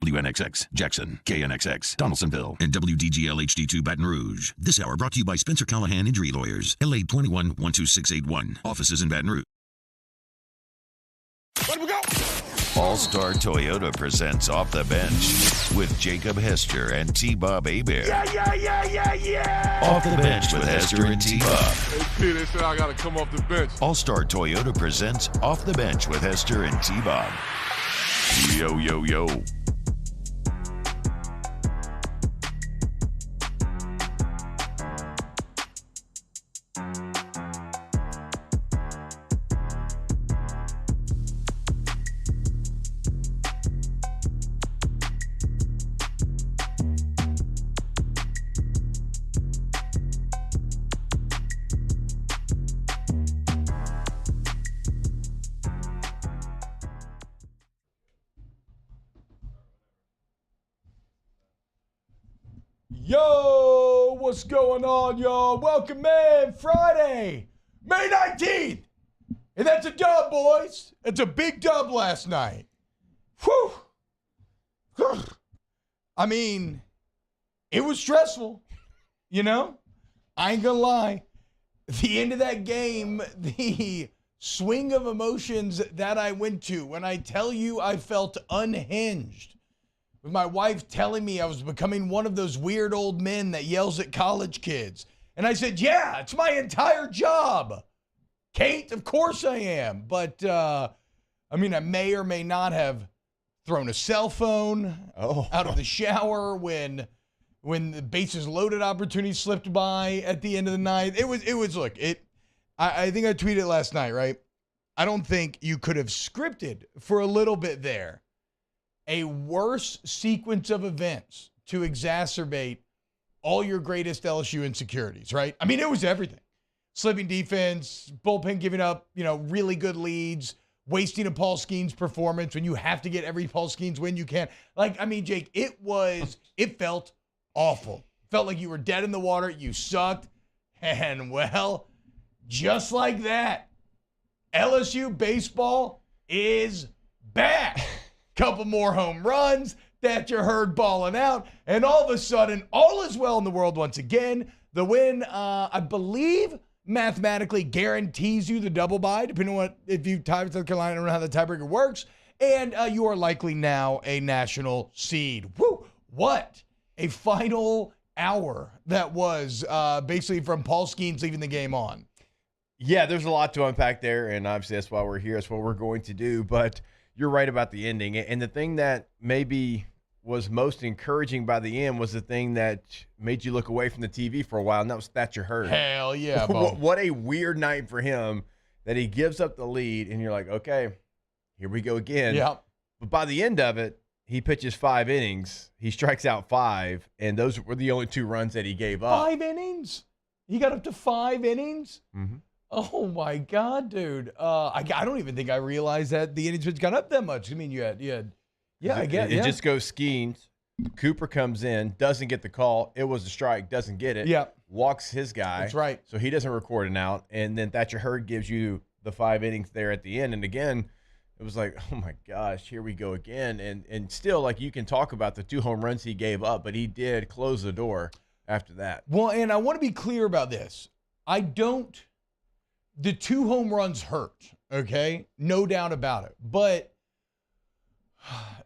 WNXX, Jackson, KNXX, Donaldsonville, and WDGL HD2 Baton Rouge. This hour brought to you by Spencer Callahan Injury Lawyers, LA 21 12681. Offices in Baton Rouge. Let we go. All-Star Toyota presents Off the Bench with Jacob Hester and T-Bob Hebert. Yeah. Off the Bench with Hester and T-Bob. Hey, they said I got to come off the bench. All-Star Toyota presents Off the Bench with Hester and T-Bob. Yo. Yo, what's going on, y'all? Welcome in Friday, May 19th. And that's a dub, boys. It's a big dub last night. Whew. I mean, it was stressful, you know? I ain't gonna lie. The end of that game, the swing of emotions that I went to, when I tell you I felt unhinged. With my wife telling me I was becoming one of those weird old men that yells at college kids. And I said, yeah, it's my entire job. Kate, of course I am. But, I may or may not have thrown a cell phone out of the shower when the bases loaded opportunity slipped by at the end of the night. I think I tweeted last night, right? I don't think you could have scripted for a little bit there a worse sequence of events to exacerbate all your greatest LSU insecurities, right? I mean, it was everything. Slipping defense, bullpen giving up, really good leads, wasting a Paul Skeens performance when you have to get every Paul Skeens win you can. Jake, it felt awful. Felt like you were dead in the water. You sucked. And, well, just like that, LSU baseball is back. Couple more home runs, Thatcher Herd balling out, and all of a sudden, all is well in the world once again. The win, I believe, mathematically guarantees you the double bye, depending on if you tie with South Carolina. I don't know how the tiebreaker works, and you are likely now a national seed. Woo! What a final hour that was, basically from Paul Skeens leaving the game on. Yeah, there's a lot to unpack there, and obviously that's why we're here. That's what we're going to do, but you're right about the ending. And the thing that maybe was most encouraging by the end was the thing that made you look away from the TV for a while, and that was Thatcher Herd. Hell yeah, What a weird night for him that he gives up the lead, and you're like, okay, here we go again. Yep. But by the end of it, he pitches 5 innings. He strikes out 5, and those were the only 2 runs that he gave up. 5 innings? He got up to 5 innings? Mm-hmm. Oh, my God, dude. I don't even think I realized that the innings had gone up that much. I mean, you had I get it. It just goes Skeens. Cooper comes in, doesn't get the call. It was a strike, doesn't get it. Yeah. Walks his guy. That's right. So he doesn't record an out. And then Thatcher Herd gives you the 5 innings there at the end. And again, it was like, oh, my gosh, here we go again. And still, like, you can talk about the 2 home runs he gave up, but he did close the door after that. Well, and I want to be clear about this. The 2 home runs hurt, okay? No doubt about it. But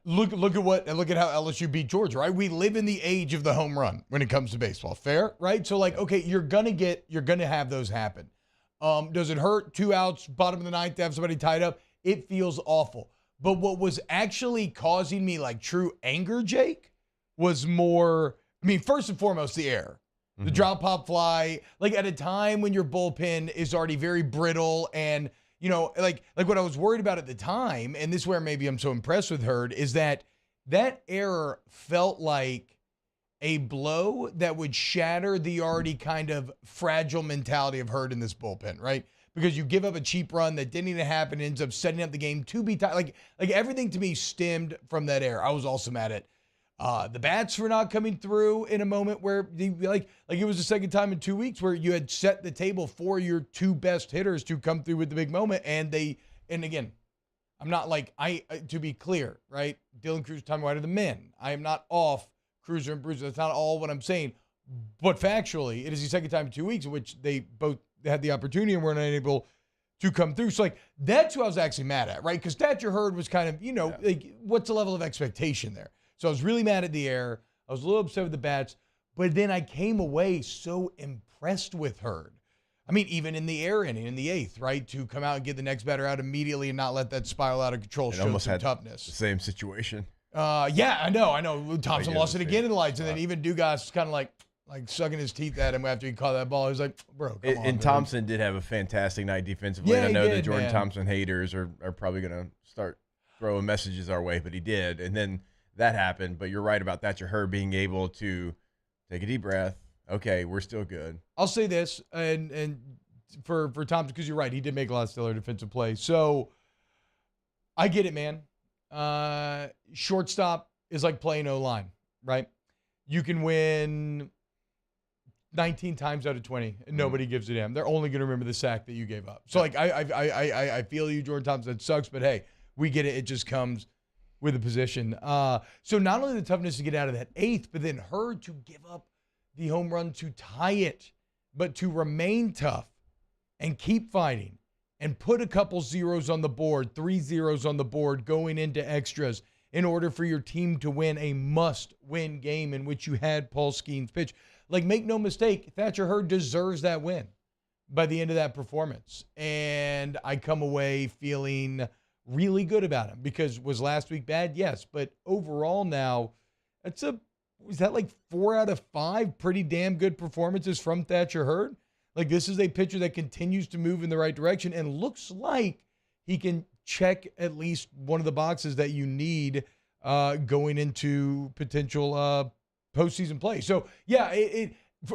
look at how LSU beat Georgia, right? We live in the age of the home run when it comes to baseball. Fair, right? So okay, you're gonna have those happen. Does it hurt? 2 outs, bottom of the ninth, to have somebody tied up? It feels awful. But what was actually causing me true anger, Jake, was more, first and foremost, the error. The drop pop fly, at a time when your bullpen is already very brittle and, what I was worried about at the time, and this is where maybe I'm so impressed with Herd, is that error felt like a blow that would shatter the already kind of fragile mentality of Herd in this bullpen, right? Because you give up a cheap run that didn't even happen, ends up setting up the game to be tied. Like everything to me stemmed from that error. I was also mad at the bats for not coming through in a moment where it was the second time in 2 weeks where you had set the table for your 2 best hitters to come through with the big moment. And again, I'm not like, to be clear, right? Dylan Cruz, Tommy White are the men. I am not off Cruiser and Bruiser. That's not all what I'm saying. But factually, it is the second time in 2 weeks in which they both had the opportunity and were not able to come through. So, like, that's who I was actually mad at, right? Because Thatcher Herd was kind of, like, what's the level of expectation there? So I was really mad at the air. I was a little upset with the bats. But then I came away so impressed with Herd. I mean, even in the air inning, in the 8th, right? To come out and get the next batter out immediately and not let that spiral out of control showed some toughness. The same situation. Yeah, I know. Thompson lost it again in the lights. And then even Dugas kind of like sucking his teeth at him after he caught that ball. He was like, bro, come on. And Thompson did have a fantastic night defensively. Yeah, I know the Jordan Thompson haters are probably going to start throwing messages our way, but he did. And then that happened. But you're right about Thatcher Herd being able to take a deep breath. Okay, we're still good. I'll say this, and for Thompson, because you're right, he did make a lot of stellar defensive plays. So I get it, man. Shortstop is like playing O-line, right? You can win 19 times out of 20, and nobody gives a damn. They're only going to remember the sack that you gave up. So, like, I feel you, Jordan Thompson. That sucks, but hey, we get it. It just comes with the position. So not only the toughness to get out of that 8th, but then Herd to give up the home run to tie it, but to remain tough and keep fighting and put a couple zeros on the board, 3 zeros on the board going into extras in order for your team to win a must-win game in which you had Paul Skeens pitch. Like, make no mistake, Thatcher Herd deserves that win by the end of that performance. And I come away feeling really good about him because was last week bad? Yes. But overall now, was that like 4 out of 5 pretty damn good performances from Thatcher Herd? Like, this is a pitcher that continues to move in the right direction and looks like he can check at least one of the boxes that you need going into potential postseason play. So, yeah,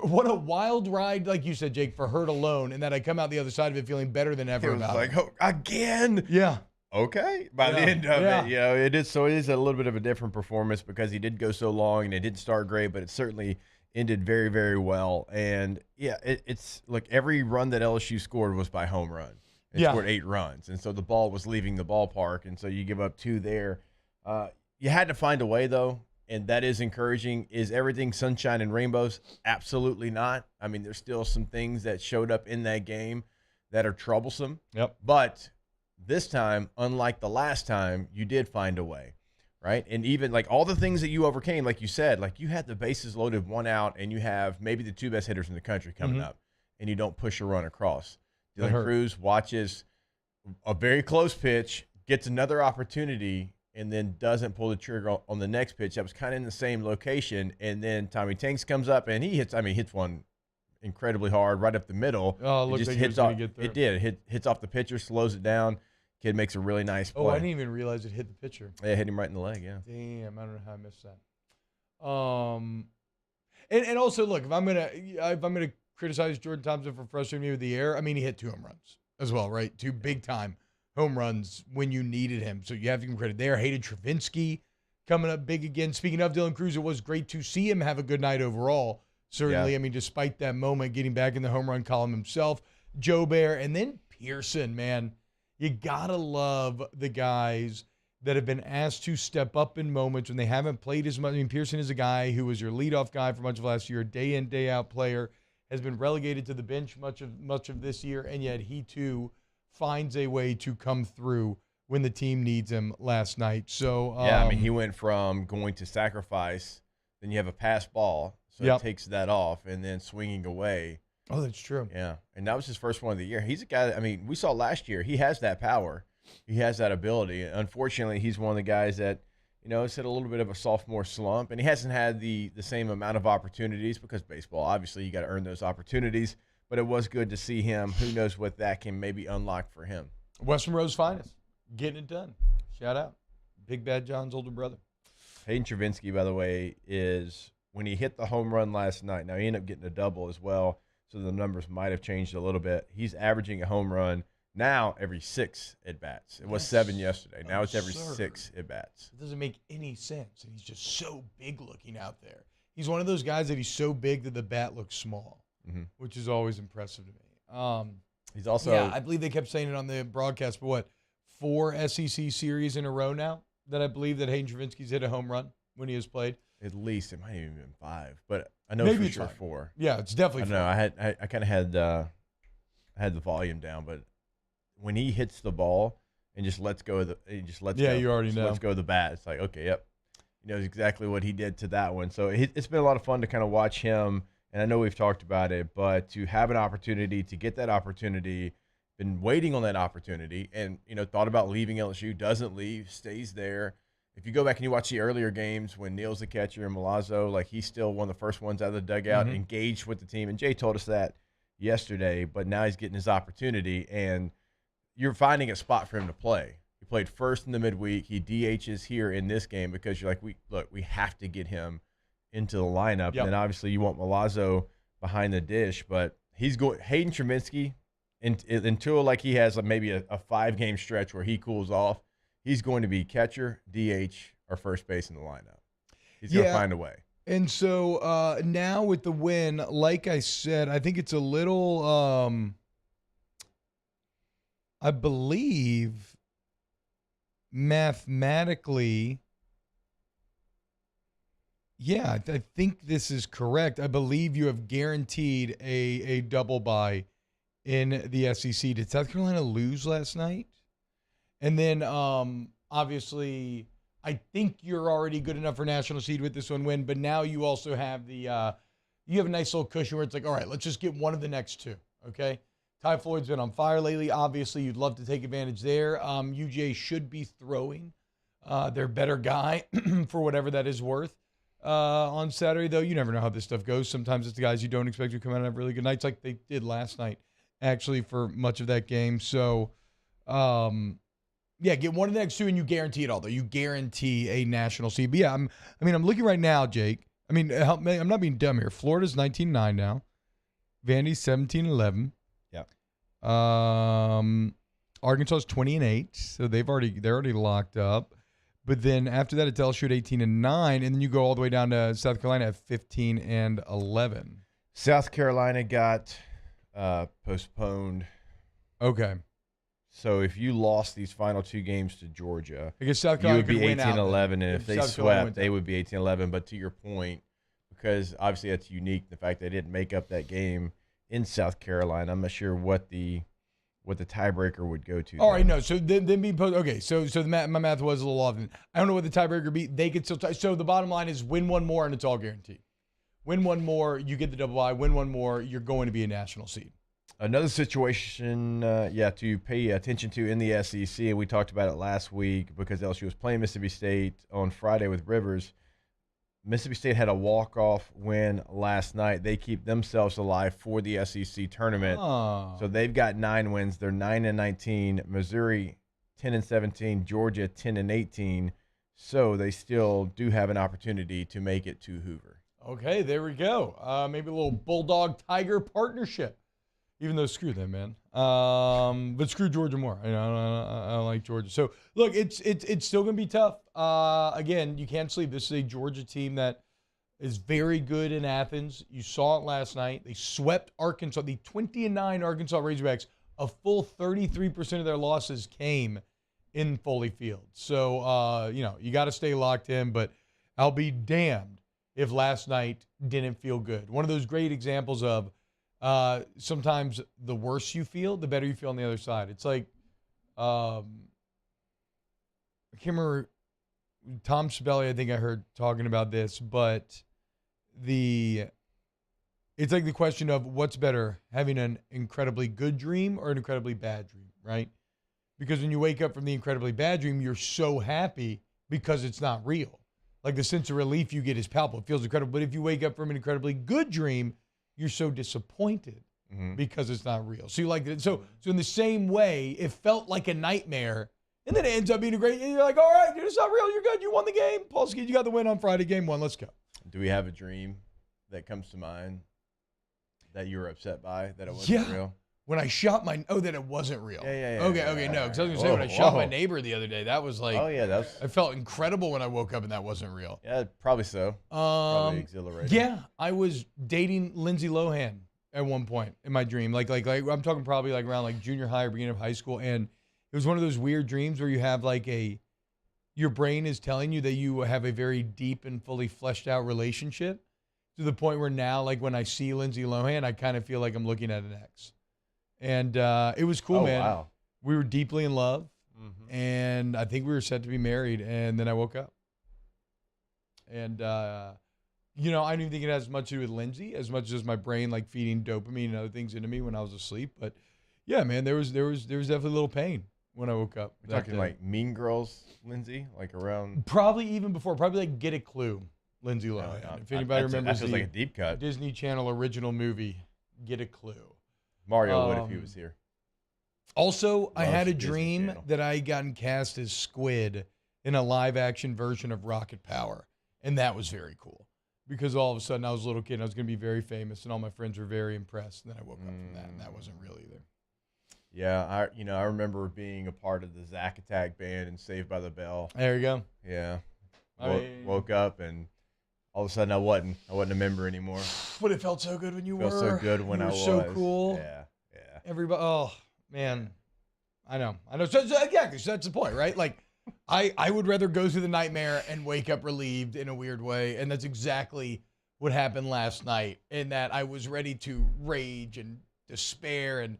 what a wild ride, like you said, Jake, for Herd alone, and that I come out the other side of it feeling better than ever about it. Oh, again? Yeah. Okay. By the end of it, it is a little bit of a different performance because he did go so long and it didn't start great, but it certainly ended very, very well. And yeah, it's like every run that LSU scored was by home run. It scored 8 runs. And so the ball was leaving the ballpark. And so you give up 2 there. You had to find a way, though. And that is encouraging. Is everything sunshine and rainbows? Absolutely not. I mean, there's still some things that showed up in that game that are troublesome. Yep. But this time, unlike the last time, you did find a way, right? And even like all the things that you overcame, like you said, like you had the bases loaded, 1 out, and you have maybe the 2 best hitters in the country coming up, and you don't push a run across. Dylan Cruz watches a very close pitch, gets another opportunity, and then doesn't pull the trigger on the next pitch. That was kind of in the same location, and then Tommy Tanks comes up, and he hits one incredibly hard right up the middle. Oh, it looks like hits off. It did. Hits off the pitcher, slows it down. Kid makes a really nice play. Oh, I didn't even realize it hit the pitcher. Yeah, hit him right in the leg. Yeah. Damn, I don't know how I missed that. And also, look, if I'm gonna criticize Jordan Thompson for frustrating me with the air, I mean, he hit 2 home runs as well, right? 2 big time home runs when you needed him. So you have to give him credit there. Hayden Travinski coming up big again. Speaking of Dylan Cruz, it was great to see him have a good night overall. Certainly, I mean, despite that moment, getting back in the home run column himself, Joe Bear, and then Pearson, man. You got to love the guys that have been asked to step up in moments when they haven't played as much. I mean, Pearson is a guy who was your leadoff guy for much of last year, day in, day out player, has been relegated to the bench much of this year, and yet he too finds a way to come through when the team needs him last night. So I mean, he went from going to sacrifice, then you have a pass ball, so it takes that off, and then swinging away. Oh, that's true. Yeah, and that was his first one of the year. He's a guy that, I mean, we saw last year. He has that power. He has that ability. Unfortunately, he's one of the guys that, has hit a little bit of a sophomore slump, and he hasn't had the same amount of opportunities because baseball, obviously, you got to earn those opportunities. But it was good to see him. Who knows what that can maybe unlock for him. Western Road's finest, getting it done. Shout out. Big Bad John's older brother. Hayden Travinski, by the way, is when he hit the home run last night. Now, he ended up getting a double as well. So the numbers might have changed a little bit. He's averaging a home run now every 6 at-bats. It was 7 yesterday. Now it's every 6 at-bats. It doesn't make any sense. And he's just so big looking out there. He's one of those guys that he's so big that the bat looks small, which is always impressive to me. He's also I believe they kept saying it on the broadcast, but 4 SEC series in a row now that I believe that Hayden Travinski's hit a home run when he has played. At least it might have even been 5, but I know Maybe for it's sure 5. 4. Yeah, it's definitely I 4. know. I kind of had the volume down, but when he hits the ball and just lets go of you already know. Let's go of the bat. It's like, okay, yep. He knows exactly what he did to that one. So it's been a lot of fun to kind of watch him, and I know we've talked about it, but to have an opportunity, to get that opportunity, been waiting on that opportunity, and thought about leaving LSU, doesn't leave, stays there. If you go back and you watch the earlier games when Neal's the catcher and Milazzo, like he's still one of the first ones out of the dugout, engaged with the team. And Jay told us that yesterday, but now he's getting his opportunity, and you're finding a spot for him to play. He played first in the midweek. He DHs here in this game because you're like, we have to get him into the lineup. Yep. And then obviously you want Milazzo behind the dish, but he's going Hayden Travinski until like he has maybe a 5-game stretch where he cools off. He's going to be catcher, DH, or first base in the lineup. He's going to find a way. And so now with the win, like I said, I think it's a little, I believe, mathematically, I think this is correct. I believe you have guaranteed a double bye in the SEC. Did South Carolina lose last night? And then, obviously, I think you're already good enough for national seed with this one win. But now you also have you have a nice little cushion where it's like, all right, let's just get one of the next 2. Okay, Ty Floyd's been on fire lately. Obviously, you'd love to take advantage there. UJ should be throwing their better guy for whatever that is worth on Saturday. Though you never know how this stuff goes. Sometimes it's the guys you don't expect to come out and have really good nights, like they did last night, actually, for much of that game. So. Get one of the next 2, and you guarantee it all, though. You guarantee a national seed. But, I'm looking right now, Jake. I'm not being dumb here. Florida's 19-9 now. Vandy's 17-11. Yeah. Arkansas's 20-8, so they're already locked up. But then after that, it's LSU at 18-9, and then you go all the way down to South Carolina at 15-11. South Carolina got postponed. Okay. So if you lost these final 2 games to Georgia, I guess South you Carolina would be could win out 18-11, and if they South Carolina swept, they would be 18-11. But to your point, because obviously that's unique, the fact they didn't make up that game in South Carolina, I'm not sure what the tiebreaker would go to. All right, no. So then be okay. So my math was a little off. I don't know what the tiebreaker would be. They could still so the bottom line is win one more and it's all guaranteed. Win one more, you get the double bye. Win one more, you're going to be a national seed. Another situation, to pay attention to in the SEC, and we talked about it last week because LSU was playing Mississippi State on Friday with Rivers. Mississippi State had a walk-off win last night. They keep themselves alive for the SEC tournament. Oh. So they've got 9 wins. They're 9-19. Missouri 10-17. Georgia 10-18. So they still do have an opportunity to make it to Hoover. Okay, there we go. Maybe a little Bulldog-Tiger partnership. Even though screw them, man. But screw Georgia more. I don't like Georgia. So look, it's still gonna be tough. Again, you can't sleep. This is a Georgia team that is very good in Athens. You saw it last night. They swept Arkansas. The 20-9 Arkansas Razorbacks. A full 33% of their losses came in Foley Field. So you got to stay locked in. But I'll be damned if last night didn't feel good. One of those great examples of. Sometimes the worse you feel, the better you feel on the other side. It's like, I can't remember, Tom Sibeli, I think I heard talking about this, but it's like the question of what's better, having an incredibly good dream or an incredibly bad dream, right? Because when you wake up from the incredibly bad dream, you're so happy because it's not real. Like the sense of relief you get is palpable. It feels incredible. But if you wake up from an incredibly good dream, you're so disappointed because it's not real. So you like it. So in the same way, it felt like a nightmare, and then it ends up being a great. And you're like, all right, dude, it's not real. You're good. You won the game. Paul Skeet, you got the win on Friday. Game 1. Let's go. Do we have a dream that comes to mind that you were upset by that it wasn't real? When I shot that it wasn't real. Yeah. Okay, no. Because I was going to say, when I shot my neighbor the other day, that was like, I felt incredible when I woke up and that wasn't real. Yeah, probably so. Probably exhilarating. Yeah, I was dating Lindsay Lohan at one point in my dream. Like I'm talking probably like around like junior high or beginning of high school. And It was one of those weird dreams where you have like your brain is telling you that you have a very deep and fully fleshed out relationship to the point where now, like when I see Lindsay Lohan, I kind of feel like I'm looking at an ex. And it was cool, man. Wow. We were deeply in love, and I think we were set to be married, and then I woke up. And, I don't even think it has much to do with Lindsay as much as my brain like feeding dopamine and other things into me when I was asleep. But yeah, man, there was definitely a little pain when I woke up. We're talking like Mean Girls, Lindsay, like around. Probably even before, probably like Get a Clue, Lindsay Lohan. If anybody remembers that feels like a deep cut. Disney Channel original movie, Get a Clue. Mario would if he was here. Also, I had a dream that I had gotten cast as Squid in a live-action version of Rocket Power, and that was very cool because all of a sudden I was a little kid and I was going to be very famous, and all my friends were very impressed, and then I woke up from that, and that wasn't real either. Yeah, I remember being a part of the Zack Attack band and Saved by the Bell. There you go. Yeah, woke up and all of a sudden I wasn't a member anymore. But it felt so good when you were. Felt so good when I was. So cool. Yeah. Everybody. Oh man, I know. So exactly. So that's the point, right? Like, I would rather go through the nightmare and wake up relieved in a weird way, and that's exactly what happened last night. In that I was ready to rage and despair and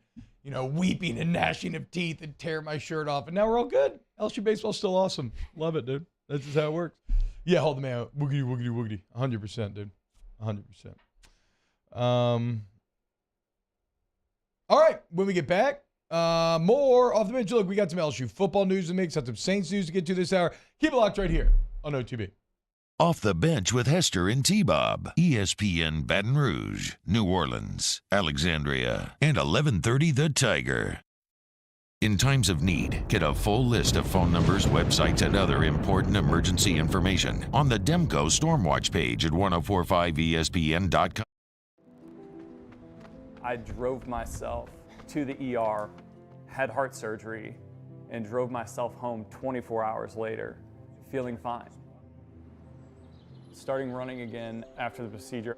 weeping and gnashing of teeth and tear my shirt off, and now we're all good. LSU baseball's still awesome. Love it, dude. That's just how it works. Yeah, hold the man out. Woogity, woogity, woogity. 100%, dude. 100%. All right, when we get back, more off the bench. Look, we got some LSU football news to make, got some Saints news to get to this hour. Keep it locked right here on OTB. Off the Bench with Hester and T-Bob. ESPN Baton Rouge, New Orleans, Alexandria, and 1130 The Tiger. In times of need, get a full list of phone numbers, websites, and other important emergency information on the Demco Stormwatch page at 1045ESPN.com. I drove myself to the ER, had heart surgery, and drove myself home 24 hours later, feeling fine. Starting running again after the procedure,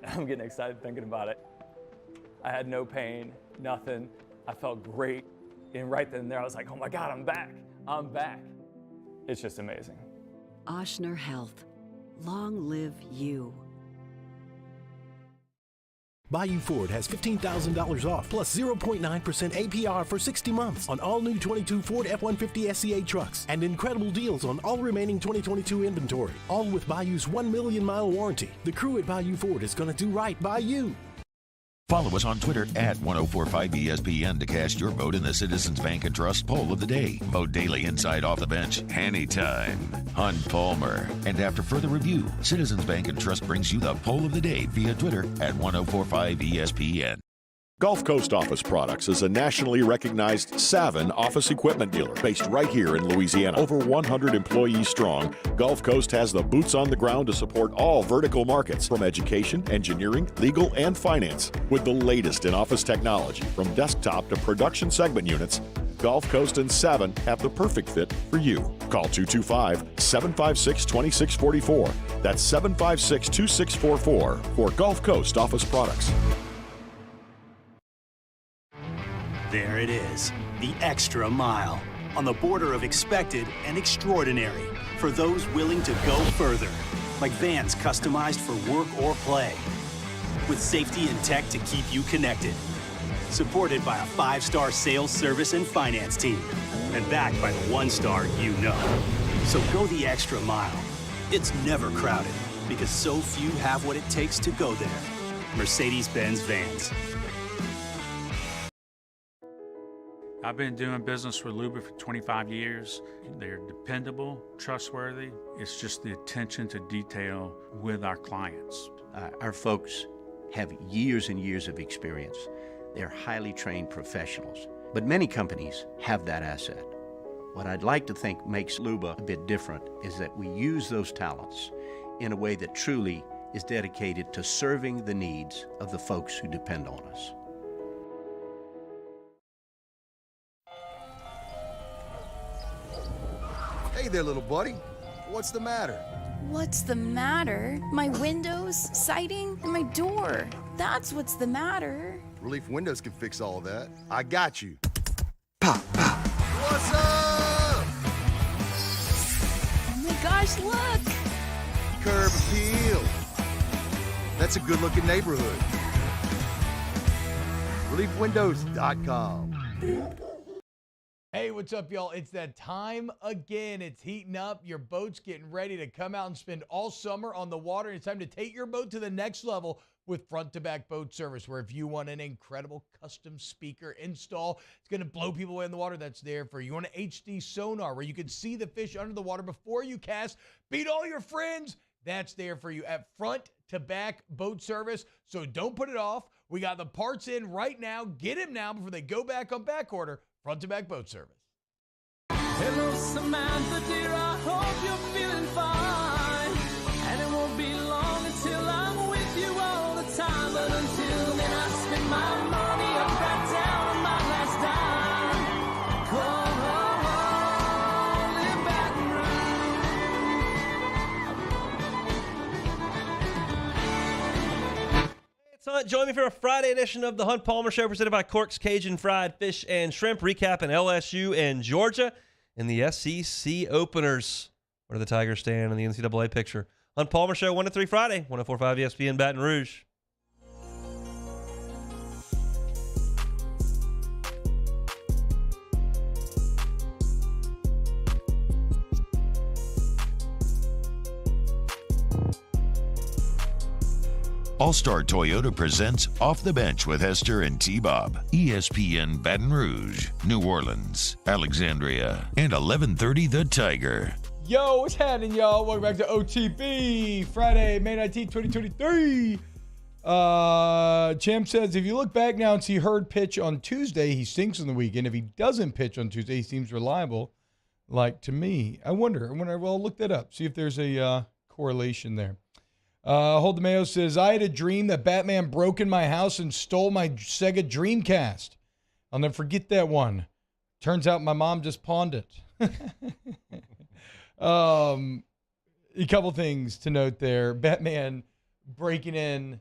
I'm getting excited thinking about it. I had no pain, nothing. I felt great. And right then and there, I was like, oh my God, I'm back. I'm back. It's just amazing. Ochsner Health. Long live you. Bayou Ford has $15,000 off, plus 0.9% APR for 60 months on all new 22 Ford F-150 SCA trucks, and incredible deals on all remaining 2022 inventory, all with Bayou's 1 million mile warranty. The crew at Bayou Ford is going to do right by you. Follow us on Twitter at 1045ESPN to cast your vote in the Citizens Bank and Trust Poll of the Day. Vote daily inside Off the Bench, anytime. Hunt Palmer. And after further review, Citizens Bank and Trust brings you the Poll of the Day via Twitter at 1045ESPN. Gulf Coast Office Products is a nationally recognized Savin office equipment dealer based right here in Louisiana. Over 100 employees strong, Gulf Coast has the boots on the ground to support all vertical markets from education, engineering, legal, and finance. With the latest in office technology from desktop to production segment units, Gulf Coast and Savin have the perfect fit for you. Call 225-756-2644. That's 756-2644 for Gulf Coast Office Products. There it is, the extra mile, on the border of expected and extraordinary for those willing to go further, like vans customized for work or play, with safety and tech to keep you connected, supported by a 5-star sales, service, and finance team, and backed by the 1-star you know. So go the extra mile. It's never crowded, because so few have what it takes to go there. Mercedes-Benz Vans. I've been doing business with Luba for 25 years. They're dependable, trustworthy. It's just the attention to detail with our clients. Our folks have years and years of experience. They're highly trained professionals, but many companies have that asset. What I'd like to think makes Luba a bit different is that we use those talents in a way that truly is dedicated to serving the needs of the folks who depend on us. Hey there, little buddy. What's the matter? What's the matter? My windows, siding, and my door. That's what's the matter. Relief Windows can fix all of that. I got you. Pop, pop. What's gosh, look! Curb appeal. That's a good-looking neighborhood. ReliefWindows.com. Hey, what's up, y'all? It's that time again. It's heating up. Your boat's getting ready to come out and spend all summer on the water. It's time to take your boat to the next level with front-to-back boat service, where if you want an incredible custom speaker install, it's going to blow people away in the water, that's there for you. You want an HD sonar where you can see the fish under the water before you cast, beat all your friends, that's there for you at front-to-back boat service. So don't put it off. We got the parts in right now. Get them now before they go back on back order. Front-to-back boat service. Hello, Samantha, dear, I hope you're feeling fine. And it won't be long until I'm with you all the time. But until then, I spend my money up right down on my last dime. Come on, live Baton Rouge. It's Hunt. Join me for a Friday edition of the Hunt Palmer Show, presented by Cork's Cajun Fried Fish and Shrimp, recapping LSU and Georgia in the SEC openers. Where do the Tigers stand in the NCAA picture? Hunt Palmer Show, 1 to 3 Friday, 104.5 ESPN Baton Rouge. All-Star Toyota presents Off the Bench with Hester and T-Bob. ESPN Baton Rouge, New Orleans, Alexandria, and 1130 The Tiger. Yo, what's happening, y'all? Welcome back to OTB, Friday, May 19, 2023. Champ says, if you look back now and see Herd pitch on Tuesday, he stinks on the weekend. If he doesn't pitch on Tuesday, he seems reliable, like to me. I wonder. Well, look that up. See if there's a correlation there. Hold the Mayo says, I had a dream that Batman broke in my house and stole my Sega Dreamcast. I'll never forget that one. Turns out my mom just pawned it. A couple things to note there. Batman breaking in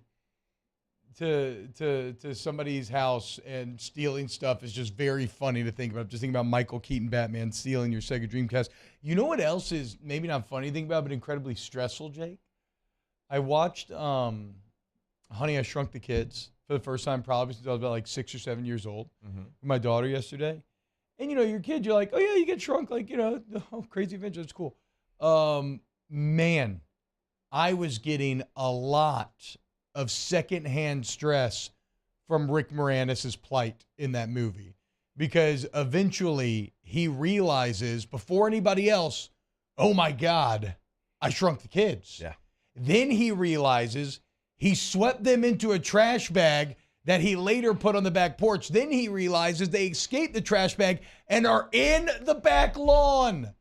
to somebody's house and stealing stuff is just very funny to think about. Just think about Michael Keaton Batman stealing your Sega Dreamcast. You know what else is maybe not funny to think about, but incredibly stressful, Jake? I watched Honey, I Shrunk the Kids for the first time probably since I was about like 6 or 7 years old with my daughter yesterday. And, you know, your kid, you're like, oh, yeah, you get shrunk. Like, you know, oh, crazy adventure. It's cool. Man, I was getting a lot of secondhand stress from Rick Moranis' plight in that movie, because eventually he realizes before anybody else, oh, my God, I shrunk the kids. Yeah. Then he realizes he swept them into a trash bag that he later put on the back porch. Then he realizes they escaped the trash bag and are in the back lawn,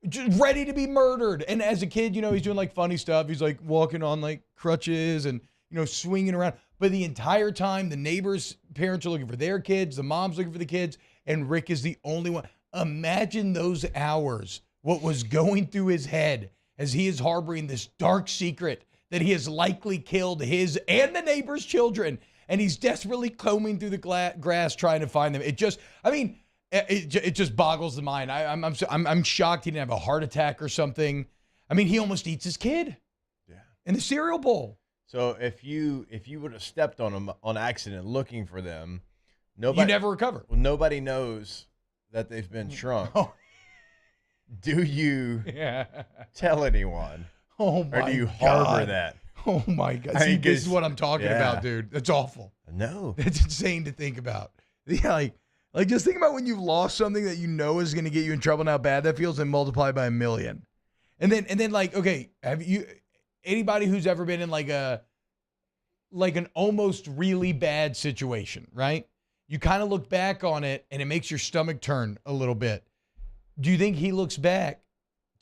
just ready to be murdered. And as a kid, you know, he's doing like funny stuff. He's like walking on like crutches and, you know, swinging around. But the entire time, the neighbors' parents are looking for their kids. The mom's looking for the kids. And Rick is the only one. Imagine those hours, what was going through his head as he is harboring this dark secret that he has likely killed his and the neighbor's children, and he's desperately combing through the grass trying to find them. It just, I mean, it just boggles the mind. I'm shocked he didn't have a heart attack or something. I mean, he almost eats his kid. Yeah. In the cereal bowl. So if you would have stepped on them on accident looking for them, nobody, you never recover. Well, nobody knows that they've been shrunk. Oh. Do you tell anyone? Oh, my God. Or do you harbor that? Oh, my God. See, this is what I'm talking about, dude. That's awful. No. It's insane to think about. Yeah, like just think about when you've lost something that you know is going to get you in trouble and how bad that feels, and multiply by 1,000,000. And then like, okay, have you, anybody who's ever been in like an almost really bad situation, right? You kind of look back on it and it makes your stomach turn a little bit. Do you think he looks back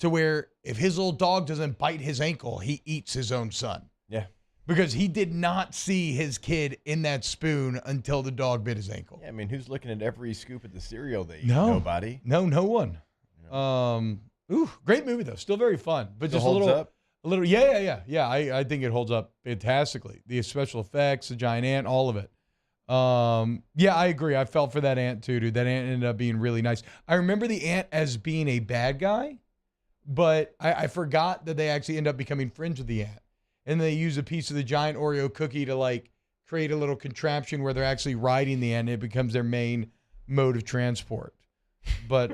to where if his little dog doesn't bite his ankle, he eats his own son? Yeah. Because he did not see his kid in that spoon until the dog bit his ankle. Yeah, I mean, who's looking at every scoop of the cereal they eat? No. Nobody. No one. Great movie, though. Still very fun. But just holds up? A little, yeah. I think it holds up fantastically. The special effects, the giant ant, all of it. Yeah, I agree. I felt for that ant too, dude. That ant ended up being really nice. I remember the ant as being a bad guy But I forgot that they actually end up becoming friends with the ant. And they use a piece of the giant Oreo cookie to like create a little contraption where they're actually riding the ant and it becomes their main mode of transport. But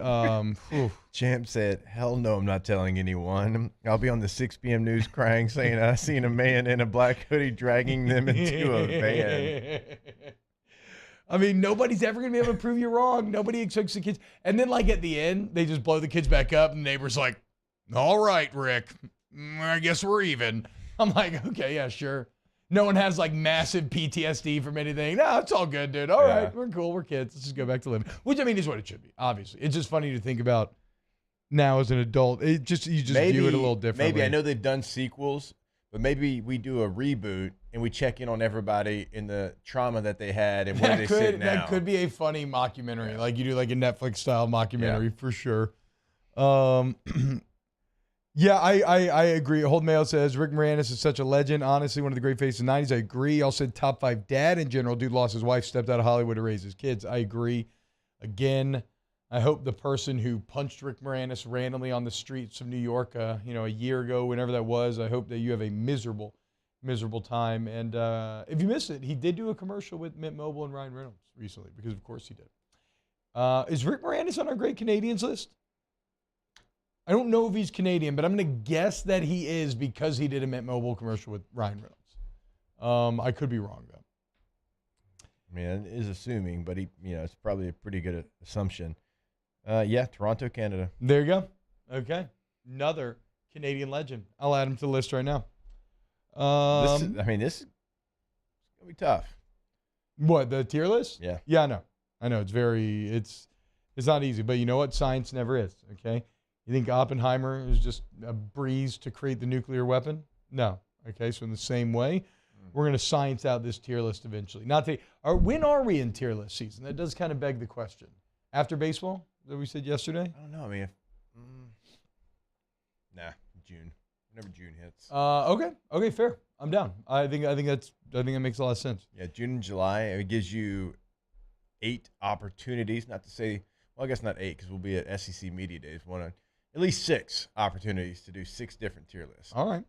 Champ said, hell no, I'm not telling anyone. I'll be on the 6 p.m. news crying saying I seen a man in a black hoodie dragging them into a van. I mean, nobody's ever going to be able to prove you wrong. Nobody expects the kids. And then, like, at the end, they just blow the kids back up, and the neighbor's like, all right, Rick, I guess we're even. I'm like, okay, yeah, sure. No one has, like, massive PTSD from anything. No, it's all good, dude. All right, we're cool. We're kids. Let's just go back to living. Which, I mean, is what it should be, obviously. It's just funny to think about now as an adult. You just view it a little differently. Maybe, I know they've done sequels, but maybe we do a reboot and we check in on everybody in the trauma that they had and where they sit now. That could be a funny mockumentary. Like you do like a Netflix-style mockumentary for sure. Yeah, I agree. Hold Mail says, Rick Moranis is such a legend. Honestly, one of the great faces of the 90s. I agree. Also said top 5 dad in general. Dude lost his wife, stepped out of Hollywood to raise his kids. I agree. Again, I hope the person who punched Rick Moranis randomly on the streets of New York, a year ago, whenever that was, I hope that you have a miserable time. And if you missed it, he did do a commercial with Mint Mobile and Ryan Reynolds recently, because of course he did. Is Rick Moranis on our Great Canadians list? I don't know if he's Canadian, but I'm going to guess that he is because he did a Mint Mobile commercial with Ryan Reynolds. I could be wrong, though. I mean, it is assuming, but it's probably a pretty good assumption. Yeah, Toronto, Canada. There you go. Okay. Another Canadian legend. I'll add him to the list right now. This is going to be tough. What, the tier list? Yeah. Yeah, I know. It's not easy, but you know what? Science never is, okay? You think Oppenheimer is just a breeze to create the nuclear weapon? No. Okay, so in the same way, we're going to science out this tier list eventually. When are we in tier list season? That does kind of beg the question. After baseball, that we said yesterday? I don't know. I mean, June. Whenever June hits. Okay, fair. I'm down. I think that makes a lot of sense. Yeah, June and July. It gives you 8 opportunities. Not to say, well, I guess not 8 because we'll be at SEC Media Days. At least 6 opportunities to do 6 different tier lists. All right.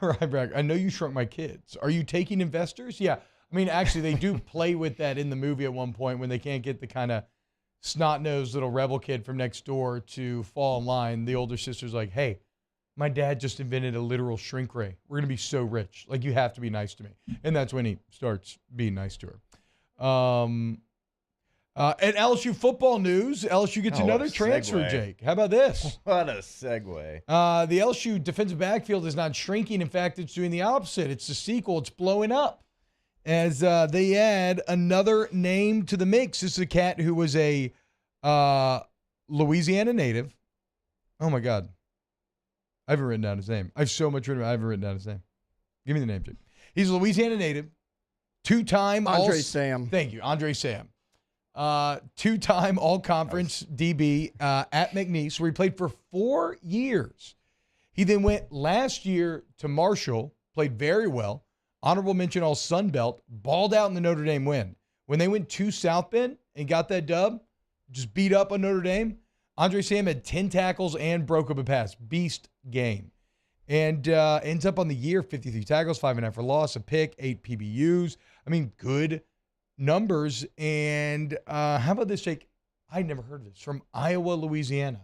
Right, Brad. I know you shrunk my kids. Are you taking investors? Yeah. I mean, actually, they do play with that in the movie at one point when they can't get the kind of snot-nosed little rebel kid from next door to fall in line. The older sister's like, hey, my dad just invented a literal shrink ray. We're going to be so rich. Like, you have to be nice to me. And that's when he starts being nice to her. At LSU football news, LSU gets another transfer, Jake. How about this? What a segue. The LSU defensive backfield is not shrinking. In fact, it's doing the opposite. It's the sequel. It's blowing up as they add another name to the mix. This is a cat who was a Louisiana native. Oh, my God. I haven't written down his name. I have so much written down. I haven't written down his name. Give me the name, Jake. He's a Louisiana native. Two-time Andre Sam. Thank you, Andre Sam. Two-time all-conference DB at McNeese, where he played for 4 years. He then went last year to Marshall, played very well. Honorable mention all Sun Belt, balled out in the Notre Dame win. When they went to South Bend and got that dub, just beat up on Notre Dame, Andre Sam had 10 tackles and broke up a pass. Beast game. And ends up on the year, 53 tackles, 5.5 for loss, a pick, 8 PBUs. I mean, good numbers. And how about this, Jake? I'd never heard of this. From Iowa, Louisiana.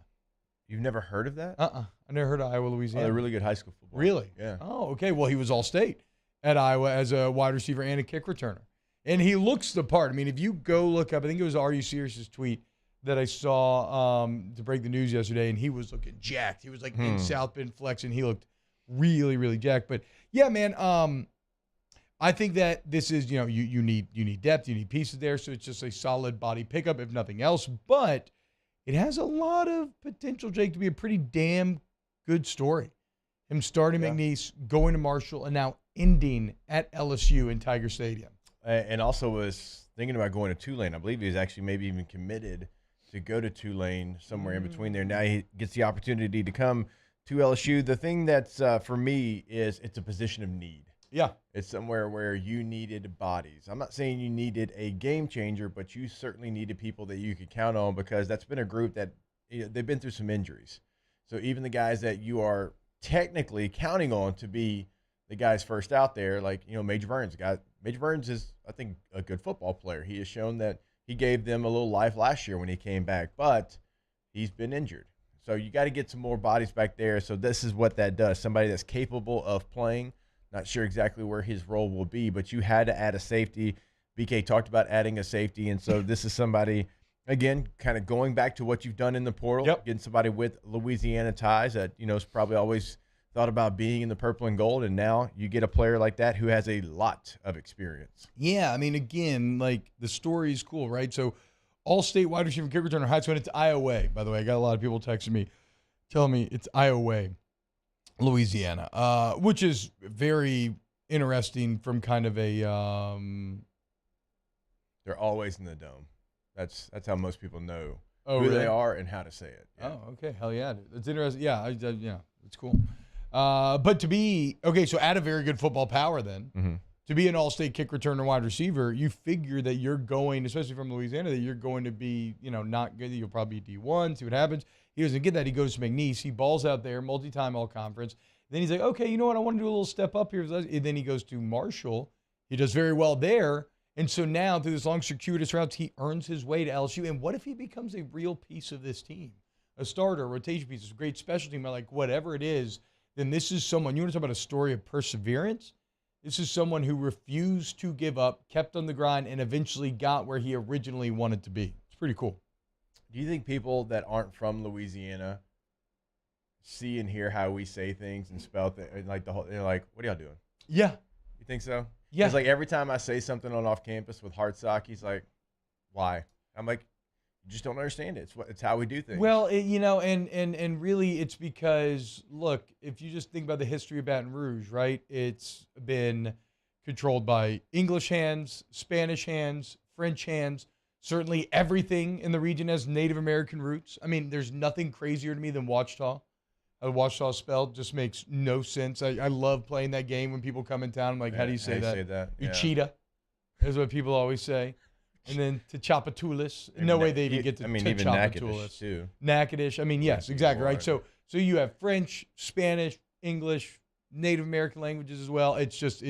You've never heard of that? I never heard of Iowa, Louisiana. Oh, they're really good high school football. Really? Yeah. Oh, okay. Well, he was all-state at Iowa as a wide receiver and a kick returner. And he looks the part. I mean, if you go look up, I think it was Are You Serious' tweet that I saw to break the news yesterday, and he was looking jacked. He was like in South Bend flexing. He looked really, really jacked. But yeah, man, I think that this is, you need depth, you need pieces there, so it's just a solid body pickup, if nothing else. But it has a lot of potential, Jake, to be a pretty damn good story. Him starting McNeese, going to Marshall, and now ending at LSU in Tiger Stadium. And also was thinking about going to Tulane. I believe he was actually maybe even committed to go to Tulane somewhere in between there. Now he gets the opportunity to come to LSU. The thing that's for me is it's a position of need. Yeah. It's somewhere where you needed bodies. I'm not saying you needed a game changer, but you certainly needed people that you could count on, because that's been a group that they've been through some injuries. So even the guys that you are technically counting on to be the guys first out there, like, Major Burns. Major Burns is, I think, a good football player. He has shown that he gave them a little life last year when he came back, but he's been injured. So you got to get some more bodies back there. So this is what that does. Somebody that's capable of playing. Not sure exactly where his role will be, but you had to add a safety. BK talked about adding a safety, and so this is somebody, again, kind of going back to what you've done in the portal, getting somebody with Louisiana ties that, is probably always thought about being in the purple and gold, and now you get a player like that who has a lot of experience. Yeah, I mean, again, like, the story is cool, right? So all-state wide receiver kick returner, highest win. It's Iowa. By the way, I got a lot of people texting me, telling me it's Iowa, Louisiana, which is very interesting from kind of a they're always in the dome. That's how most people know who really? They they are and how to say it. Yeah. Oh, okay. Hell yeah. It's interesting. Yeah, yeah, it's cool. But to be, so add a very good football power then. Mm-hmm. To be an all-state kick returner wide receiver, you figure that you're going, especially from Louisiana, that you're going to be, not good. You'll probably be D1, see what happens. He doesn't get that. He goes to McNeese. He balls out there, multi-time all-conference. Then he's like, okay, you know what? I want to do a little step up here. And then he goes to Marshall. He does very well there. And so now, through this long, circuitous routes, he earns his way to LSU. And what if he becomes a real piece of this team? A starter, a rotation piece, a great special team, like whatever it is, then this is someone, you want to talk about a story of perseverance? This is someone who refused to give up, kept on the grind, and eventually got where he originally wanted to be. It's pretty cool. Do you think people that aren't from Louisiana see and hear how we say things and spell things, and like they're like, what are y'all doing? Yeah. You think so? Yeah. It's like every time I say something on off campus with hard sock, he's like, why? I'm like, you just don't understand it. It's how we do things. Well, and really it's because, look, if you just think about the history of Baton Rouge, right, it's been controlled by English hands, Spanish hands, French hands. Certainly everything in the region has Native American roots. I mean, there's nothing crazier to me than Ouachita. Ouachita spelled just makes no sense. I love playing that game when people come in town. I'm like, how do you say that? Yeah. Uchita is what people always say. And then to Tchoupitoulas. No way they even get to even Natchitoches too. Natchitoches. I mean, yes, exactly, right? So you have French, Spanish, English, Native American languages as well. It's just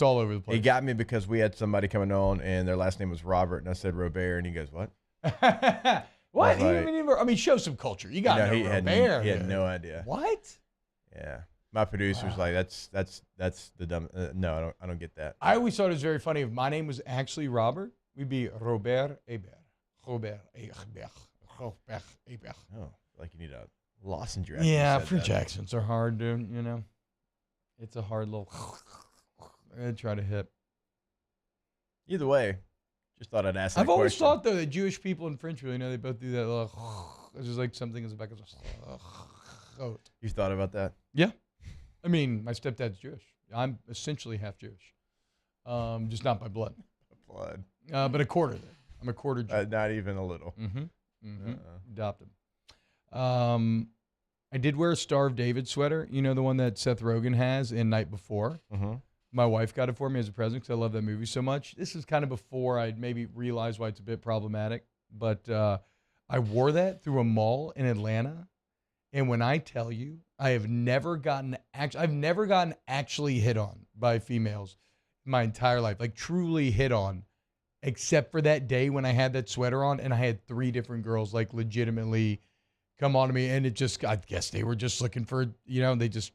all over the place. It got me because we had somebody coming on and their last name was Robert, and I said Robert, and he goes, what? What? I I mean, show some culture. You got to know Robert. He had no idea. What? Yeah. My producer's like, that's the dumb. No, I don't get that. I always thought it was very funny. If my name was actually Robert, we'd be Robert Hebert. Robert Hebert. Robert Hebert. Oh, like you need a lozenge. Yeah, French accents are hard, dude. It's a hard little. I try to hit. Either way, just thought I'd ask. I've always thought though that Jewish people and French really they both do that little. It's just like something in the back of the. You've thought about that? Yeah. I mean, my stepdad's Jewish. I'm essentially half Jewish, just not by blood. But a quarter. I'm a quarter Jew. Not even a little. Adopted. I did wear a Star of David sweater. You know, the one that Seth Rogen has in Night Before. My wife got it for me as a present because I love that movie so much. This is kind of before I'd maybe realized why it's a bit problematic. But I wore that through a mall in Atlanta. And when I tell you, I've never gotten actually hit on by females my entire life, like truly hit on, except for that day when I had that sweater on and I had 3 different girls like legitimately come on to me. And I guess they were just looking for, they just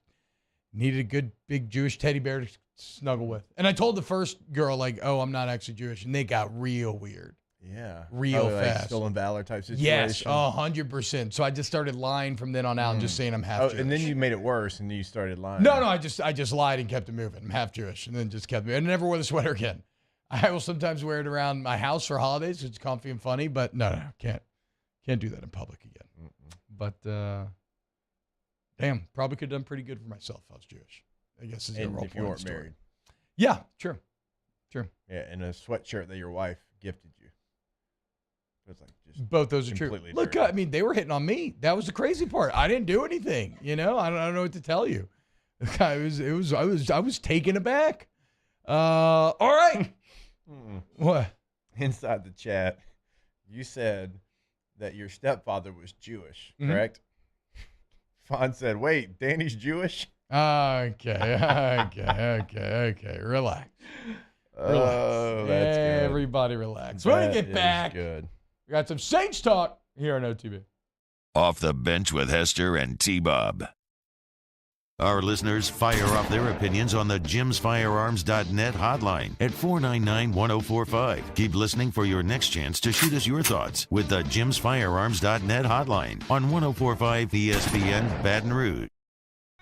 needed a good big Jewish teddy bear to snuggle with. And I told the first girl like, oh, I'm not actually Jewish. And they got real weird. Yeah. Real fast. Like stolen valor type situation. Yes, 100%. So I just started lying from then on out and just saying I'm half Jewish. And then you made it worse and you started lying. No, I just lied and kept it moving. I'm half Jewish and then just kept it moving. I never wore the sweater again. I will sometimes wear it around my house for holidays. It's comfy and funny, but no, can't do that in public again. But damn, probably could have done pretty good for myself if I was Jewish. I guess is the and real if you weren't married. Yeah, true. Yeah, and a sweatshirt that your wife gifted you. It's like just both those are true. Look, I mean, they were hitting on me. That was the crazy part. I didn't do anything. I don't know what to tell you. I was taken aback. All right. What? Inside the chat, you said that your stepfather was Jewish, correct? Fawn said, wait, Danny's Jewish? Okay. Relax. Oh, that's good. Everybody relax. When we get back, good. We got some Saints talk here on OTB. Off the Bench with Hester and T-Bob. Our listeners fire off their opinions on the jimsfirearms.net hotline at 499-1045. Keep listening for your next chance to shoot us your thoughts with the jimsfirearms.net hotline on 1045 ESPN Baton Rouge.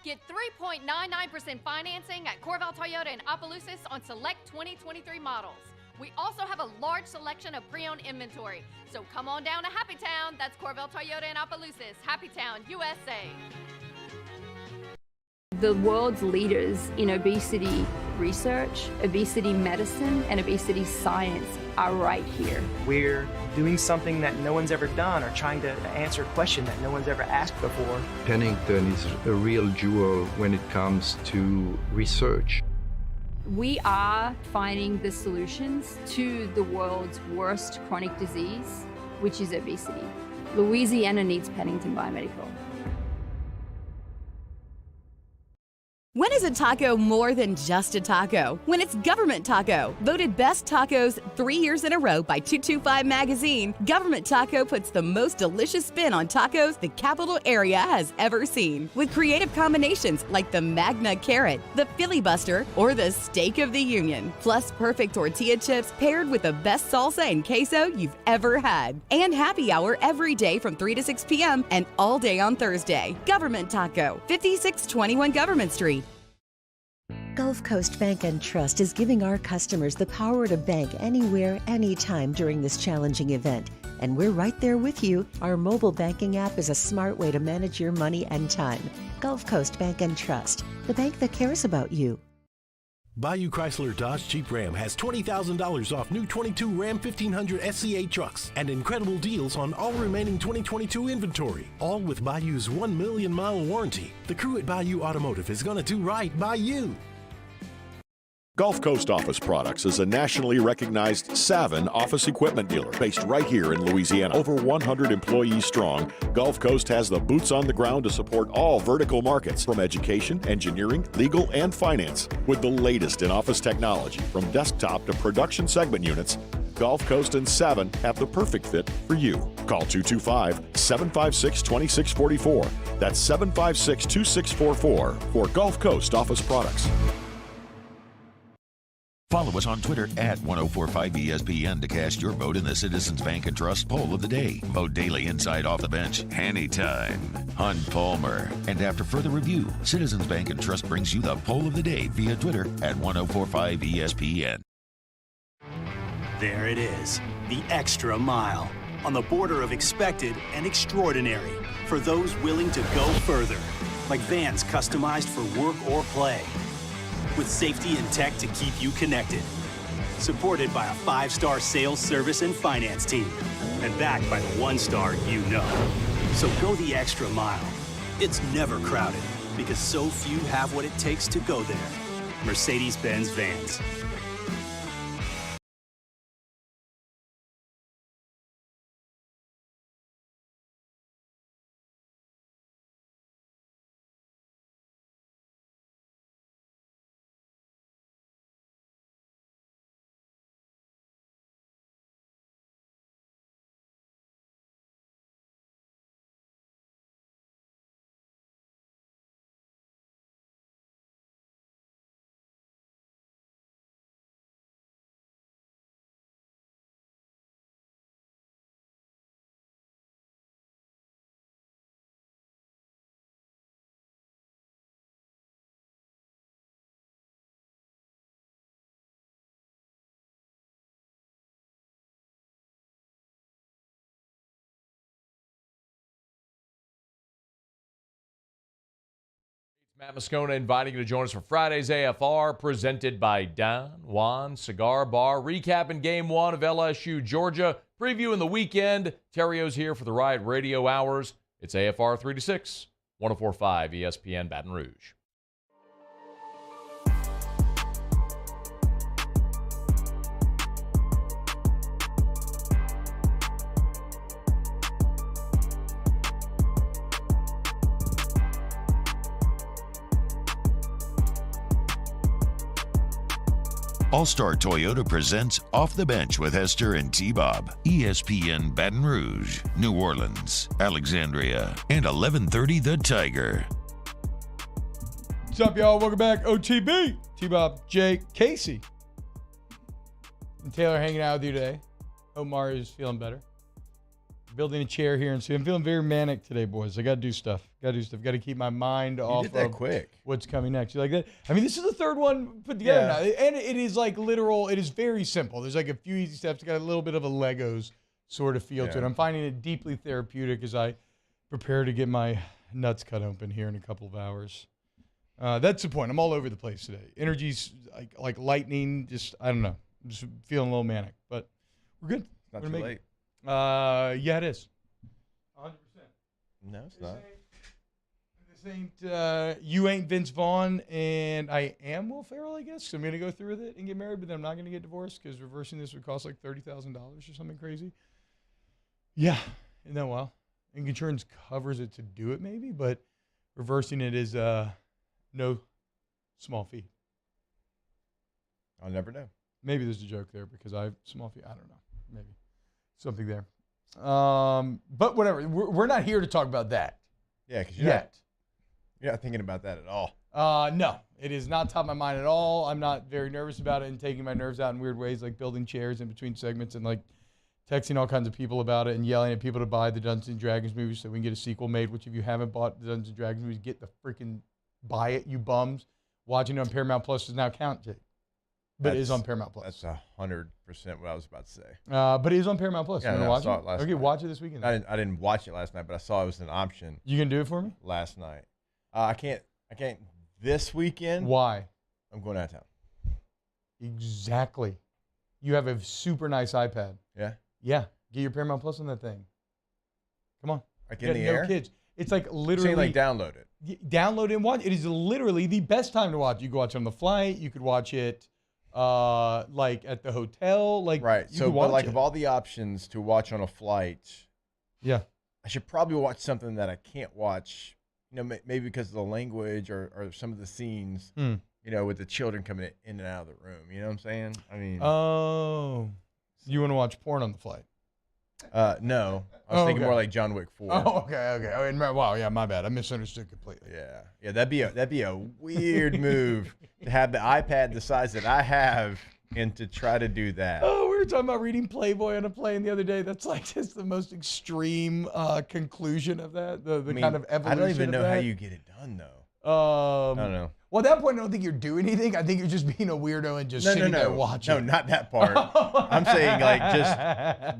Get 3.99% financing at Corval Toyota in Opelousas on select 2023 models. We also have a large selection of pre-owned inventory. So come on down to Happy Town. That's Corval Toyota in Opelousas. Happy Town, USA. The world's leaders in obesity research, obesity medicine, and obesity science are right here. We're doing something that no one's ever done or trying to answer a question that no one's ever asked before. Pennington is a real jewel when it comes to research. We are finding the solutions to the world's worst chronic disease, which is obesity. Louisiana needs Pennington Biomedical. When is a taco more than just a taco? When it's Government Taco. Voted best tacos 3 years in a row by 225 Magazine, Government Taco puts the most delicious spin on tacos the capital area has ever seen. With creative combinations like the Magna Carrot, the Filibuster, or the Steak of the Union. Plus perfect tortilla chips paired with the best salsa and queso you've ever had. And happy hour every day from 3 to 6 p.m. and all day on Thursday. Government Taco, 5621 Government Street. Gulf Coast Bank and Trust is giving our customers the power to bank anywhere, anytime during this challenging event. And we're right there with you. Our mobile banking app is a smart way to manage your money and time. Gulf Coast Bank and Trust, the bank that cares about you. Bayou Chrysler Dodge Jeep Ram has $20,000 off new 22 Ram 1500 SCA trucks and incredible deals on all remaining 2022 inventory. All with Bayou's 1 million mile warranty. The crew at Bayou Automotive is going to do right by you. Gulf Coast Office Products is a nationally recognized Savin office equipment dealer based right here in Louisiana. Over 100 employees strong, Gulf Coast has the boots on the ground to support all vertical markets, from education, engineering, legal, and finance. With the latest in office technology, from desktop to production segment units, Gulf Coast and Savin have the perfect fit for you. Call 225-756-2644. That's 756-2644 for Gulf Coast Office Products. Follow us on Twitter at 1045ESPN to cast your vote in the Citizens Bank and Trust poll of the day. Vote daily inside Off the Bench, anytime. Hunt Palmer. And after further review, Citizens Bank and Trust brings you the poll of the day via Twitter at 1045ESPN. There it is, the extra mile, on the border of expected and extraordinary, for those willing to go further, like vans customized for work or play, with safety and tech to keep you connected. Supported by a 5-star sales, service, and finance team. And backed by the 1-star you know. So go the extra mile. It's never crowded, because so few have what it takes to go there. Mercedes-Benz Vans. Matt Moscona inviting you to join us for Friday's AFR, presented by Don Juan Cigar Bar. Recapping Game 1 of LSU Georgia, previewing the weekend. Terrio's here for the Riot Radio Hours. It's AFR 3 to 6, 104.5 ESPN Baton Rouge. All-Star Toyota presents Off the Bench with Hester and T-Bob. ESPN Baton Rouge, New Orleans, Alexandria, and 1130 The Tiger. What's up, y'all? Welcome back. OTB. T-Bob, Jake, Casey, and Taylor hanging out with you today. Hope Mario is feeling better. Building a chair here and see. I'm feeling very manic today, boys. I got to do stuff. Got to keep my mind off did that of quick. What's coming next. You like that? I mean, this is the third one put together now. And it is like literal. It is very simple. There's like a few easy steps. It's got a little bit of a Legos sort of feel to it. I'm finding it deeply therapeutic as I prepare to get my nuts cut open here in a couple of hours. That's the point. I'm all over the place today. Energy's like lightning. Just, I don't know. I'm just feeling a little manic. But we're good. Not too late. Yeah, it is. 100%. No, it's not. This ain't, you ain't Vince Vaughn, and I am Will Ferrell, I guess. So I'm going to go through with it and get married, but then I'm not going to get divorced because reversing this would cost like $30,000 or something crazy. Yeah, isn't that wild? And insurance covers it to do it maybe, but reversing it is no small fee. I'll never know. Maybe there's a joke there because I have small fee. I don't know. Maybe something there. But whatever. We're not here to talk about that. Yeah, because you're not thinking about that at all. No, it is not top of my mind at all. I'm not very nervous about it and taking my nerves out in weird ways, like building chairs in between segments and like texting all kinds of people about it and yelling at people to buy the Dungeons and Dragons movie so we can get a sequel made. Which if you haven't bought the Dungeons and Dragons movies, get the freaking buy it, you bums. Watching it on Paramount Plus does now count, Jake. But it is on Paramount Plus. That's 100% what I was about to say. But it is on Paramount Plus. Yeah, You want to watch it? last Okay, night. watch it this weekend. I didn't watch it last night, but I saw it was an option. You can do it for me? Last night. I can't this weekend. Why? I'm going out of town. Exactly. You have a super nice iPad. Yeah? Yeah. Get your Paramount Plus on that thing. Come on. Like You in got the no air? kids. It's like literally. Saying like download it. Download it and watch. It is literally the best time to watch. You can watch it on the flight. You could watch it like at the hotel. Like Right. You So, could but watch like it. of all the options to watch on a flight, Yeah. I should probably watch something that I can't watch. You know, maybe because of the language or some of the scenes. You know, with the children coming in and out of the room. You know what I'm saying? I mean. Oh. You want to watch porn on the flight? No. I was thinking more like John Wick 4. Oh, okay. I mean, wow, yeah, my bad. I misunderstood completely. Yeah, that'd be a weird move to have the iPad the size that I have and to try to do that. Oh, we were talking about reading Playboy on a plane the other day. That's like just the most extreme conclusion of that. The kind of evolution. I don't even know of how that. you get it done though. I don't know. Well, at that point, I don't think you're doing anything. I think you're just being a weirdo and just sitting there watching. No, not that part. I'm saying like just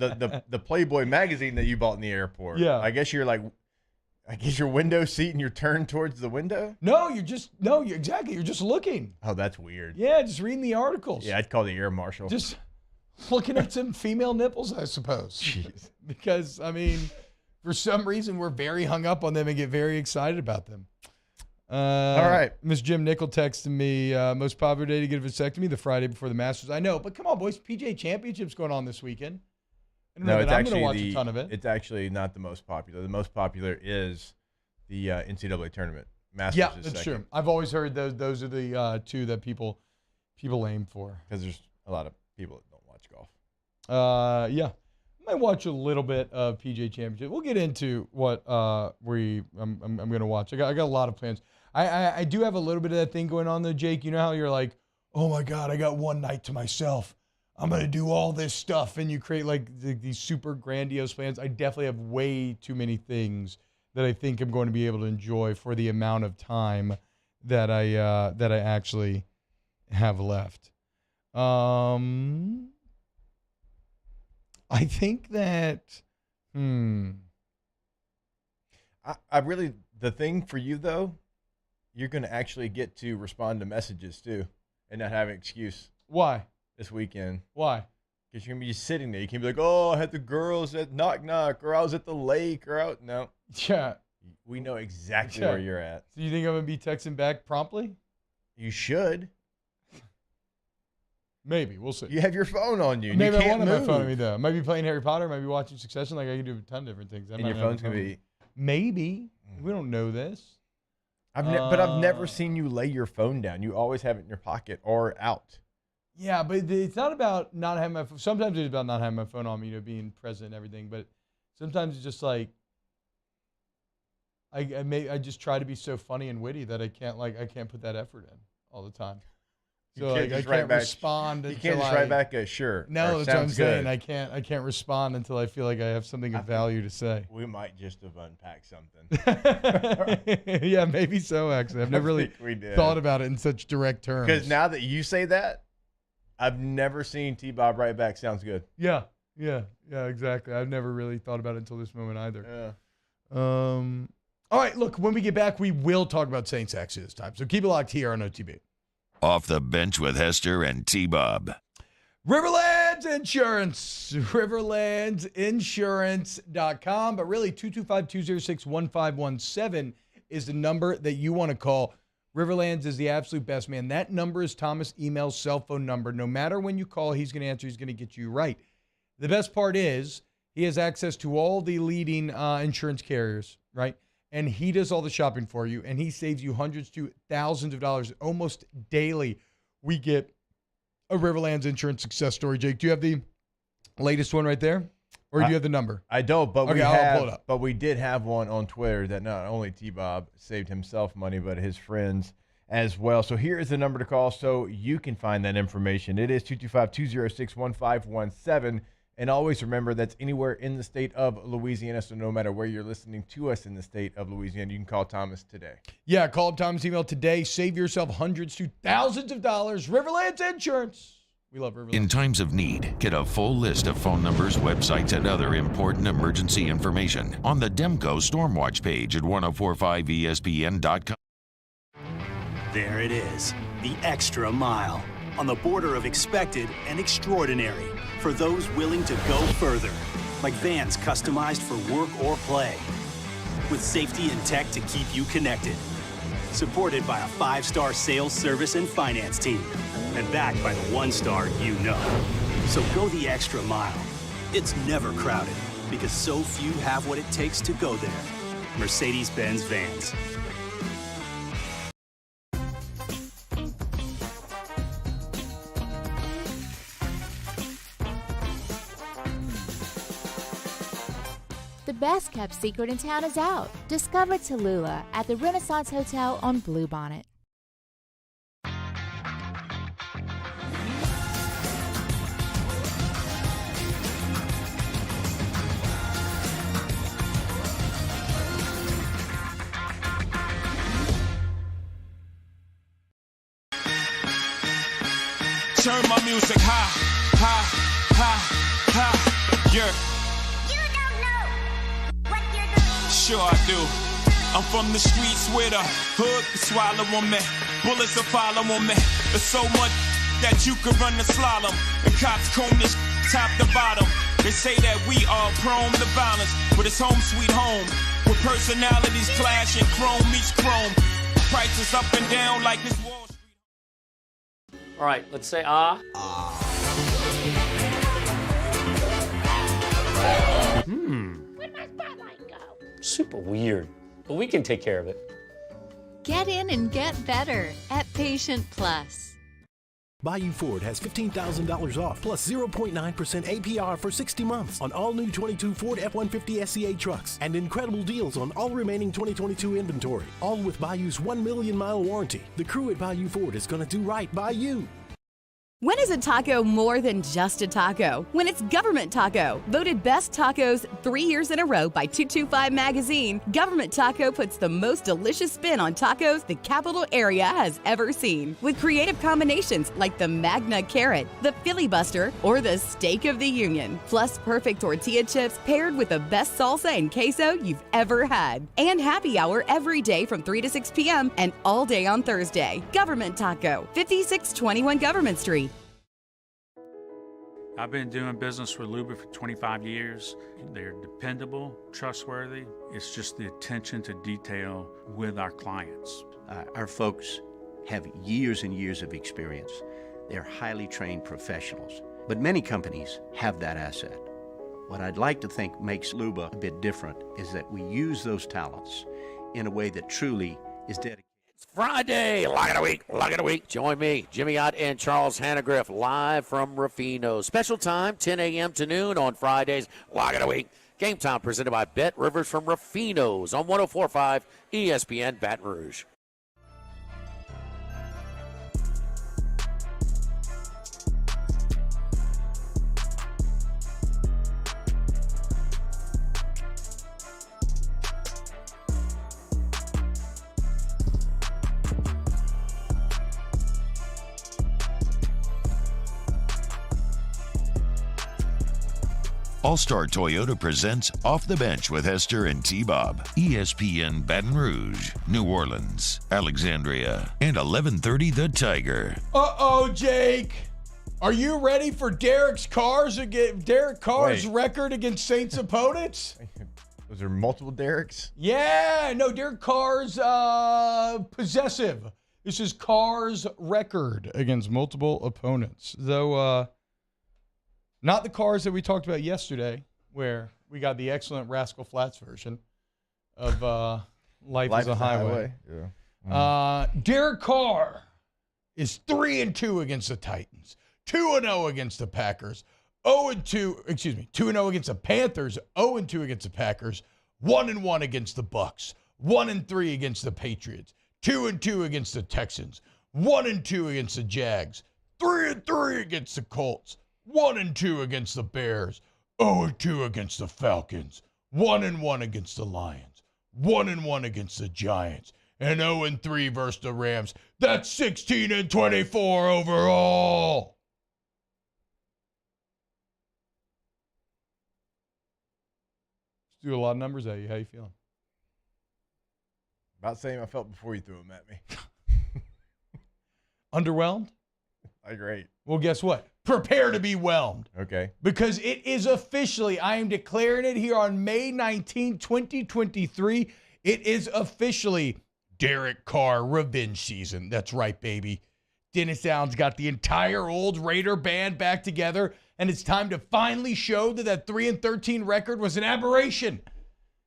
the Playboy magazine that you bought in the airport. Yeah. I guess your window seat and you're turned towards the window. No, exactly. You're just looking. Oh, that's weird. Yeah, just reading the articles. Yeah, I'd call the air marshal. Just looking at some female nipples, I suppose. Jeez. Because, I mean, for some reason, we're very hung up on them and get very excited about them. All right. Miss Jim Nickel texted me, most popular day to get a vasectomy, the Friday before the Masters. I know, but come on, boys. PGA Championship's going on this weekend. I don't know that I'm going to watch a ton of it. It's actually not the most popular. The most popular is the NCAA tournament. Masters Yeah, is that's second. true. I've always heard those are the two that people aim for. Because there's a lot of people that don't watch golf. Yeah. I might watch a little bit of PGA Championship. We'll get into what I'm going to watch. I got a lot of plans. I do have a little bit of that thing going on though, Jake. You know how you're like, oh my God, I got one night to myself. I'm going to do all this stuff. And you create like these super grandiose plans. I definitely have way too many things that I think I'm going to be able to enjoy for the amount of time that I actually have left. I think that, I really, the thing for you though, you're going to actually get to respond to messages too and not have an excuse. Why? This weekend. Why? Because you're going to be just sitting there. You can be like, oh, I had the girls at Knock Knock, or I was at the lake, or out. No. Yeah. We know exactly where you're at. So you think I'm going to be texting back promptly? You should. Maybe. We'll see. You have your phone on you. Maybe you I can't won't have my phone on move. me though. I might be playing Harry Potter. I might be watching Succession. Like I can do a ton of different things. And your phone's going to be. Maybe. We don't know this. But I've never seen you lay your phone down. You always have it in your pocket or out. Yeah, but it's not about not having my phone. Sometimes it's about not having my phone on me, being present and everything. But sometimes it's just like I just try to be so funny and witty that I can't put that effort in all the time. So I can't respond. You can't just write back a sure. No, that's what I'm saying. I can't respond until I feel like I have something of value to say. We might just have unpacked something. Yeah, maybe so. Actually, I've never really thought about it in such direct terms. Because now that you say that, I've never seen T-Bob write back. Sounds good. Yeah, exactly. I've never really thought about it until this moment either. Yeah. All right, look, when we get back, we will talk about Saints actually this time. So keep it locked here on OTB. Off the Bench with Hester and T-Bob. Riverlands Insurance. Riverlandsinsurance.com. But really, 225-206-1517 is the number that you want to call. Riverlands is the absolute best, man. That number is Thomas Email's cell phone number. No matter when you call, he's going to answer. He's going to get you right. The best part is he has access to all the leading insurance carriers, right? And he does all the shopping for you, and he saves you hundreds to thousands of dollars almost daily. We get a Riverlands Insurance success story. Jake, do you have the latest one right there? Or do you have the number? I don't, but I'll pull it up. But we did have one on Twitter that not only T-Bob saved himself money, but his friends as well. So here is the number to call so you can find that information. It is 225-206-1517. And always remember that's anywhere in the state of Louisiana. So no matter where you're listening to us in the state of Louisiana, you can call Thomas today. Yeah, call Thomas Email today. Save yourself hundreds to thousands of dollars. Riverlands Insurance. We love Riverlands. In times of need, get a full list of phone numbers, websites, and other important emergency information on the Demco Stormwatch page at 1045ESPN.com. There it is, the extra mile, on the border of expected and extraordinary, for those willing to go further, like vans customized for work or play, with safety and tech to keep you connected, supported by a 5-star sales, service, and finance team, and backed by the 1-star you know. So go the extra mile. It's never crowded, because so few have what it takes to go there. Mercedes-Benz Vans. The best kept secret in town is out. Discover Tallulah at the Renaissance Hotel on Bluebonnet. Turn my music high, high, high, high, yeah. Sure I do. I'm from the streets where the hood can swallow on me. Bullets will follow on me. There's so much that you could run the slalom. And cops comb this top to bottom. They say that we are prone to violence, but it's home sweet home. With personalities clashing, chrome meets chrome. Prices up and down like this Wall Street. All right, let's say ah. Where'd my spotlight go? Super weird, but we can take care of it. Get in and get better at Patient Plus. Bayou Ford has $15,000 off plus 0.9% APR for 60 months on all new 22 Ford F-150 SCA trucks and incredible deals on all remaining 2022 inventory. All with Bayou's 1 million mile warranty. The crew at Bayou Ford is going to do right by you. When is a taco more than just a taco? When it's Government Taco. Voted best tacos 3 years in a row by 225 Magazine, Government Taco puts the most delicious spin on tacos the capital area has ever seen. With creative combinations like the Magna Carrot, the Filibuster, or the Steak of the Union. Plus perfect tortilla chips paired with the best salsa and queso you've ever had. And happy hour every day from 3 to 6 p.m. and all day on Thursday. Government Taco, 5621 Government Street. I've been doing business with Luba for 25 years. They're dependable, trustworthy. It's just the attention to detail with our clients. Our folks have years and years of experience. They're highly trained professionals, but many companies have that asset. What I'd like to think makes Luba a bit different is that we use those talents in a way that truly is dedicated. Friday, lock of the week. Join me, Jimmy Ott and Charles Hannegriff, live from Rufino. Special time, 10 a.m. to noon on Fridays, lock of the week. Game time presented by Bet Rivers from Rufino's on 104.5 ESPN Baton Rouge. All-Star Toyota presents Off the Bench with Hester and T-Bob. ESPN Baton Rouge, New Orleans, Alexandria, and 1130 The Tiger. Uh-oh, Jake. Are you ready for Derek Carr's record against Saints opponents? Was there multiple Dereks? Yeah, no, Derek Carr's possessive. This is Carr's record against multiple opponents. Though, not the cars that we talked about yesterday, where we got the excellent Rascal Flatts version of Life is a Highway. Yeah. Derek Carr is 3-2 against the Titans, 2-0 against the Packers, 2-0 against the Panthers, 0-2 against the Packers, 1-1 against the Bucks, 1-3 against the Patriots, 2-2 against the Texans, 1-2 against the Jags, 3-3 against the Colts, 1-2 against the Bears, 0-2 against the Falcons, 1-1 against the Lions, 1-1 against the Giants, and 0-3 versus the Rams. That's 16-24 overall. Let's do a lot of numbers at you. How you feeling? About the same I felt before you threw them at me. Underwhelmed? Great. Well, guess what? Prepare to be whelmed. Okay. Because it is officially, I am declaring it here on May 19, 2023. It is officially Derek Carr revenge season. That's right, baby. Dennis Allen's got the entire old Raider band back together, and it's time to finally show that 3-13 record was an aberration.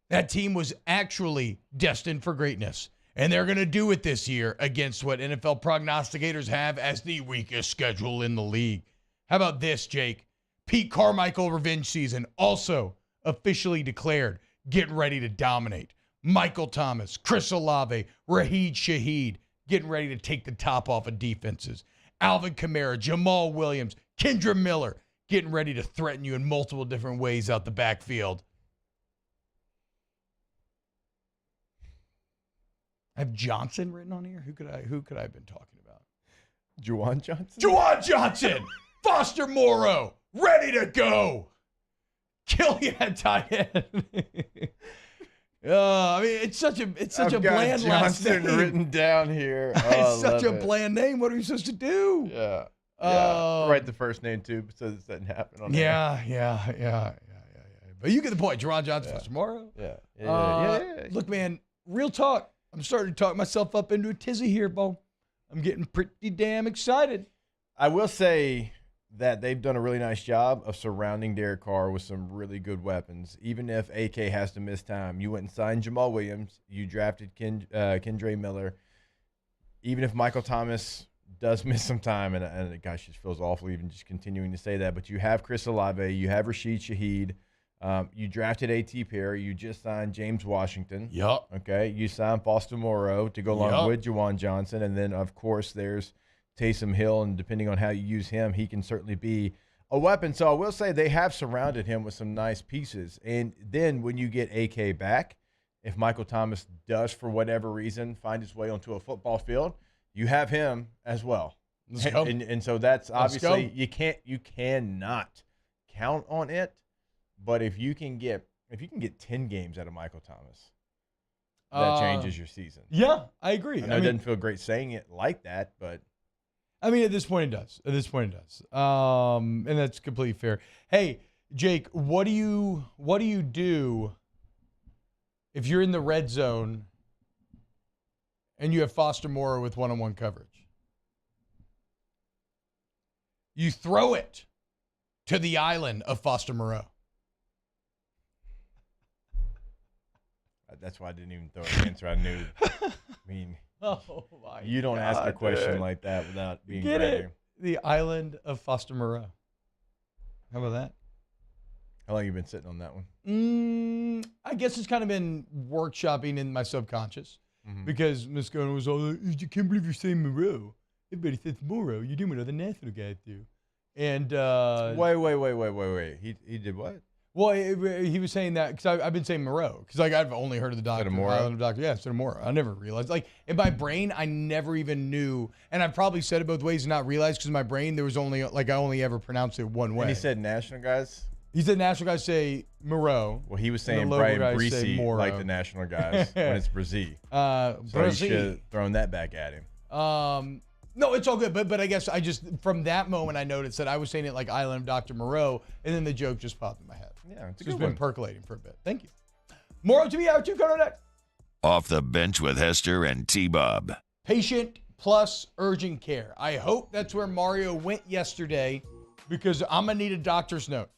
That team was actually destined for greatness. And they're going to do it this year against what NFL prognosticators have as the weakest schedule in the league. How about this, Jake? Pete Carmichael revenge season also officially declared, getting ready to dominate. Michael Thomas, Chris Olave, Raheed Shaheed, getting ready to take the top off of defenses. Alvin Kamara, Jamal Williams, Kendra Miller, getting ready to threaten you in multiple different ways out the backfield. I have Johnson written on here. Who could I have been talking about? Juwan Johnson? Juwan Johnson! Foster Moreau, ready to go. Killian tight end. I mean, it's such a bland last name. Johnson written down here. It's such a bland name. What are we supposed to do? Yeah. Write the first name too, so this doesn't happen on Yeah. But you get the point. Juwan Johnson, Foster Moreau. Yeah. Look, man, real talk. I'm starting to talk myself up into a tizzy here, Bo. I'm getting pretty damn excited. I will say that they've done a really nice job of surrounding Derek Carr with some really good weapons. Even if AK has to miss time, you went and signed Jamal Williams. You drafted Kendra Miller. Even if Michael Thomas does miss some time, and gosh, it feels awful even just continuing to say that, but you have Chris Olave, you have Rashid Shaheed. You drafted A.T. Perry. You just signed James Washington. Yup. Okay. You signed Foster Moreau to go along with Juwan Johnson. And then, of course, there's Taysom Hill. And depending on how you use him, he can certainly be a weapon. So I will say they have surrounded him with some nice pieces. And then when you get AK back, if Michael Thomas does, for whatever reason, find his way onto a football field, you have him as well. Let's go. And so that's obviously you cannot count on it. But if you can get 10 games out of Michael Thomas, that changes your season. Yeah, I agree. I know it doesn't feel great saying it like that, but I mean, at this point it does. And that's completely fair. Hey, Jake, what do you do if you're in the red zone and you have Foster Moreau with one-on-one coverage? You throw it to the island of Foster Moreau. That's why I didn't even throw an answer. I knew. I mean, Oh, my You don't ask a question like that without being ready. it? The island of Foster Moreau. How about that? How long have you been sitting on that one? I guess it's kind of been workshopping in my subconscious because Miss Gona was all, "You can't believe you're saying Moreau. Everybody says Moreau. You're doing what other national guys do." And wait. He did what? Well, he was saying that because I've been saying Moreau because I've only heard of the doctor. Island of Doctor. Yeah, instead of Moreau. I never realized. Like in my brain, I never even knew, and I've probably said it both ways and not realized because in my brain there was only I only ever pronounced it one way. And he said national guys. He said national guys say Moreau. Well, he was saying Brian Breesy like the national guys when it's Brazil. So you should have thrown that back at him. No, it's all good. But I guess I just, from that moment, I noticed that I was saying it like Island of Dr. Moreau, and then the joke just popped in my head. Yeah, it's a just good been one. percolating for a bit. Thank you. More to be out. You go next. Off the bench with Hester and T-Bob. Patient plus urgent care. I hope that's where Mario went yesterday because I'm going to need a doctor's note.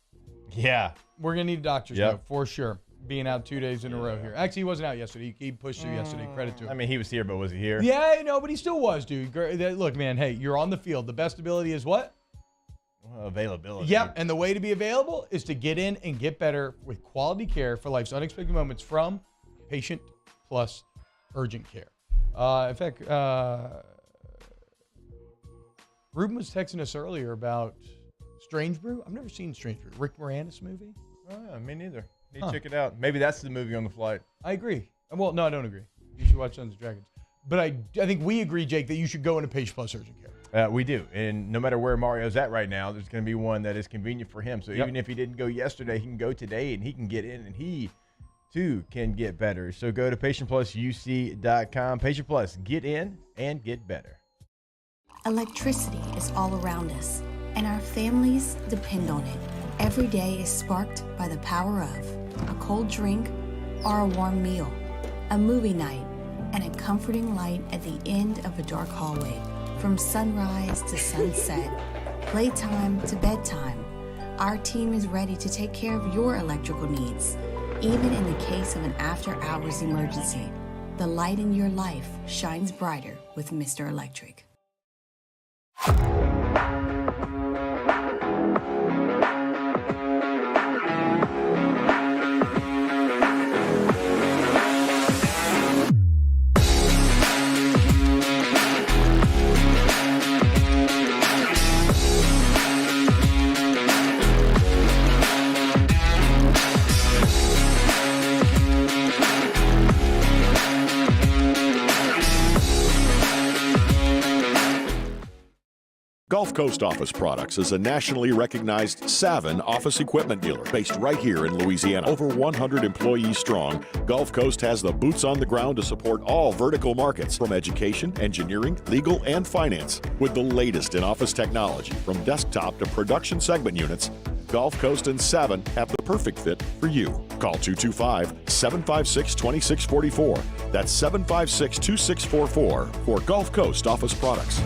Yeah. We're going to need a doctor's note for sure. Being out 2 days in a row here. Actually, he wasn't out yesterday. He pushed through yesterday. Credit to him. I mean, he was here, but was he here? Yeah, I know, but he still was, dude. Look, man, hey, you're on the field. The best ability is what? Well, availability. Yep, and the way to be available is to get in and get better with quality care for life's unexpected moments from Patient Plus Urgent Care. In fact, Ruben was texting us earlier about Strange Brew. I've never seen Strange Brew. Rick Moranis movie? Oh, yeah, me neither. Need to check it out. Maybe that's the movie on the flight. I agree. Well, no, I don't agree. You should watch Sons of Dragons. But I think we agree, Jake, that you should go into Patient Plus Urgent Care. We do. And no matter where Mario's at right now, there's going to be one that is convenient for him. So even if he didn't go yesterday, he can go today and he can get in and he, too, can get better. So go to patientplusuc.com. Patient Plus, get in and get better. Electricity is all around us, and our families depend on it. Every day is sparked by the power of a cold drink or a warm meal, a movie night, and a comforting light at the end of a dark hallway. From sunrise to sunset, playtime to bedtime, our team is ready to take care of your electrical needs. Even in the case of an after-hours emergency, the light in your life shines brighter with Mr. Electric. Gulf Coast Office Products is a nationally recognized Savin office equipment dealer based right here in Louisiana. Over 100 employees strong, Gulf Coast has the boots on the ground to support all vertical markets from education, engineering, legal, and finance. With the latest in office technology from desktop to production segment units, Gulf Coast and Savin have the perfect fit for you. Call 225-756-2644. That's 756-2644 for Gulf Coast Office Products.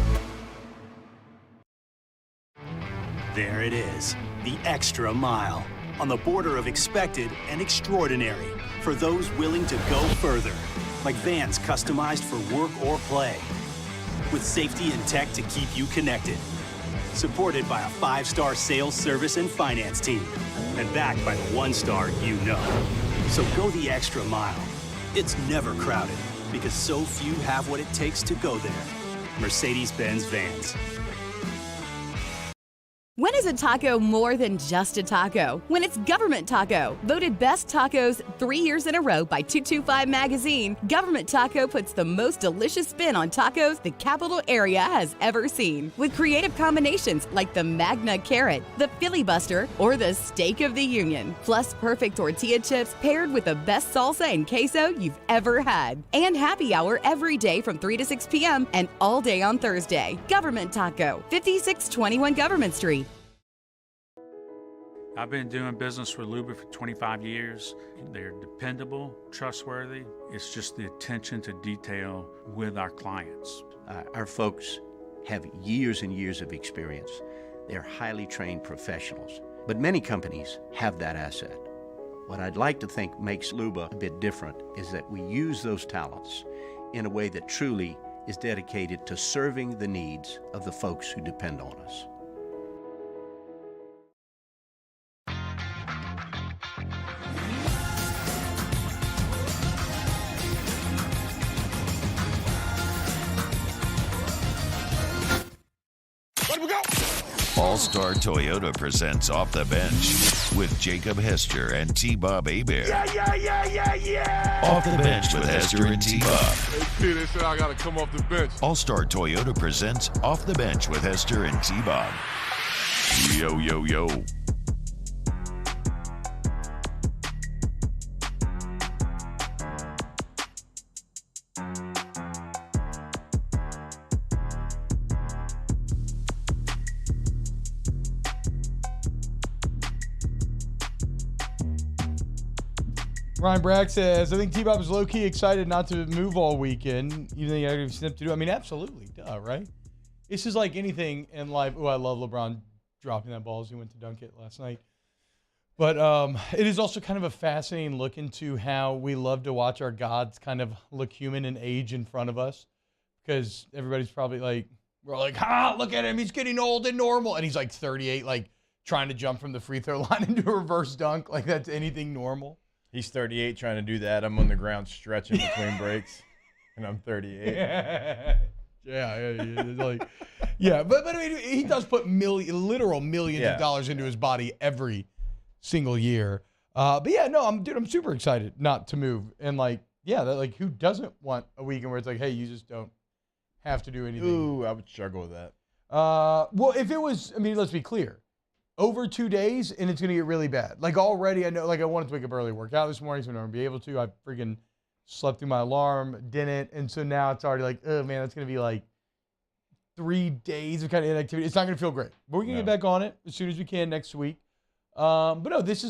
There it is, the extra mile, on the border of expected and extraordinary for those willing to go further, like vans customized for work or play, with safety and tech to keep you connected, supported by a 5-star sales, service, and finance team, and backed by the 1-star you know. So go the extra mile. It's never crowded, because so few have what it takes to go there. Mercedes-Benz Vans. When is a taco more than just a taco? When it's Government Taco. Voted best tacos 3 years in a row by 225 Magazine, Government Taco puts the most delicious spin on tacos the capital area has ever seen. With creative combinations like the Magna Carrot, the Filibuster, or the Steak of the Union. Plus perfect tortilla chips paired with the best salsa and queso you've ever had. And happy hour every day from 3 to 6 p.m. and all day on Thursday. Government Taco, 5621 Government Street. I've been doing business with Luba for 25 years. They're dependable, trustworthy. It's just the attention to detail with our clients. Our folks have years and years of experience. They're highly trained professionals, but many companies have that asset. What I'd like to think makes Luba a bit different is that we use those talents in a way that truly is dedicated to serving the needs of the folks who depend on us. All-Star Toyota presents Off the Bench with Jacob Hester and T-Bob Hebert. Yeah. Off the Bench with Hester and T-Bob. They said I got to come off the bench. All-Star Toyota presents Off the Bench with Hester and T-Bob. Yo, yo, yo. Ryan Bragg says, I think T-Bob is low-key excited not to move all weekend, even though you have stuff to do. I mean, absolutely, duh, right? This is like anything in life. Oh, I love LeBron dropping that ball as he went to dunk it last night. But it is also kind of a fascinating look into how we love to watch our gods kind of look human and age in front of us, because everybody's probably like, we're all like, look at him, he's getting old and normal. And he's like 38, like trying to jump from the free throw line into a reverse dunk. Like that's anything normal. He's 38 trying to do that. I'm on the ground stretching between breaks, and I'm 38. Yeah. But I mean, he does put literal millions of dollars into his body every single year. But yeah, no, I'm super excited not to move. And who doesn't want a weekend where it's like, hey, you just don't have to do anything? Ooh, I would struggle with that. Well, if it was, I mean, let's be clear. Over 2 days, and it's going to get really bad. Like, already, I know, like, I wanted to wake up early, work out this morning, so I'm not going to be able to. I freaking slept through my alarm, didn't, and so now it's already like, oh, man, that's going to be, like, 3 days of kind of inactivity. It's not going to feel great. But we're going to get back on it as soon as we can next week. But no, there's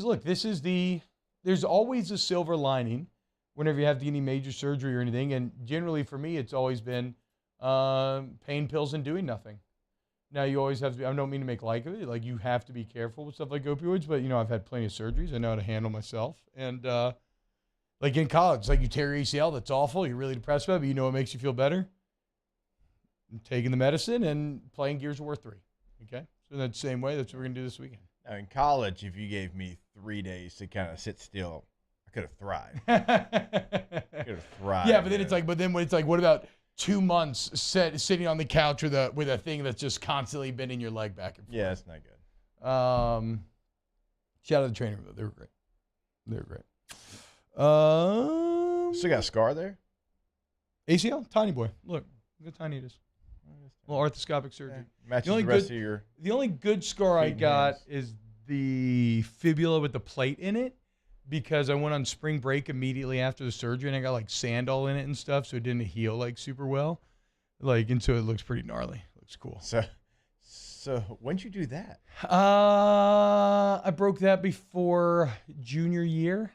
always a silver lining whenever you have any major surgery or anything, and generally, for me, it's always been pain pills and doing nothing. Now, you always have to be, I don't mean to make light of it, like you have to be careful with stuff like opioids, but, I've had plenty of surgeries. I know how to handle myself. And, like in college, like you tear your ACL, that's awful. You're really depressed about it, but you know what makes you feel better? Taking the medicine and playing Gears of War 3. Okay? So in that same way, that's what we're going to do this weekend. Now, in college, if you gave me 3 days to kind of sit still, I could have thrived. Yeah, but then it's like, what about 2 months sitting on the couch with a thing that's just constantly bending your leg back and forth? Yeah, that's not good. Shout out to the training room, though. They were great. Still got a scar there? ACL? Tiny boy. Look how tiny it is. A little arthroscopic surgery. Matches the rest of your... The only good scar I got is the fibula with the plate in it, because I went on spring break immediately after the surgery, and I got like sand all in it and stuff, so it didn't heal like super well. And so it looks pretty gnarly. Looks cool. So when'd you do that? I broke that before junior year.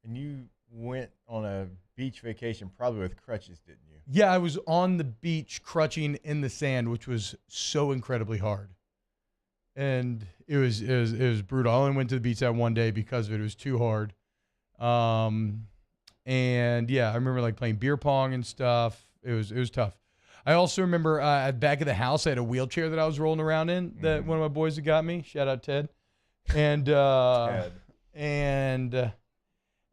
And you went on a beach vacation probably with crutches, didn't you? Yeah, I was on the beach crutching in the sand, which was so incredibly hard. And it was brutal. I only went to the beach that one day because of it. It was too hard. And yeah, I remember like playing beer pong and stuff. It was tough. I also remember at the back of the house, I had a wheelchair that I was rolling around in that one of my boys had got me. Shout out Ted. And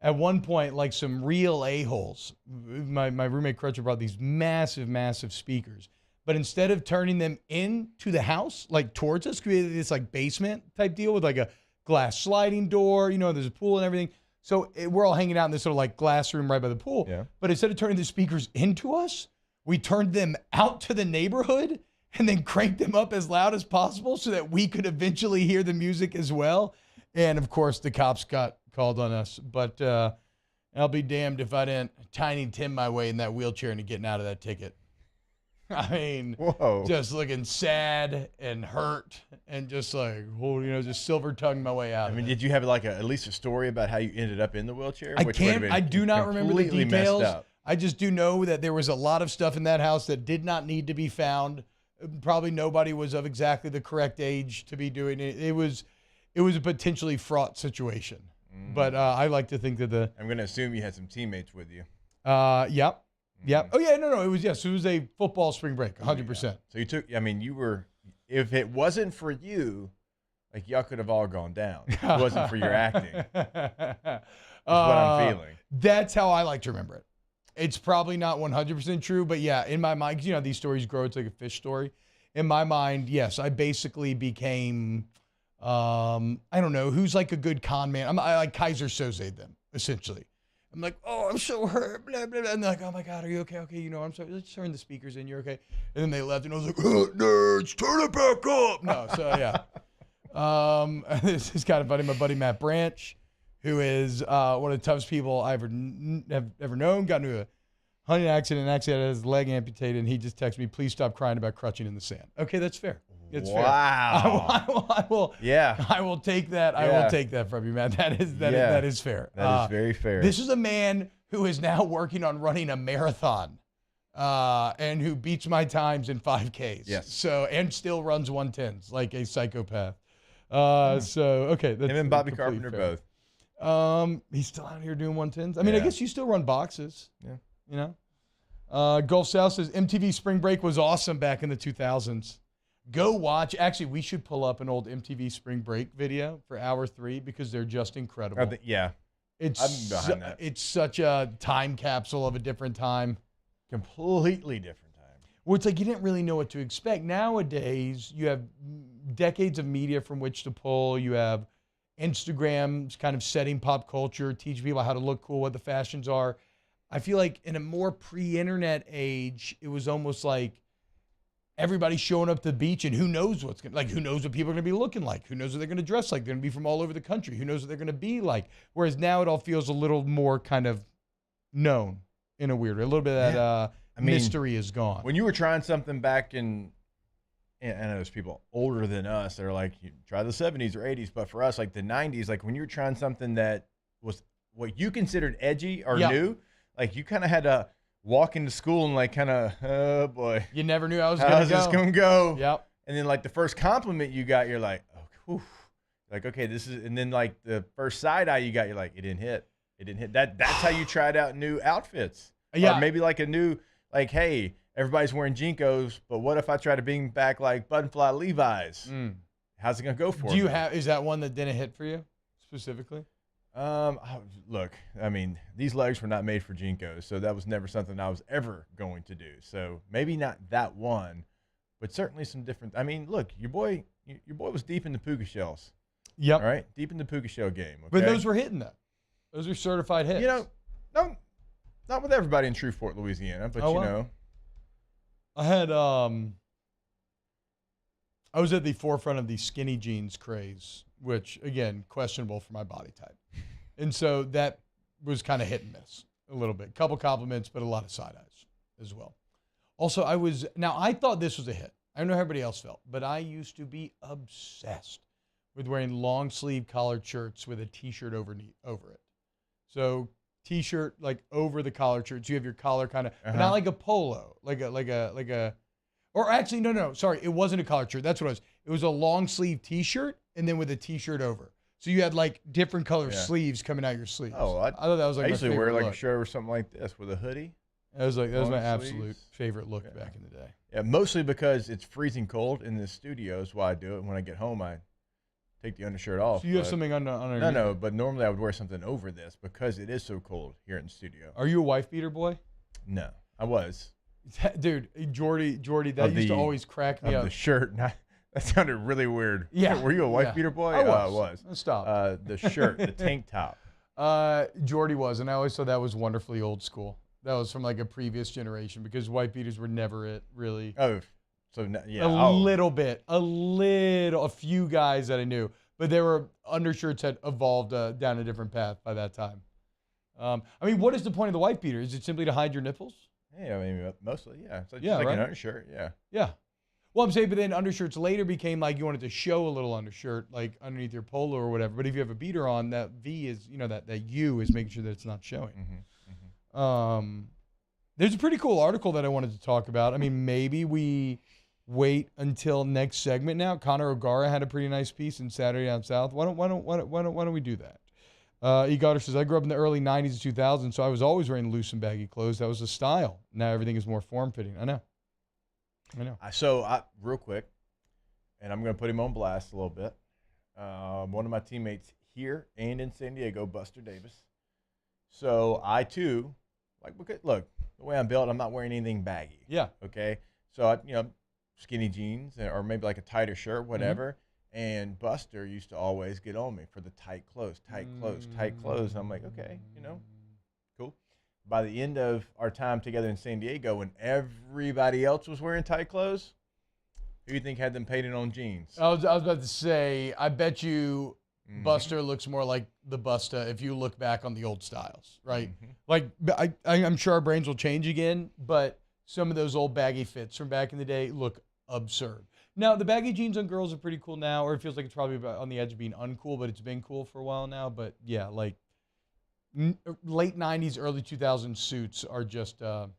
at one point, like some real a-holes, my roommate Crutcher brought these massive, massive speakers. But instead of turning them into the house, like towards us, created this like basement type deal with like a glass sliding door, there's a pool and everything. So we're all hanging out in this sort of like glass room right by the pool. Yeah. But instead of turning the speakers into us, we turned them out to the neighborhood and then cranked them up as loud as possible so that we could eventually hear the music as well. And of course, the cops got called on us. But I'll be damned if I didn't Tiny Tim my way in that wheelchair and getting out of that ticket. I mean, whoa, just looking sad and hurt and just like, just silver tongued my way out. I mean, did you have like at least a story about how you ended up in the wheelchair? I do not remember the details. I just do know that there was a lot of stuff in that house that did not need to be found. Probably nobody was of exactly the correct age to be doing it. It was a potentially fraught situation. But I like to think that I'm going to assume you had some teammates with you. Yep. Yeah. Oh yeah. No. It was It was a football spring break. 100%. Yeah. So you took. I mean, you were. If it wasn't for you, like y'all could have all gone down. If it wasn't for your acting. That's what I'm feeling. That's how I like to remember it. It's probably not 100% true, but yeah, in my mind, 'cause you know these stories grow. It's like a fish story. In my mind, yes, I basically became. I don't know who's like a good con man. I like Kaiser Soze them essentially. I'm like, oh, I'm so hurt, blah, blah, blah. And they're like, oh my God, are you okay? Okay, you know, I'm sorry. Let's turn the speakers in. You're okay. And then they left, and I was like, oh, nerds, turn it back up. No, so yeah. This is kind of funny. My buddy Matt Branch, who is one of the toughest people I have ever known, got into a hunting accident and actually had his leg amputated, and he just texted me, please stop crying about crutching in the sand. Okay, that's fair. It's fair. I will. Yeah. I will take that. I will take that from you, man. That is fair. That is very fair. This is a man who is now working on running a marathon, and who beats my times in 5Ks. Yes. So and still runs 110s like a psychopath. So okay, that's him and Bobby completely Carpenter fair. both. He's still out here doing 110s. I mean, I guess you still run boxes. Yeah. You know. Gulf South says MTV Spring Break was awesome back in the 2000s. Go watch. Actually, we should pull up an old MTV Spring Break video for hour 3 because they're just incredible. Yeah. I'm behind that. It's such a time capsule of a different time. Completely different time. Well, it's like you didn't really know what to expect. Nowadays, you have decades of media from which to pull. You have Instagram's kind of setting pop culture, teaching people how to look cool, what the fashions are. I feel like in a more pre-internet age, it was almost like everybody's showing up to the beach, and who knows who knows what people are going to be looking like? Who knows what they're going to dress like? They're going to be from all over the country. Who knows what they're going to be like? Whereas now it all feels a little more kind of known in a weird way. A little bit of that mystery is gone. When you were trying something back in, and I know there's people older than us that are like, you try the 70s or 80s, but for us, like the 90s, like when you were trying something that was what you considered edgy or new, like you kind of had to walk into school and like kind of, oh boy. You never knew I was going to go. How's this going to go? Yep. And then like the first compliment you got, you're like, oh, whew. Like, okay, this is, and then like the first side eye you got, you're like, it didn't hit. It didn't hit. That's how you tried out new outfits. Yeah. Or maybe like a new, like, hey, everybody's wearing Jinkos, but what if I try to bring back like button-fly Levi's? How's it going to go for you? Is that one that didn't hit for you specifically? Look, I mean, these legs were not made for Jinkos, so that was never something I was ever going to do. So maybe not that one, but certainly some different. I mean, look, your boy was deep in the puka shells. Yep. All right, deep in the puka shell game. Okay? But those were hitting though. Those are certified hits. You know, no, not with everybody in Shreveport, Louisiana, but you know, I had I was at the forefront of the skinny jeans craze, which again, questionable for my body type. And so that was kind of hit and miss a little bit. Couple compliments, but a lot of side eyes as well. Also, I thought this was a hit. I don't know how everybody else felt, but I used to be obsessed with wearing long sleeve collared shirts with a t-shirt over it. So t-shirt like over the collared shirt. So you have your collar kind of, not like a polo, or actually, no, sorry. It wasn't a collared shirt. That's what it was. It was a long sleeve t-shirt and then with a t-shirt over. So you had like different color sleeves coming out your sleeves. Oh, I thought that was like I used to wear like look. a shirt or something like this with a hoodie. That was my sleeves. absolute favorite look back in the day. Yeah, mostly because it's freezing cold in the studio is why I do it. And when I get home, I take the undershirt off. So you have something underneath? No, but normally I would wear something over this because it is so cold here in the studio. Are you a wife beater boy? No, I was. Dude, Jordy, that used to always crack me up. The shirt, that sounded really weird. Yeah. Were you a wife beater boy? I was. Stop. The shirt, the tank top. Jordy was, and I always thought that was wonderfully old school. That was from like a previous generation because wife beaters were never it, really. Oh, so yeah. A few guys that I knew, but there were undershirts had evolved down a different path by that time. I mean, what is the point of the wife beater? Is it simply to hide your nipples? Yeah, I mean, mostly, yeah. It's like, yeah, like right? an undershirt, yeah. Yeah. Well, I'm saying, but then undershirts later became like you wanted to show a little undershirt, like underneath your polo or whatever. But if you have a beater on, that V is, that U is making sure that it's not showing. There's a pretty cool article that I wanted to talk about. I mean, maybe we wait until next segment now. Connor O'Gara had a pretty nice piece in Saturday Down South. Why don't we do that? E. Goddard says, I grew up in the early 90s and 2000s, so I was always wearing loose and baggy clothes. That was the style. Now everything is more form-fitting. I know. So, real quick, and I'm going to put him on blast a little bit. One of my teammates here and in San Diego, Buster Davis. So, I, too, look, the way I'm built, I'm not wearing anything baggy. Yeah. Okay? So, skinny jeans or maybe like a tighter shirt, whatever. And Buster used to always get on me for the tight clothes. I'm like, okay, cool. By the end of our time together in San Diego, when everybody else was wearing tight clothes, who do you think had them painted on jeans? I was about to say, I bet you Buster looks more like the Busta if you look back on the old styles, right? Like, I'm sure our brains will change again, but some of those old baggy fits from back in the day look absurd. Now, the baggy jeans on girls are pretty cool now, or it feels like it's probably on the edge of being uncool, but it's been cool for a while now. But, yeah, like late 90s, early 2000s suits are just a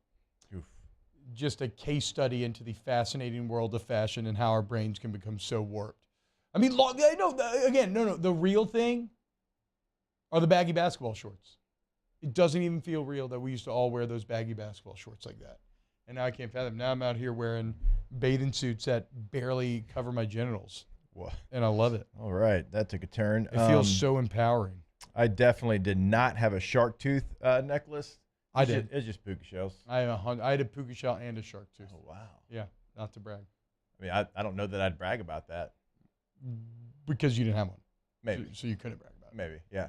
case study into the fascinating world of fashion and how our brains can become so warped. I mean, the real thing are the baggy basketball shorts. It doesn't even feel real that we used to all wear those baggy basketball shorts like that. And now I can't fathom. Now I'm out here wearing bathing suits that barely cover my genitals. What? And I love it. All right. That took a turn. It feels so empowering. I definitely did not have a shark tooth necklace. I did. It's just puka shells. I had a puka shell and a shark tooth. Oh, wow. Yeah, not to brag. I mean, I don't know that I'd brag about that. Because you didn't have one. Maybe. So you couldn't brag about it. Maybe, yeah.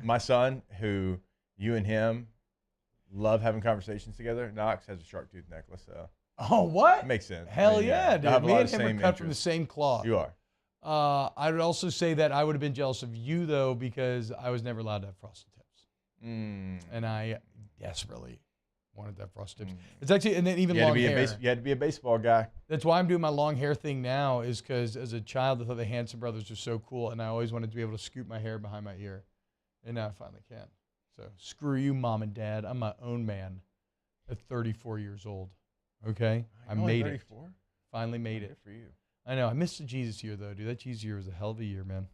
My son, who you and him love having conversations together, Knox has a shark tooth necklace. So. Oh, what? It makes sense. Hell yeah, dude. Me and him are cut from the interest. same cloth. You are. I would also say that I would have been jealous of you, though, because I was never allowed to have frosted tips. And I desperately wanted to have frosted tips. It's actually, and then even long hair. You had to be a baseball guy. That's why I'm doing my long hair thing now, is because as a child, I thought the Hanson brothers were so cool, and I always wanted to be able to scoop my hair behind my ear. And now I finally can. So screw you, Mom and Dad. I'm my own man at 34 years old. Okay? I made 34? It. Finally made it. Good for you. I know. I missed the Jesus year, though, dude. That Jesus year was a hell of a year, man.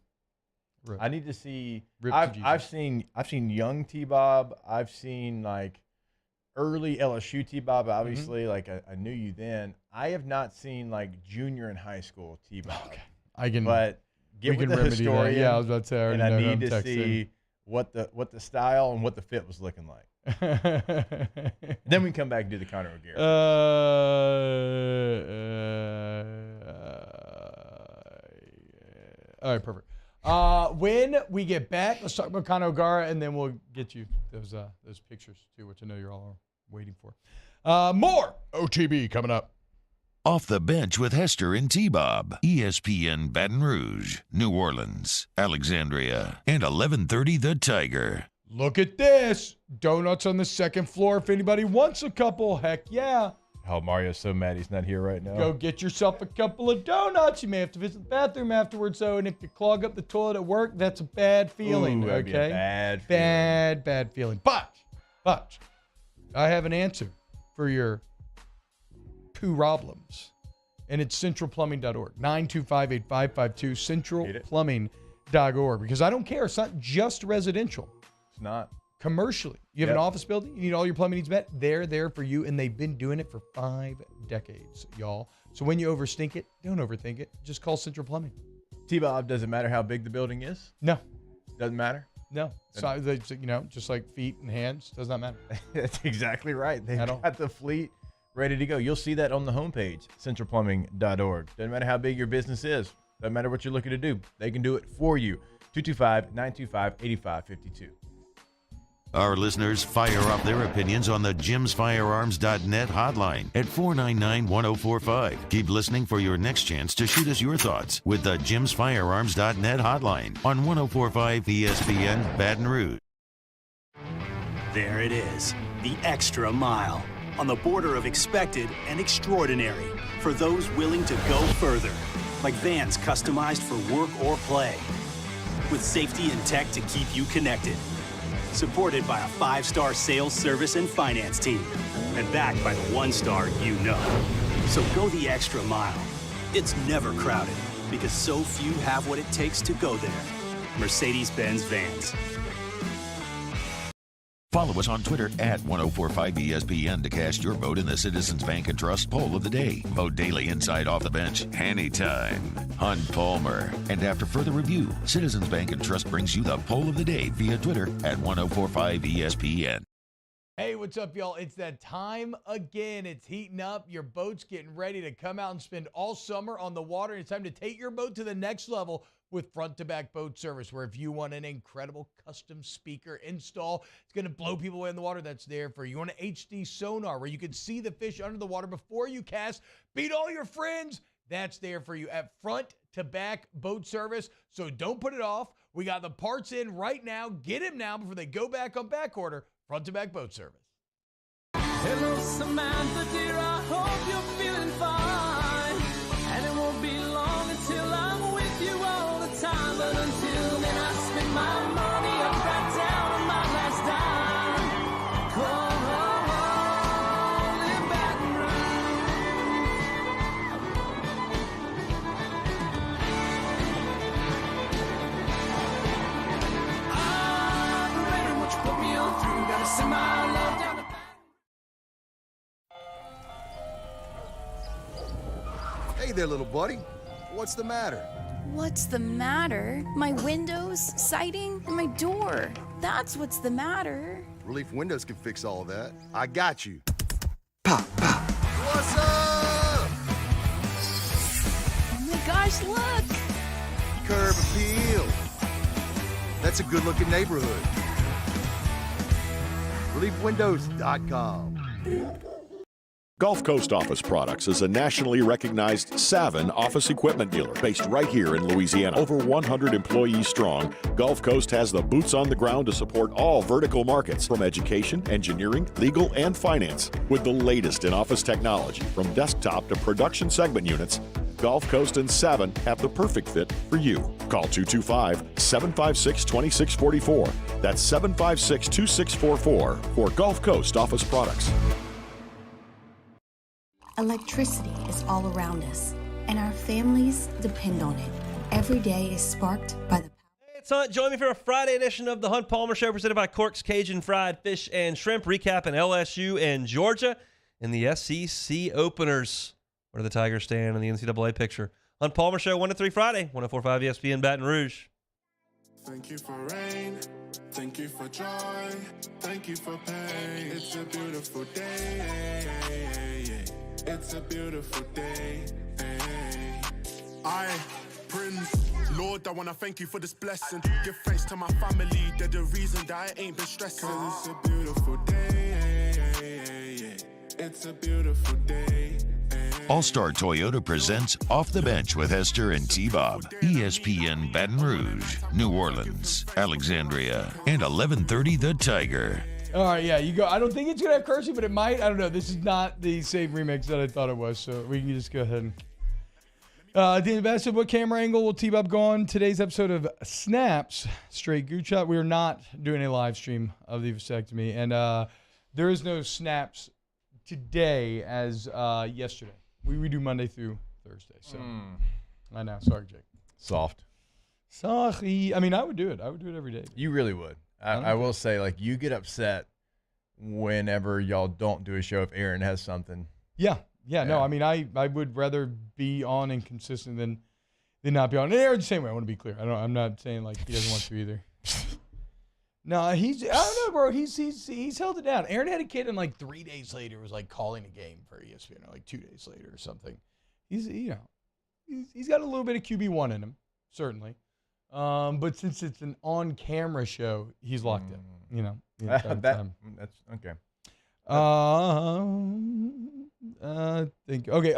Rip. I need to see. I've seen young T-Bob. I've seen like early LSU T-Bob. Obviously, like I knew you then. I have not seen like junior and high school T-Bob. Okay. But get with the historian. Yeah, I was about to say. I need to see what the style and what the fit was looking like. Then we can come back and do the Conor O'Gara. All right, perfect. When we get back, let's talk about Conor O'Gara, and then we'll get you those pictures too, which I know you're all waiting for. More OTB coming up. Off the Bench with Hester and T-Bob. ESPN Baton Rouge, New Orleans, Alexandria, and 1130 The Tiger. Look at this. Donuts on the second floor if anybody wants a couple. Heck yeah. Oh, Mario's so mad he's not here right now. Go get yourself a couple of donuts. You may have to visit the bathroom afterwards, though. And if you clog up the toilet at work, that's a bad feeling. Ooh, that'd be a bad feeling. Bad feeling. But I have an answer for your problems. And it's centralplumbing.org. 925-8552, centralplumbing.org. Because I don't care. It's not just residential. It's not. Commercially. You have an office building, you need all your plumbing needs met, they're there for you, and they've been doing it for 5 decades, y'all. So when you overthink it, don't overthink it. Just call Central Plumbing. T-Bob, does it matter how big the building is? No. Doesn't matter? No. So, just like feet and hands, does not matter. That's exactly right. They've got the fleet ready to go. You'll see that on the homepage, centralplumbing.org. Doesn't matter how big your business is. Doesn't matter what you're looking to do. They can do it for you. 225-925-8552. Our listeners fire off their opinions on the jimsfirearms.net hotline at 499-1045. Keep listening for your next chance to shoot us your thoughts with the jimsfirearms.net hotline on 1045 ESPN Baton Rouge. There it is, the extra mile, on the border of expected and extraordinary for those willing to go further, like vans customized for work or play, with safety and tech to keep you connected. Supported by a 5-star sales, service, and finance team. And backed by the 1-star you know. So go the extra mile. It's never crowded because so few have what it takes to go there. Mercedes-Benz vans. Follow us on Twitter at 1045ESPN to cast your vote in the Citizens Bank and Trust Poll of the Day. Vote daily inside Off the Bench, anytime. Hunt Palmer. And after further review, Citizens Bank and Trust brings you the Poll of the Day via Twitter at 1045ESPN. Hey, what's up, y'all? It's that time again. It's heating up. Your boat's getting ready to come out and spend all summer on the water. It's time to take your boat to the next level with front-to-back boat service, where if you want an incredible custom speaker install, it's going to blow people away in the water, that's there for you. You want an HD sonar where you can see the fish under the water before you cast, beat all your friends, that's there for you at front-to-back boat service. So don't put it off. We got the parts in right now. Get them now before they go back on back order. Front-to-back boat service. Hello, Samantha, dear, I hope you're feeling fine. And it won't be long until I'm with you all the time. But until then, I spend my money up right down on my last dime. Call in Baton Rouge. I'm ready, what you put me on through. Gotta send my love down the Hey there, little buddy. What's the matter? What's the matter? My windows, siding, and my door. That's what's the matter. Relief Windows can fix all of that. I got you. Pop, pop. What's up? Oh my gosh, look! Curb appeal. That's a good-looking neighborhood. ReliefWindows.com. Gulf Coast Office Products is a nationally recognized Savin office equipment dealer based right here in Louisiana. Over 100 employees strong, Gulf Coast has the boots on the ground to support all vertical markets, from education, engineering, legal, and finance. With the latest in office technology, from desktop to production segment units, Gulf Coast and Savin have the perfect fit for you. Call 225-756-2644. That's 756-2644 for Gulf Coast Office Products. Electricity is all around us, and our families depend on it. Every day is sparked by the It's Hunt. Join me for a Friday edition of the Hunt Palmer Show, presented by Cork's Cajun Fried Fish and Shrimp, recapping LSU and Georgia in the SEC openers. Where do the Tigers stand in the NCAA picture? Hunt Palmer Show, 1 to 3 Friday, 104.5 ESPN Baton Rouge. Thank you for rain, thank you for joy, thank you for pain. It's a beautiful day, it's a beautiful day. I, Prince, Lord, I want to thank you for this blessing. Give thanks to my family, they're the reason that I ain't been stressing. Cause it's a beautiful day, it's a beautiful day. All-Star Toyota presents Off the Bench with Hester and T-Bob. ESPN Baton Rouge, New Orleans, Alexandria, and 1130 The Tiger. All right, yeah, you go. I don't think it's going to have cursing, but it might. I don't know. This is not the same remix that I thought it was, so we can just go ahead and... the best of what camera angle will T-Bob go on today's episode of Snaps, Straight Gooch Shot. We are not doing a live stream of the vasectomy, and there is no Snaps today as yesterday. We do Monday through Thursday, so I know. Sorry, Jake. Soft. Sorry. I mean, I would do it. I would do it every day. You really would. I will say, like, you get upset whenever y'all don't do a show if Aaron has something. Yeah. No, I mean, I would rather be on and consistent than not be on. And Aaron's the same way. I want to be clear. I'm not saying like he doesn't want to either. No, I don't know, bro. He's held it down. Aaron had a kid, and like 3 days later was like calling a game for ESPN, or like 2 days later or something. He's got a little bit of QB1 in him, certainly. But since it's an on-camera show, he's locked in. That's okay. Okay.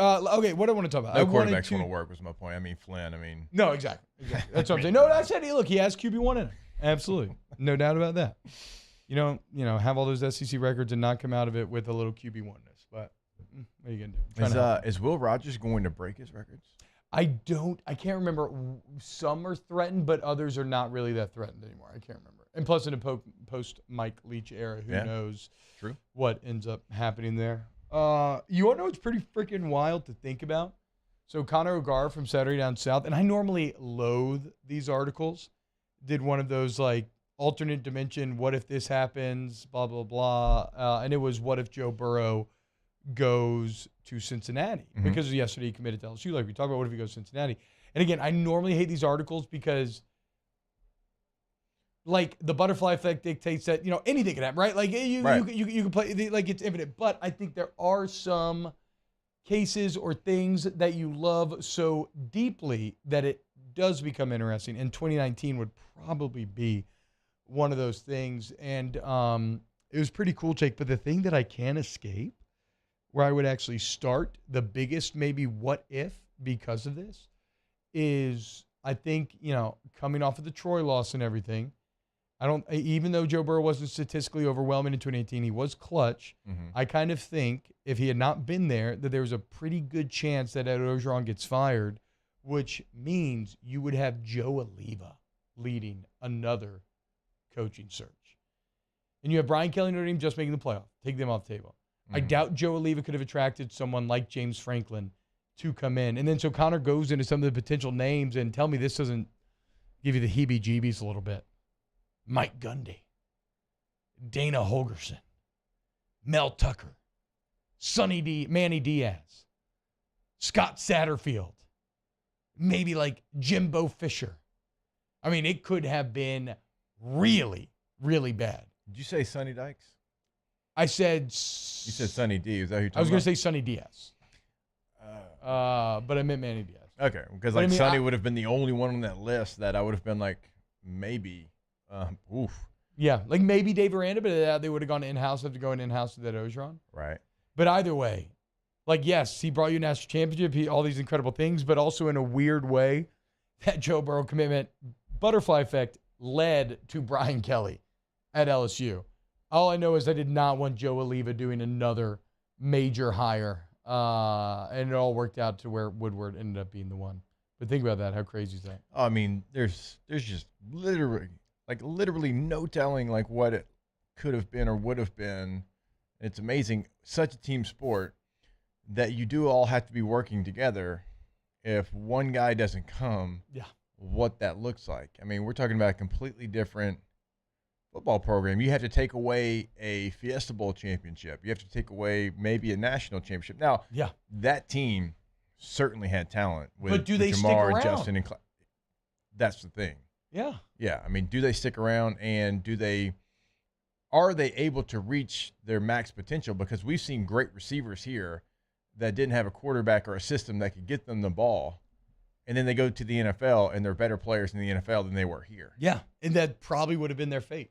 What do I want to talk about? No quarterbacks want to work was my point. I mean, Flynn. No, exactly. That's what I'm saying. No, I said, look, he has QB1 in him. Absolutely, no doubt about that. You don't, have all those SEC records and not come out of it with a little QB1-ness. But what are you gonna do? Is Will Rogers going to break his records? I can't remember. Some are threatened, but others are not really that threatened anymore. I can't remember. And plus, in a post Mike Leach era, who knows what ends up happening there. You want to know what's pretty freaking wild to think about? So Connor O'Gara from Saturday Down South, and I normally loathe these articles did one of those like alternate dimension, what if this happens, blah, blah, blah. And it was what if Joe Burrow goes to Cincinnati? Because yesterday he committed to LSU. Like we talked about what if he goes to Cincinnati. And again, I normally hate these articles because like the butterfly effect dictates that, anything can happen, right? Like you can play, like it's infinite. But I think there are some cases or things that you love so deeply that it does become interesting. And 2019 would probably be one of those things. And it was pretty cool, Jake. But the thing that I can't escape, where I would actually start the biggest maybe what if because of this, is I think, coming off of the Troy loss and everything, even though Joe Burrow wasn't statistically overwhelming in 2018, he was clutch. I kind of think if he had not been there, that there was a pretty good chance that Ed Orgeron gets fired, which means you would have Joe Alleva leading another coaching search. And you have Brian Kelly and Notre Dame just making the playoff. Take them off the table. I doubt Joe Alleva could have attracted someone like James Franklin to come in. And then so Connor goes into some of the potential names, and tell me this doesn't give you the heebie-jeebies a little bit. Mike Gundy, Dana Holgerson, Mel Tucker, Manny Diaz, Scott Satterfield, maybe like Jimbo Fisher. I mean, it could have been really, really bad. Did you say Sonny Dykes? I said... You said Sonny D. Is that who you're talking I was going about? to say Sonny Diaz. But I meant Manny Diaz. Okay, because like Sonny would have been the only one on that list that I would have been like, maybe... oof. Yeah, like maybe Dave Aranda, but they would have gone in-house after going in-house with that Orgeron. Right. But either way, like, yes, he brought you a national championship, all these incredible things, but also in a weird way, that Joe Burrow commitment, butterfly effect, led to Brian Kelly at LSU. All I know is I did not want Joe Alleva doing another major hire, and it all worked out to where Woodward ended up being the one. But think about that. How crazy is that? I mean, there's just literally no telling like what it could have been or would have been. It's amazing, such a team sport, that you do all have to be working together. If one guy doesn't come, what that looks like. I mean, we're talking about a completely different football program. You have to take away a Fiesta Bowl championship. You have to take away maybe a national championship. Now, that team certainly had talent with, but do they Jamar, stick around? Justin, and that's the thing. Yeah. I mean, do they stick around, and are they able to reach their max potential? Because we've seen great receivers here that didn't have a quarterback or a system that could get them the ball, and then they go to the NFL and they're better players in the NFL than they were here. Yeah, and that probably would have been their fate.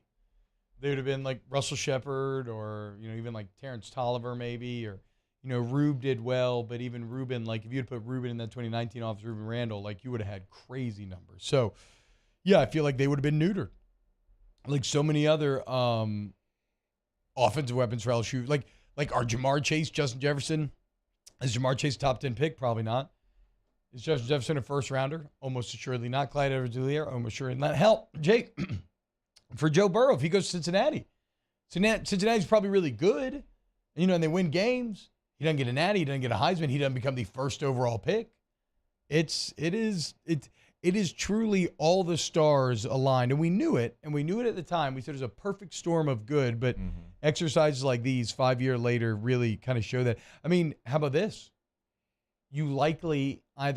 They would have been like Russell Shepard or, even like Terrence Tolliver maybe, or, Rube did well, but even Ruben, like if you had put Ruben in that 2019 offense, Ruben Randall, like you would have had crazy numbers. So, yeah, I feel like they would have been neutered. Like so many other offensive weapons for LSU. Like are Jamar Chase, Justin Jefferson? Is Jamar Chase top 10 pick? Probably not. Is Justin Jefferson a first rounder? Almost assuredly not. Clyde Edwards-Helaire? Almost assuredly not. Hell, Jake, for Joe Burrow, if he goes to Cincinnati, Cincinnati's probably really good. And they win games. He doesn't get a natty. He doesn't get a Heisman. He doesn't become the first overall pick. It is truly all the stars aligned. And we knew it. And we knew it at the time. We said it was a perfect storm of good. But exercises like these 5 years later really kind of show that. I mean, how about this? You likely have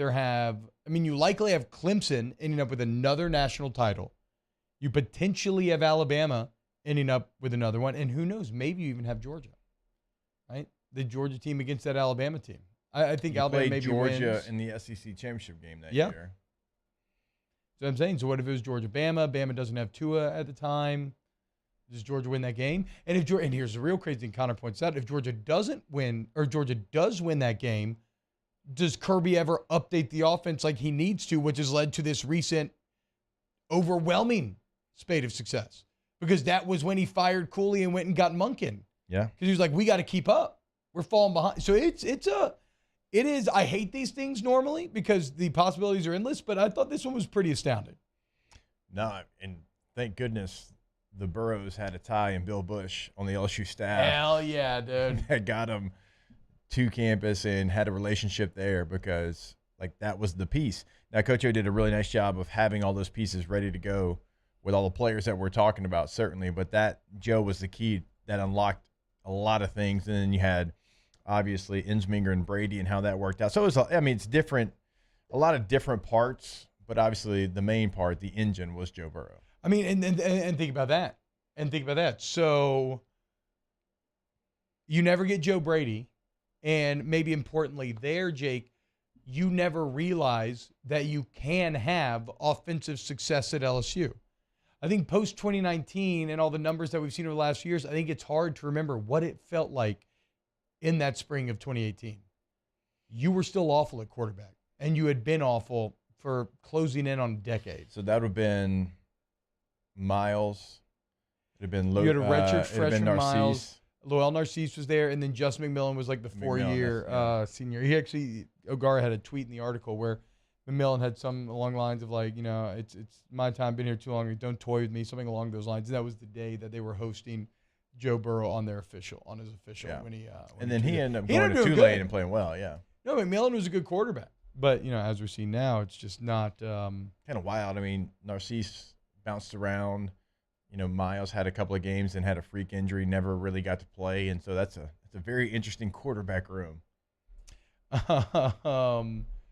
Clemson ending up with another national title. You potentially have Alabama ending up with another one. And who knows, maybe you even have Georgia, right? The Georgia team against that Alabama team. I think Alabama maybe Georgia wins. in the SEC championship game that year. So I'm saying, so what if it was Georgia-Bama? Bama doesn't have Tua at the time. Does Georgia win that game? And and here's the real crazy thing Connor points out, if Georgia doesn't win, or Georgia does win that game, does Kirby ever update the offense like he needs to, which has led to this recent overwhelming spate of success? Because that was when he fired Cooley and went and got Monken. Yeah. Because he was like, we got to keep up. We're falling behind. So it is, I hate these things normally because the possibilities are endless, but I thought this one was pretty astounding. No, and thank goodness the Burrows had a tie in Bill Bush on the LSU staff. Hell yeah, dude. That got him to campus and had a relationship there because, like, that was the piece. Now, Coach O did a really nice job of having all those pieces ready to go with all the players that we're talking about, certainly. But that Joe was the key that unlocked a lot of things. And then you had obviously Insminger and Brady and how that worked out. So it's different, a lot of different parts, but obviously the main part, the engine, was Joe Burrow. I mean, and think about that. And think about that. So you never get Joe Brady. And maybe importantly there, Jake, you never realize that you can have offensive success at LSU. I think post-2019 and all the numbers that we've seen over the last few years, I think it's hard to remember what it felt like in that spring of 2018. You were still awful at quarterback, and you had been awful for closing in on a decade. So that would have been Miles. It would have been You had a redshirt freshman Miles. Lowell Narcisse was there, and then Justin McMillan was like the four-year senior. He actually, O'Gara had a tweet in the article where McMillan had some along the lines of like, it's my time, been here too long, don't toy with me, something along those lines. And that was the day that they were hosting Joe Burrow on his official. When he ended up going to Tulane and playing well, yeah. No, McMillan was a good quarterback. But, as we're seeing now, it's just not kind of wild. I mean, Narcisse bounced around. Miles had a couple of games and had a freak injury, never really got to play, and so that's a very interesting quarterback room.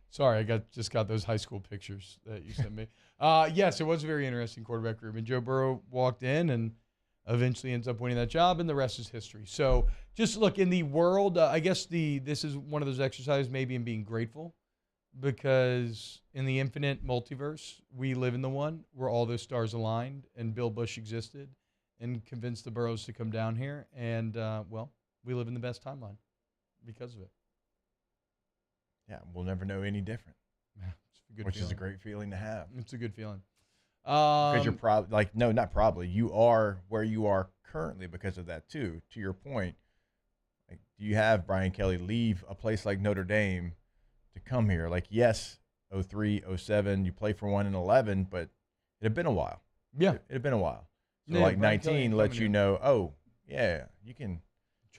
Sorry, I just got those high school pictures that you sent me. Yes, it was a very interesting quarterback room, and Joe Burrow walked in and eventually ends up winning that job, and the rest is history. So just look, in the world, I guess this is one of those exercises maybe in being grateful, because in the infinite multiverse, we live in the one where all those stars aligned and Bill Bush existed and convinced the Burrows to come down here. And, we live in the best timeline because of it. Yeah, we'll never know any different, is a great feeling to have. It's a good feeling. Because you're probably, not probably, you are where you are currently because of that too. To your point, like, do you have Brian Kelly leave a place like Notre Dame to come here? Like, yes, 03, 07, you play for 1 and 11, but it had been a while. Yeah. It had been a while. So, Brian 19 lets you know, you can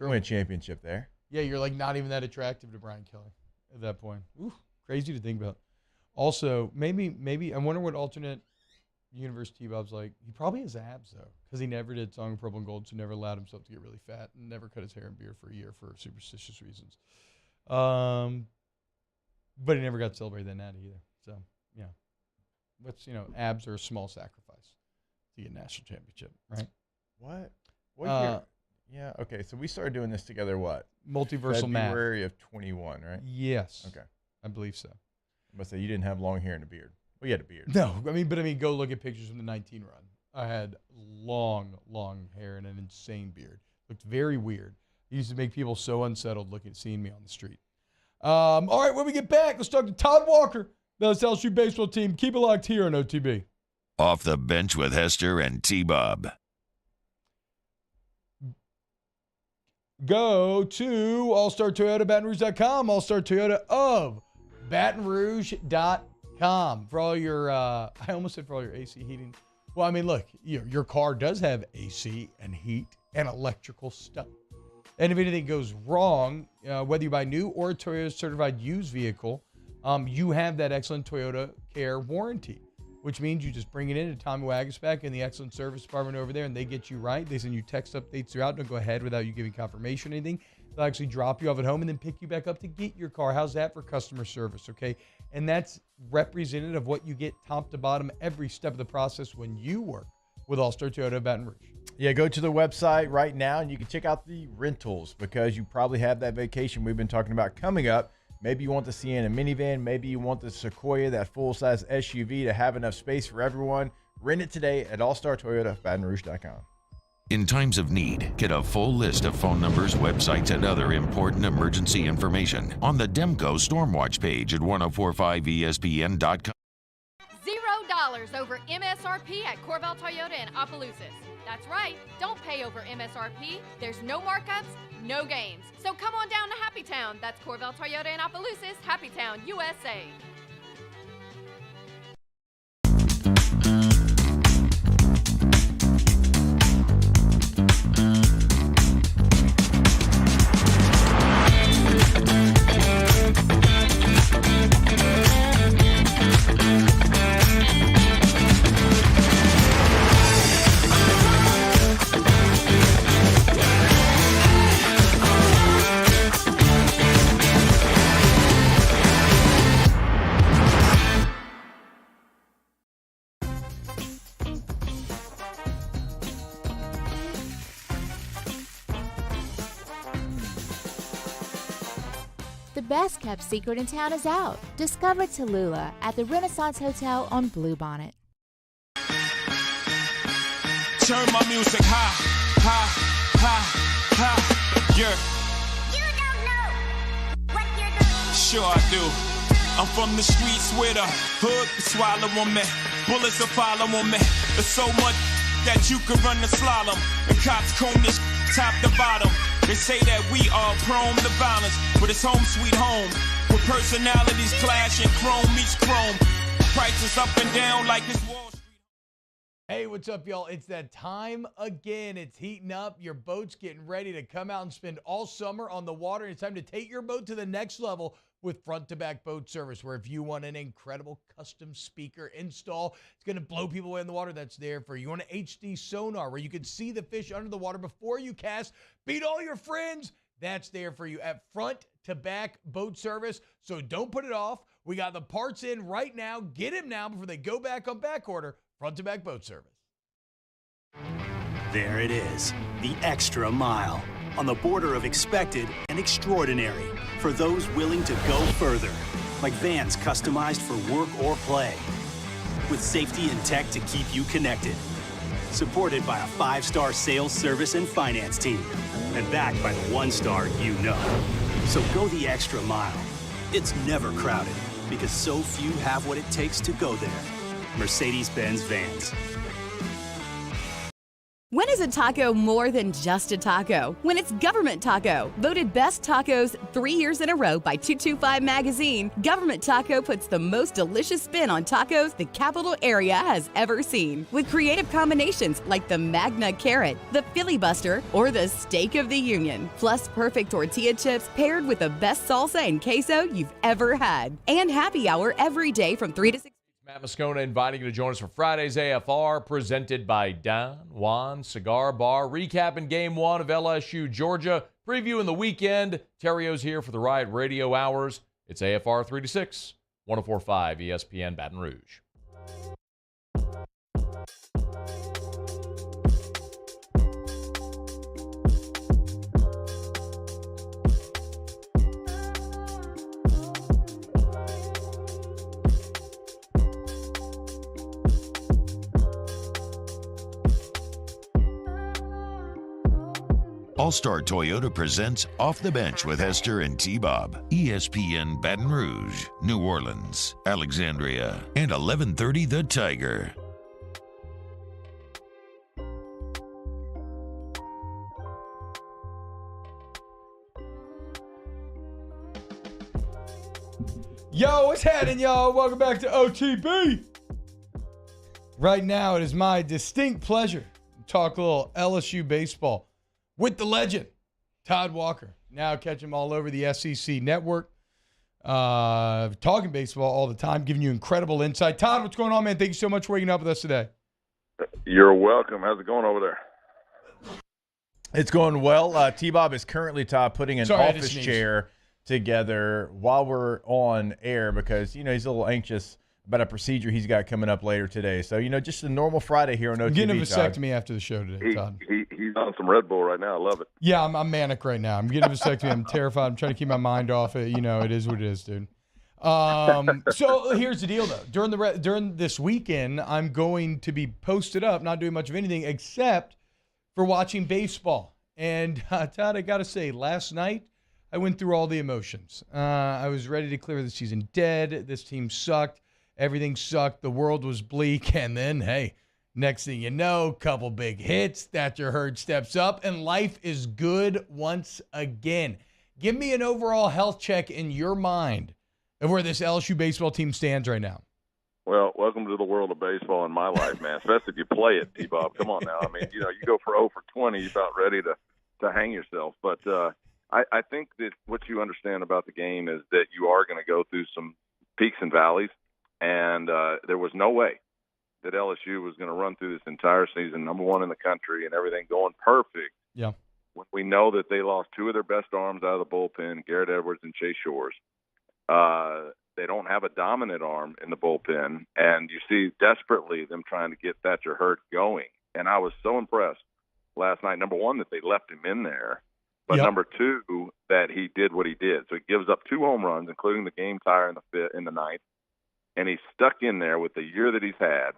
win a championship there. Yeah, you're like not even that attractive to Brian Kelly at that point. Ooh, crazy to think about. Also, maybe I wonder what alternate universe T-Bob's like. He probably has abs, though, because he never did Song of Purple and Gold, so never allowed himself to get really fat and never cut his hair and beard for a year for superstitious reasons. But he never got celebrated that night either. So, yeah. Abs are a small sacrifice to get a national championship, right? What year? Yeah, okay. So we started doing this together, what? Multiversal math. February of 21, right? Yes. Okay. I believe so. I must say, you didn't have long hair and a beard. Well, you had a beard. No, go look at pictures from the 19 run. I had long hair and an insane beard. Looked very weird. It used to make people so unsettled seeing me on the street. All right, when we get back, let's talk to Todd Walker, the LSU baseball team. Keep it locked here on OTB. Off the Bench with Hester and T-Bob. Go to allstartoyota.batonrouge.com, All-Star Toyota of BatonRouge.com for all your, I almost said for all your AC heating. Well, I mean, look, your car does have AC and heat and electrical stuff. And if anything goes wrong, whether you buy new or a Toyota certified used vehicle, you have that excellent Toyota Care warranty, which means you just bring it in to Tommy Wagasback and the excellent service department over there, and they get you right. They send you text updates throughout. Don't go ahead without you giving confirmation or anything. They'll actually drop you off at home and then pick you back up to get your car. How's that for customer service, okay? And that's representative of what you get top to bottom every step of the process when you work with All-Star Toyota of Baton Rouge. Yeah, go to the website right now and you can check out the rentals, because you probably have that vacation we've been talking about coming up. Maybe you want the Sienna minivan. Maybe you want the Sequoia, that full-size SUV, to have enough space for everyone. Rent it today at allstartoyota.batonrouge.com. In times of need, get a full list of phone numbers, websites, and other important emergency information on the Demco Stormwatch page at 1045ESPN.com. $0 over MSRP at Corval Toyota in Opelousas. That's right, don't pay over MSRP. There's no markups, no games. So come on down to Happy Town. That's Corval Toyota in Opelousas, Happy Town, USA. The best kept secret in town is out. Discover Tallulah at the Renaissance Hotel on Bluebonnet. Turn my music high, high, high, high, yeah. You don't know what you're doing. Sure I do. I'm from the streets where the hood swallow on me. Bullets will follow on me. There's so much that you can run the slalom. The cops comb this top to bottom. They say that we are prone to violence, but it's home sweet home. With personalities clashing, chrome meets chrome. Prices up and down like this Wall Street. Hey, what's up, y'all? It's that time again. It's heating up. Your boat's getting ready to come out and spend all summer on the water. It's time to take your boat to the next level with front-to-back boat service, where if you want an incredible custom speaker install, it's going to blow people away in the water, that's there for you. You want an HD sonar where you can see the fish under the water before you cast, beat all your friends, that's there for you at front-to-back boat service. So don't put it off. We got the parts in right now. Get them now before they go back on back order. Front-to-back boat service. There it is, the extra mile, on the border of expected and extraordinary, for those willing to go further, like vans customized for work or play, with safety and tech to keep you connected, supported by a 5-star sales, service, and finance team, and backed by the 1-star you know. So go the extra mile. It's never crowded, because so few have what it takes to go there. Mercedes-Benz Vans. When is a taco more than just a taco? When it's Government Taco. Voted best tacos 3 years in a row by 225 Magazine, Government Taco puts the most delicious spin on tacos the capital area has ever seen. With creative combinations like the Magna Carrot, the Filibuster, or the Steak of the Union. Plus perfect tortilla chips paired with the best salsa and queso you've ever had. And happy hour every day from 3 to 6. Matt Moscona inviting you to join us for Friday's AFR, presented by Don Juan Cigar Bar. Recapping Game 1 of LSU, Georgia. Previewing the weekend. Terrio's here for the Riot Radio Hours. It's AFR 3 to 6, 104.5 ESPN Baton Rouge. All-Star Toyota presents Off the Bench with Hester and T-Bob. ESPN Baton Rouge, New Orleans, Alexandria, and 1130 The Tiger. Yo, what's happening, y'all? Welcome back to OTB. Right now, it is my distinct pleasure to talk a little LSU baseball with the legend, Todd Walker. Now catch him all over the SEC network. Talking baseball all the time, giving you incredible insight. Todd, what's going on, man? Thank you so much for waking up with us today. You're welcome. How's it going over there? It's going well. T-Bob is currently, Todd, putting an office chair together while we're on air because, you know, he's a little anxious about a procedure he's got coming up later today. So, you know, just a normal Friday here on OTB. Getting a vasectomy after the show today, Todd. He's on some Red Bull right now. I love it. Yeah, I'm manic right now. I'm getting a vasectomy. I'm terrified. I'm trying to keep my mind off it. You know, it is what it is, dude. So here's the deal, though. During this weekend, I'm going to be posted up, not doing much of anything except for watching baseball. And Todd, I got to say, last night, I went through all the emotions. I was ready to clear the season dead. This team sucked. Everything sucked. The world was bleak. And then, hey, next thing you know, couple big hits. Thatcher Herd steps up, and life is good once again. Give me an overall health check in your mind of where this LSU baseball team stands right now. Well, welcome to the world of baseball in my life, man. Especially if you play it, T-Bob. Come on now. I mean, you know, you go for 0 for 20, you're about ready to hang yourself. But I think that what you understand about the game is that you are going to go through some peaks and valleys. And there was no way that LSU was going to run through this entire season, number one in the country, and everything going perfect. Yeah. When we know that they lost 2 of their best arms out of the bullpen, Garrett Edwards and Chase Shores. They don't have a dominant arm in the bullpen, and you see desperately them trying to get Thatcher Herd going. And I was so impressed last night, number one, that they left him in there. But Yep. number two, that he did what he did. So he gives up 2 home runs, including the game tire in the ninth, and he's stuck in there with the year that he's had,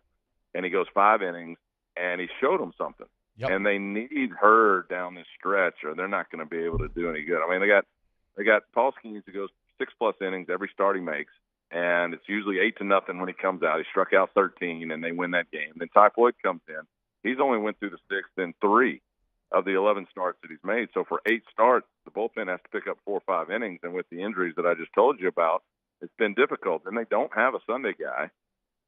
and he goes 5 innings, and he showed them something. Yep. And they need Herd down this stretch, or they're not going to be able to do any good. I mean, they got Paul Skeens who goes 6+ innings every start he makes, and it's usually 8-0 when he comes out. He struck out 13, and they win that game. Then Ty Floyd comes in. He's only went through the 6th in 3 of the 11 starts that he's made. So for 8 starts, the bullpen has to pick up 4 or 5 innings, and with the injuries that I just told you about, it's been difficult. And they don't have a Sunday guy.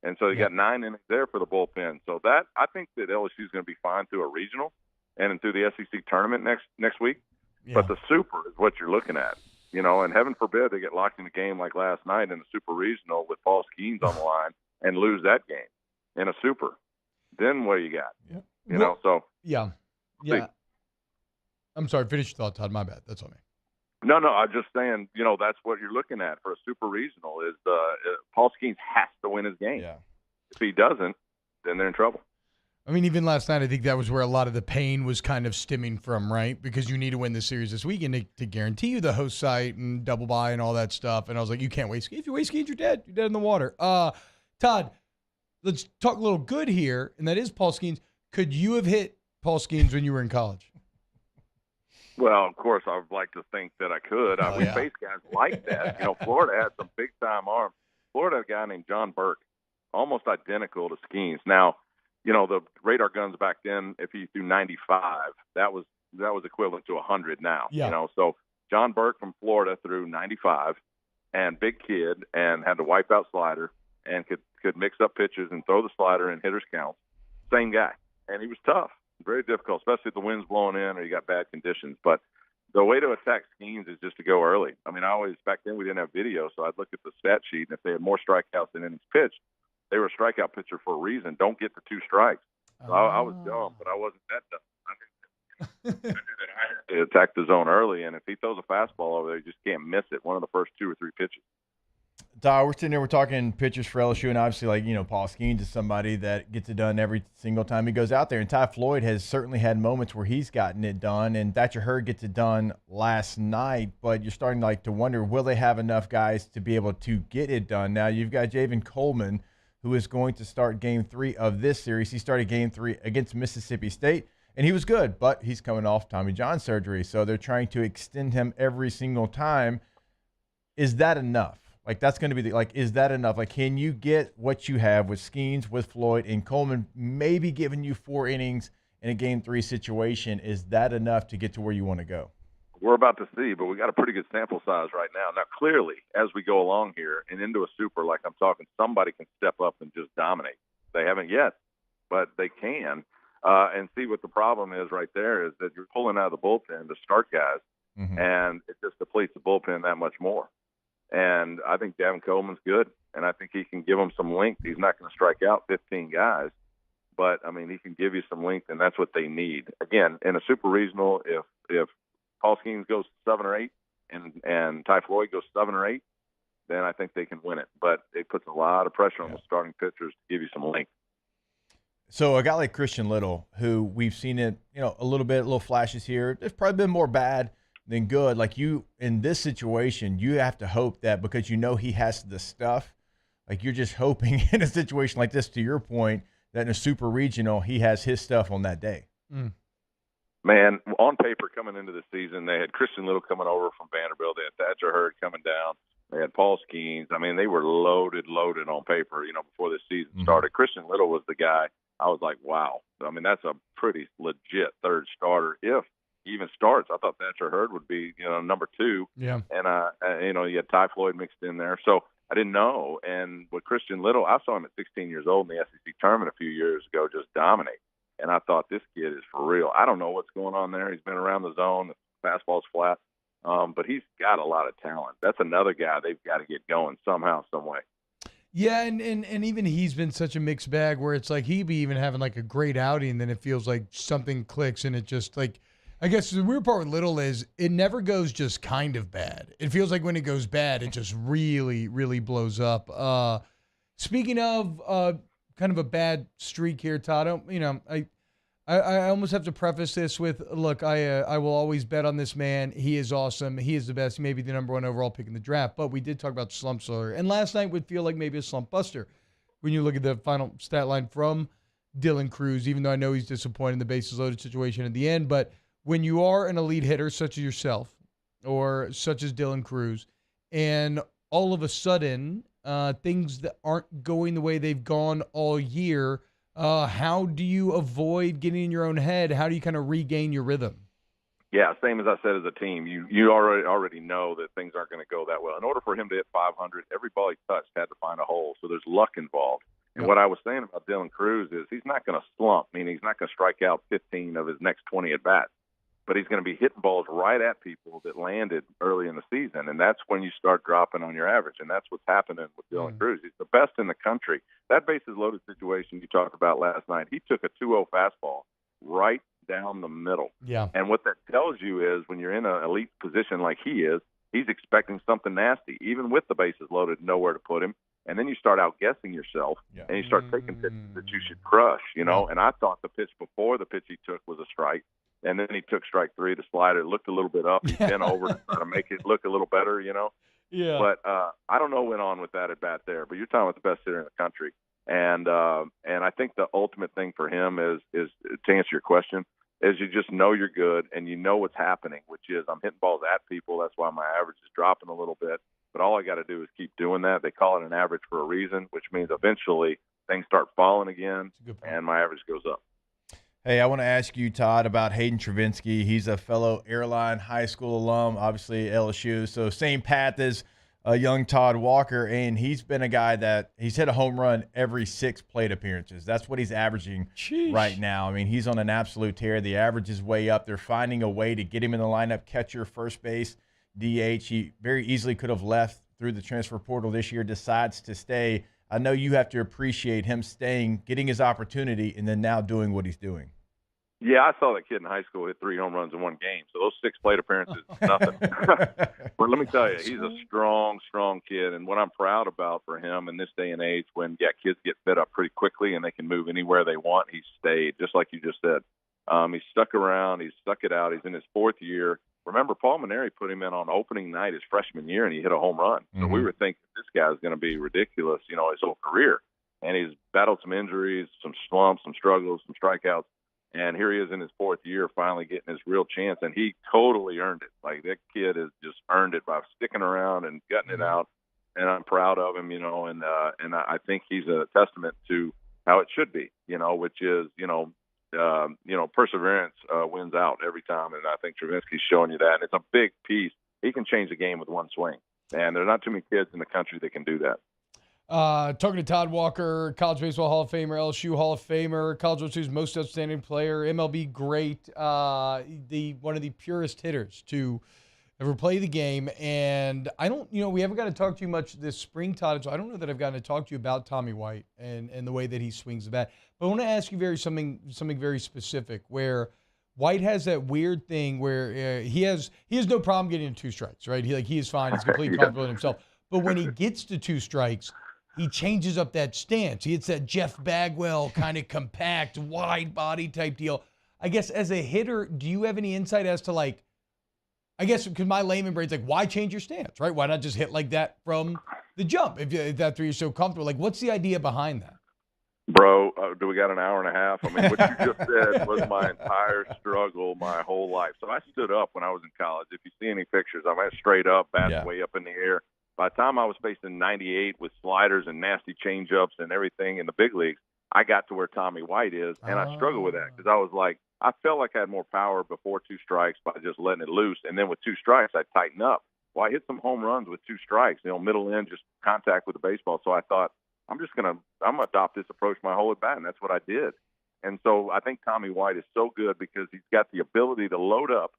And so you got 9 innings there for the bullpen. So that I think that LSU is going to be fine through a regional and through the SEC tournament next week. Yeah. But the Super is what you're looking at, and heaven forbid they get locked in a game like last night in the Super Regional with Paul Skeens on the line and lose that game in a Super. Then what do you got? Yeah. So Yeah. I'm sorry. Finish your thought, Todd. My bad. That's on me. No, I'm just saying, that's what you're looking at for a Super Regional is Paul Skeens has to win his game. Yeah. If he doesn't, then they're in trouble. I mean, even last night, I think that was where a lot of the pain was kind of stemming from, right? Because you need to win the series this weekend to guarantee you the host site and double bye and all that stuff. And I was like, you can't waste Skeens. If you waste Skeens, you're dead. You're dead in the water. Todd, let's talk a little good here, and that is Paul Skeens. Could you have hit Paul Skeens when you were in college? Well, of course, I would like to think that I could. We faced guys like that. Florida had some big-time arms. Florida had a guy named John Burke, almost identical to Skeens. Now, the radar guns back then, if he threw 95, that was equivalent to 100 now. Yeah. So John Burke from Florida threw 95, and big kid, and had to wipe out slider, and could mix up pitches and throw the slider in hitters count. Same guy, and he was tough. Very difficult, especially if the wind's blowing in or you got bad conditions. But the way to attack Skeens is just to go early. I mean, back then we didn't have video, so I'd look at the stat sheet, and if they had more strikeouts than innings pitched, they were a strikeout pitcher for a reason. Don't get the 2 strikes. So I was dumb, but I wasn't that dumb. I knew that I had to attack the zone early, and if he throws a fastball over there, you just can't miss it. One of the first 2 or 3 pitches. We're sitting there, we're talking pitchers for LSU, and obviously, Paul Skeens is somebody that gets it done every single time he goes out there. And Ty Floyd has certainly had moments where he's gotten it done, and Thatcher Herd gets it done last night. But you're starting to wonder, will they have enough guys to be able to get it done? Now, you've got Javen Coleman, who is going to start Game 3 of this series. He started Game 3 against Mississippi State, and he was good, but he's coming off Tommy John surgery, so they're trying to extend him every single time. Is that enough? That's going to be is that enough? Can you get what you have with Skeens, with Floyd, and Coleman maybe giving you 4 innings in a Game 3 situation? Is that enough to get to where you want to go? We're about to see, but we got a pretty good sample size right now. Now, clearly, as we go along here and into a Super like I'm talking, somebody can step up and just dominate. They haven't yet, but they can. And see what the problem is right there is that you're pulling out of the bullpen to start guys, and it just depletes the bullpen that much more. And I think Davin Coleman's good, and I think he can give them some length. He's not going to strike out 15 guys, but, I mean, he can give you some length, and that's what they need. Again, in a Super Regional, if Paul Skeens goes 7 or 8 and Ty Floyd goes 7 or 8, then I think they can win it. But it puts a lot of pressure on the starting pitchers to give you some length. So a guy like Christian Little, who we've seen it, a little flashes here. There's probably been more bad than good. You, in this situation, you have to hope that because he has the stuff, you're just hoping in a situation like this, to your point, that in a Super Regional, he has his stuff on that day. Man, on paper coming into the season, they had Christian Little coming over from Vanderbilt. They had Thatcher Herd coming down. They had Paul Skeens. I mean, they were loaded on paper, before this season started. Christian Little was the guy. I was like, wow. I mean, that's a pretty legit third starter if even starts. I thought Thatcher Herd would be, number 2. Yeah. And, you had Ty Floyd mixed in there. So I didn't know. And with Christian Little, I saw him at 16 years old in the SEC tournament a few years ago just dominate. And I thought, this kid is for real. I don't know what's going on there. He's been around the zone. The fastball's flat. But he's got a lot of talent. That's another guy they've got to get going somehow, some way. Yeah, and even he's been such a mixed bag where it's he'd be even having a great outing, then it feels like something clicks and it just I guess the weird part with Little is it never goes just kind of bad. It feels like when it goes bad, it just really, really blows up. Speaking of kind of a bad streak here, Todd, I almost have to preface this with, look, I will always bet on this man. He is awesome. He is the best. He may be the number 1 overall pick in the draft. But we did talk about slumps earlier. And last night would feel like maybe a slump buster when you look at the final stat line from Dylan Cruz, even though I know he's disappointed in the bases loaded situation at the end. But when you are an elite hitter such as yourself or such as Dylan Cruz, and all of a sudden things that aren't going the way they've gone all year, how do you avoid getting in your own head? How do you kind of regain your rhythm? Yeah, same as I said as a team. You already know that things aren't going to go that well. In order for him to hit 500, every ball he touched had to find a hole, so there's luck involved. And what I was saying about Dylan Cruz is he's not going to slump, meaning he's not going to strike out 15 of his next 20 at-bats. But he's going to be hitting balls right at people that landed early in the season, and that's when you start dropping on your average, and that's what's happening with Dylan Cruz. He's the best in the country. That bases-loaded situation you talked about last night, he took a 2-0 fastball right down the middle. Yeah. And what that tells you is when you're in an elite position like he is, he's expecting something nasty, even with the bases loaded, nowhere to put him. And then you start outguessing yourself, and you start taking pitches that you should crush, you know. And I thought the pitch before the pitch he took was a strike. And then he took strike 3 to slide it. Looked a little bit up. He bent over to try to make it look a little better, you know. Yeah. But I don't know what went on with that at bat there. But you're talking about the best hitter in the country, and I think the ultimate thing for him is to answer your question is you just know you're good and you know what's happening, which is I'm hitting balls at people. That's why my average is dropping a little bit. But all I got to do is keep doing that. They call it an average for a reason, which means eventually things start falling again, and my average goes up. Hey, I want to ask you, Todd, about Hayden Travinski. He's a fellow Airline High School alum, obviously LSU, so same path as young Todd Walker, and he's been a guy that he's hit a home run every 6 plate appearances. That's what he's averaging right now. I mean, he's on an absolute tear. The average is way up. They're finding a way to get him in the lineup, catcher, first base, DH. He very easily could have left through the transfer portal this year, decides to stay. I know you have to appreciate him staying, getting his opportunity, and then now doing what he's doing. Yeah, I saw that kid in high school hit 3 home runs in one game. So those 6 plate appearances, nothing. But let me tell you, he's a strong, strong kid. And what I'm proud about for him in this day and age when, kids get fed up pretty quickly and they can move anywhere they want, he stayed, just like you just said. He's stuck around. He's stuck it out. He's in his 4th year. Remember, Paul Maneri put him in on opening night his freshman year, and he hit a home run. So we were thinking this guy's going to be ridiculous, his whole career. And he's battled some injuries, some slumps, some struggles, some strikeouts. And here he is in his 4th year, finally getting his real chance, and he totally earned it. Like, that kid has just earned it by sticking around and gutting it out, and I'm proud of him, and I think he's a testament to how it should be, which is, perseverance wins out every time, and I think Travinski's showing you that, and it's a big piece. He can change the game with one swing, and there's not too many kids in the country that can do that. Talking to Todd Walker, College Baseball Hall of Famer, LSU Hall of Famer, College World Series most outstanding player, MLB great, one of the purest hitters to ever play the game. And I don't, we haven't got to talk to you much this spring, Todd, so I don't know that I've gotten to talk to you about Tommy White and the way that he swings the bat. But I want to ask you something very specific, where White has that weird thing where he has no problem getting in 2 strikes, right? He is fine. He's completely comfortable in himself. But when he gets to 2 strikes, he changes up that stance. He hits that Jeff Bagwell kind of compact, wide body type deal. I guess as a hitter, do you have any insight as to because my layman brain's like, why change your stance, right? Why not just hit like that from the jump if that's where you're so comfortable? Like, what's the idea behind that? Bro, do we got an hour and a half? I mean, what you just said was my entire struggle my whole life. So I stood up when I was in college. If you see any pictures, I'm straight up, bat way up in the air. By the time I was facing 98 with sliders and nasty changeups and everything in the big leagues, I got to where Tommy White is, and I struggled with that because I was like, I felt like I had more power before 2 strikes by just letting it loose, and then with 2 strikes, I'd tighten up. Well, I hit some home runs with 2 strikes, middle end, just contact with the baseball. So I thought, I'm gonna adopt this approach my whole at bat, and that's what I did. And so I think Tommy White is so good because he's got the ability to load up,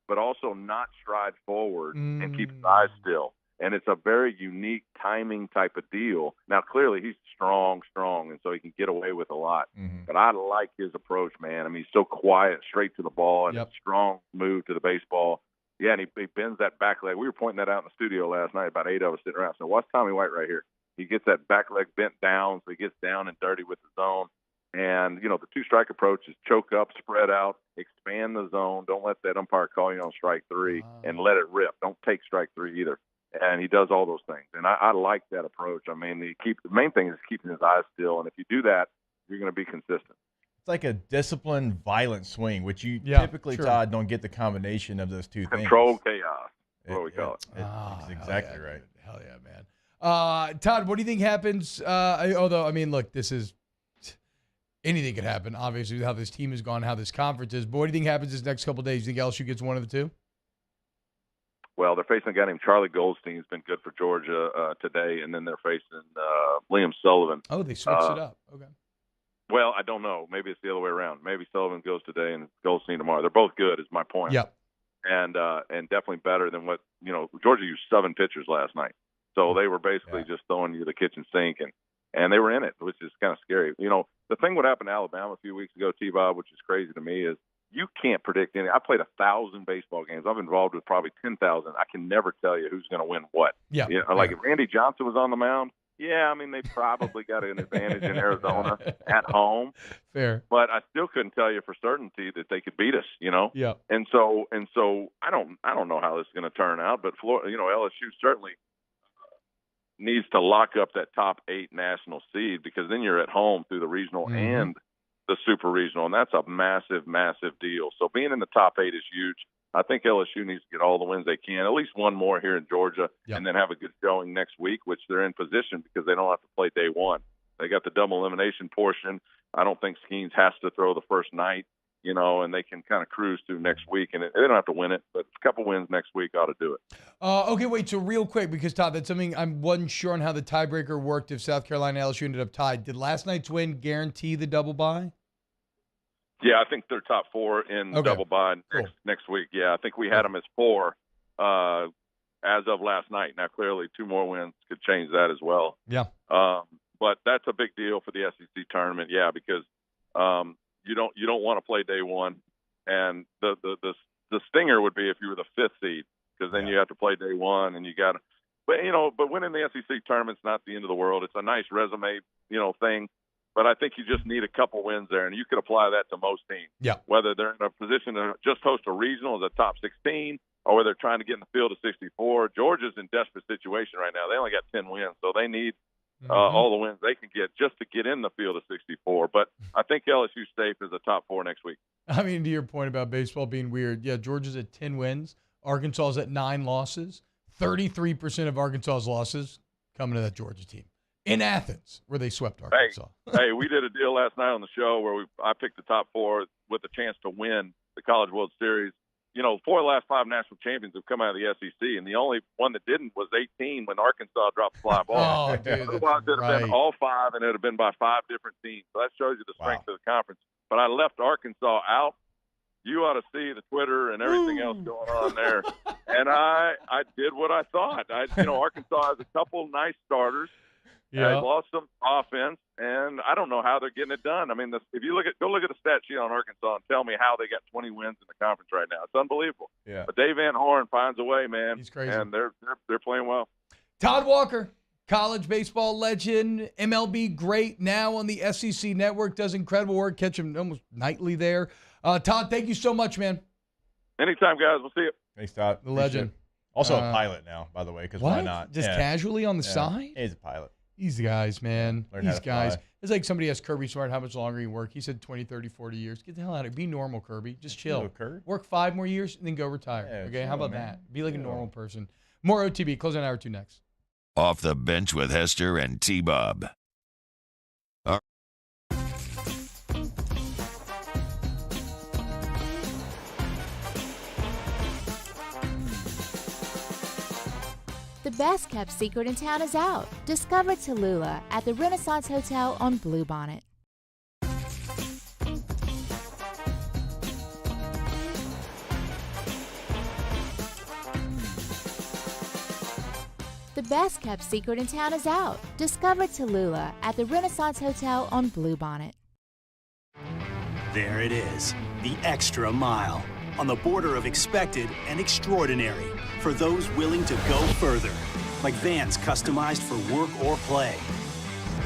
but also not stride forward and keep his eyes still. And it's a very unique timing type of deal. Now, clearly, he's strong, and so he can get away with a lot. But I like his approach, man. I mean, he's so quiet, straight to the ball, and a strong move to the baseball. Yeah, and he bends that back leg. We were pointing that out in the studio last night, about 8 of us sitting around. So watch Tommy White right here. He gets that back leg bent down, so he gets down and dirty with the zone. And, the two-strike approach is choke up, spread out, expand the zone. Don't let that umpire call you on strike 3 and let it rip. Don't take strike 3 either. And he does all those things. And I like that approach. I mean, the main thing is keeping his eyes still. And if you do that, you're going to be consistent. It's like a disciplined, violent swing, which you typically, Todd, don't get the combination of those two things. Controlled chaos. That's what we call it. It's exactly right. Hell yeah, man. Todd, what do you think happens? Although, I mean, look, this is anything could happen, obviously, with how this team has gone, how this conference is. But what do you think happens this next couple of days? You think LSU gets one of the two? Well, they're facing a guy named Charlie Goldstein, who's been good for Georgia today, and then they're facing Liam Sullivan. Oh, they switched it up. Okay. Well, I don't know. Maybe it's the other way around. Maybe Sullivan goes today and Goldstein tomorrow. They're both good, is my point. Yep. And definitely better than what, Georgia used 7 pitchers last night. So they were basically just throwing you the kitchen sink, and they were in it, which is kind of scary. The thing what happened to Alabama a few weeks ago, T-Bob, which is crazy to me, is you can't predict any. I played 1,000 baseball games. I'm involved with probably 10,000. I can never tell you who's going to win what. Yeah. Like if Randy Johnson was on the mound, they probably got an advantage in Arizona at home. Fair. But I still couldn't tell you for certainty that they could beat us, Yeah. And so I don't know how this is going to turn out, but LSU certainly needs to lock up that top 8 national seed, because then you're at home through the regional and the super regional, and that's a massive, massive deal. So being in the top 8 is huge. I think LSU needs to get all the wins they can, at least one more here in Georgia, and then have a good showing next week, which they're in position because they don't have to play day 1. They got the double elimination portion. I don't think Skeens has to throw the first night, and they can kind of cruise through next week. And they don't have to win it, but a couple wins next week ought to do it. Okay, wait, so real quick, because, Todd, that's something I wasn't sure on how the tiebreaker worked if South Carolina and LSU ended up tied. Did last night's win guarantee the double bye? Yeah, I think they're top 4 in double bye next week. Yeah, I think we had them as 4 as of last night. Now, clearly, 2 more wins could change that as well. Yeah. But that's a big deal for the SEC tournament, because you don't want to play day 1, and the stinger would be if you were the 5th seed, because then you have to play day 1, and you got to. But winning the SEC tournament's not the end of the world. It's a nice resume, thing. But I think you just need a couple wins there, and you could apply that to most teams. Yeah. Whether they're in a position to just host a regional as a top 16, or whether they're trying to get in the field of 64. Georgia's in desperate situation right now. They only got 10 wins, so they need all the wins they can get just to get in the field of 64. But I think LSU safe is a top 4 next week. I mean, to your point about baseball being weird, Georgia's at 10 wins. Arkansas's at 9 losses. 33% of Arkansas's losses coming to that Georgia team. In Athens, where they swept Arkansas. Hey, we did a deal last night on the show where I picked the top 4 with a chance to win the College World Series. 4 of the last 5 national champions have come out of the SEC, and the only one that didn't was 18 when Arkansas dropped the fly ball. Oh, dude, otherwise, it would have been all 5, and it would have been by 5 different teams. So that shows you the strength of the conference. But I left Arkansas out. You ought to see the Twitter and everything else going on there. And I did what I thought. Arkansas has a couple nice starters. Yeah. They've lost some offense, and I don't know how they're getting it done. I mean, if you go look at the stat sheet on Arkansas and tell me how they got 20 wins in the conference right now. It's unbelievable. Yeah. But Dave Van Horn finds a way, man. He's crazy. And they're playing well. Todd Walker, college baseball legend, MLB great, now on the SEC Network, does incredible work. Catch him almost nightly there. Todd, thank you so much, man. Anytime, guys. We'll see you. Thanks, Todd. The legend. Also a pilot now, by the way, because why not? Just casually on the side? He's a pilot. These guys, man. Learn how These to guys. fly. It's like somebody asked Kirby Smart how much longer he work. He said 20, 30, 40 years. Get the hell out of it. Be normal, Kirby. Just chill. Work 5 more years and then go retire. Yeah, okay? chill, How about man. that? Be like a normal person. More OTB. Closing hour 2 next. Off the Bench with Hester and T-Bob. The best kept secret in town is out. Discover Tallulah at the Renaissance Hotel on Bluebonnet. The best kept secret in town is out. Discover Tallulah at the Renaissance Hotel on Bluebonnet. There it is, the extra mile, on the border of expected and extraordinary, for those willing to go further, like vans customized for work or play,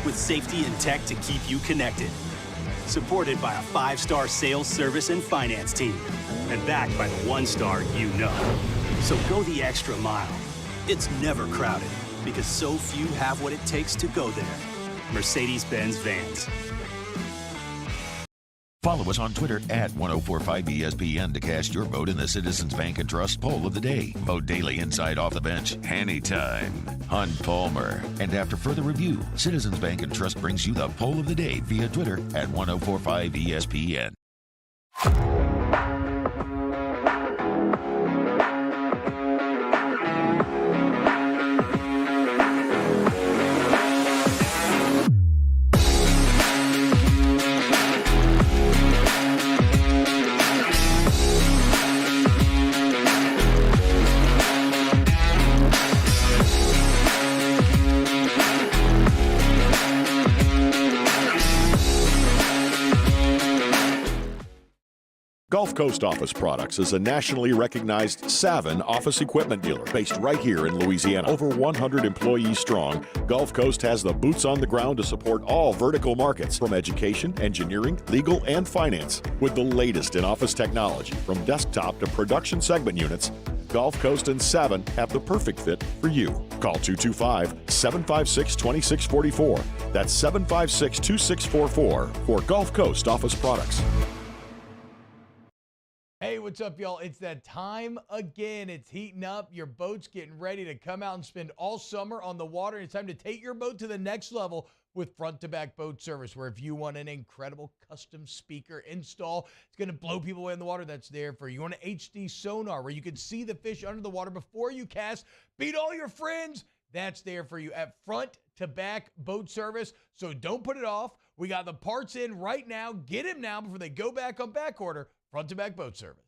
with safety and tech to keep you connected. supported by a 5-star sales, service, and finance team, and backed by the 1-star you know. So go the extra mile. It's never crowded because so few have what it takes to go there. Mercedes-Benz Vans. Follow us on Twitter at 1045ESPN to cast your vote in the Citizens Bank and Trust poll of the day. Vote daily inside Off the Bench, anytime. Hunt Palmer. And after further review, Citizens Bank and Trust brings you the poll of the day via Twitter at 1045ESPN. Gulf Coast Office Products is a nationally recognized Savin office equipment dealer based right here in Louisiana. Over 100 employees strong, Gulf Coast has the boots on the ground to support all vertical markets, from education, engineering, legal, and finance. With the latest in office technology, from desktop to production segment units, Gulf Coast and Savin have the perfect fit for you. Call 225-756-2644. That's 756-2644 for Gulf Coast Office Products. Hey, what's up, y'all? It's that time again. It's heating up. Your boat's getting ready to come out and spend all summer on the water. It's time to take your boat to the next level with front-to-back boat service, where if you want an incredible custom speaker install, it's going to blow people away in the water, that's there for you. You want an HD sonar where you can see the fish under the water before you cast, beat all your friends, that's there for you at front-to-back boat service. So don't put it off. We got the parts in right now. Get them now before they go back on back order. Front-to-back boat service.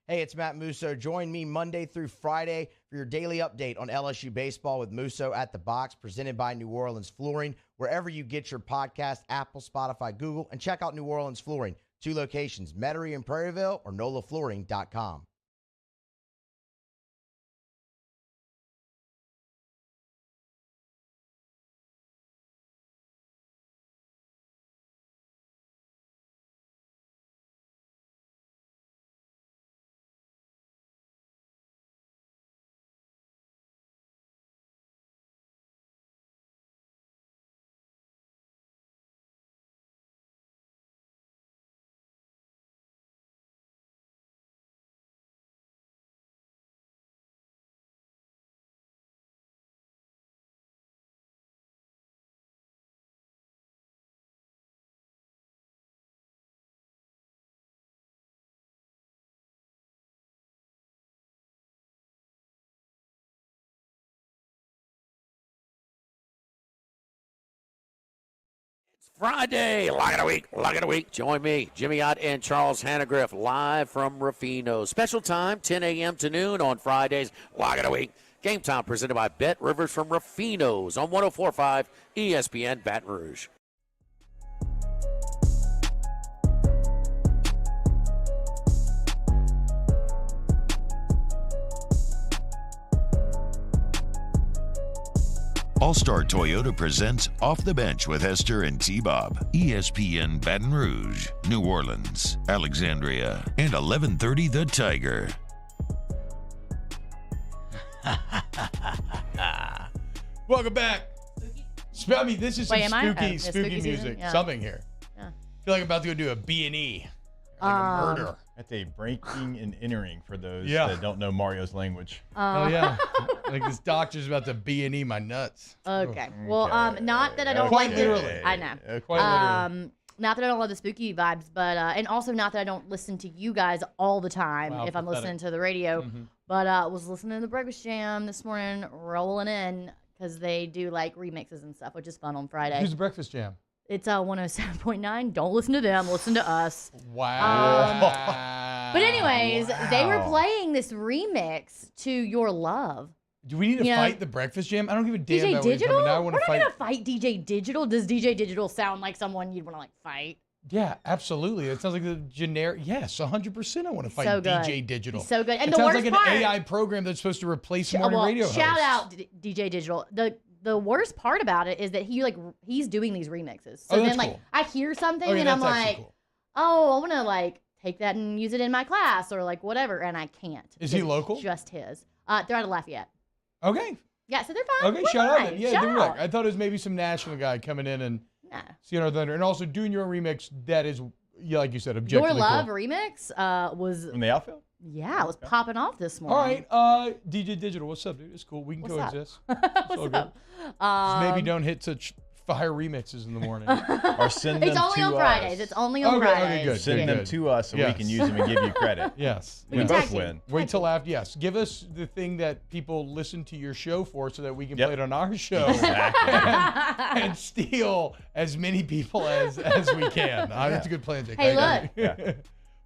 Hey, it's Matt Musso. Join me Monday through Friday for your daily update on LSU baseball with Musso at the Box, presented by New Orleans Flooring, wherever you get your podcast, Apple, Spotify, Google, and check out New Orleans Flooring. 2 locations, Metairie and Prairieville, or NOLAFlooring.com. Friday, lock of the week. Join me, Jimmy Ott and Charles Hannegriff, live from Rufino. Special time, 10 a.m. to noon on Fridays, lock of the week. Game time presented by Bet Rivers from Rufino's on 104.5 ESPN Baton Rouge. All-Star Toyota presents Off the Bench with Hester and T-Bob. ESPN Baton Rouge, New Orleans, Alexandria, and 1130 The Tiger. Welcome back. I mean, this is some spooky spooky music. Yeah. Something here. Yeah. I feel like I'm about to go do a B&E. Like a murder. That's a breaking and entering for those Yeah. that don't know Mario's language. Oh, yeah. Like this doctor's about to B&E my nuts. Okay. Well, not that I don't Quite like literally. it. I know. Quite literally. Not that I don't love the spooky vibes, but and also not that I don't listen to you guys all the time Wow, if I'm pathetic. listening to the radio. Mhm. But I was listening to the Breakfast Jam this morning, rolling in, because they do like remixes and stuff, which is fun on Friday. Who's the Breakfast Jam? It's 107.9. Don't listen to them. Listen to us. Wow. But anyways, they were playing this remix to Your Love. Do we need to You know, fight the Breakfast Jam? I don't give a damn DJ about what you're Digital? talking about. I want We're to not fight. gonna fight DJ Digital. Does DJ Digital sound like someone you'd want to like fight? Yeah, absolutely. It sounds like the generic. Yes, 100%. I want to fight So good. DJ Digital. He's so good. And it the sounds worst like part- an AI program that's supposed to replace morning radio hosts. Shout out DJ Digital. The the worst part about it is that he's doing these remixes. So Oh, that's then cool. I hear something Okay, and I'm that's actually like, cool. oh, I want to take that and use it in my class or whatever, and I can't. Is he because it's local? Just his. They're out of Lafayette. Okay. Yeah, so they're fine. Okay, We're shout out fine. then. Yeah, Shout do look. out. I thought it was maybe some national guy coming in and seeing our thunder, and also doing your own remix. That is, like you said, Your objectively Love cool. remix was In the outfield? Yeah, it was popping off this All morning. right, DJ Digital, what's up, dude? It's cool. We can What's up? coexist. It's all good. Just maybe don't hit such fire remixes in the morning. Or send them It's only to on Fridays. us. It's only on Fridays. Okay, good. Send them to us so we can use them and give you credit. Yes. We both win. Wait till after. Yes. Give us the thing that people listen to your show for so that we can play it on our show and steal as many people as we can. That's a good plan, Jake. Hey, look.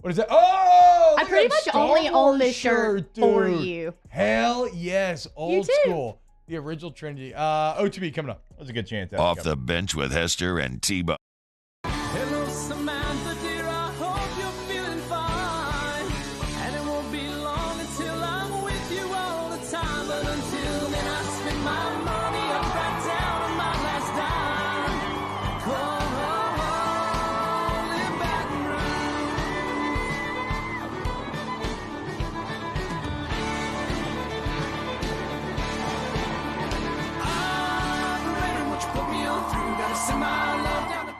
What is that? Oh! I pretty much only own this shirt for you. Hell yes. Old too. school. The original Trinity. OTB coming up. There's a good chance. Off the bench with Hester and T-Bob. Hello, Samantha, dear, I hope you're feeling fine. And it won't be long until I'm with you all the time. But until then, I spend my money up right down on my last dime. Come on, live Baton Rouge. Operator, what you put me on through? Gotta send my love down to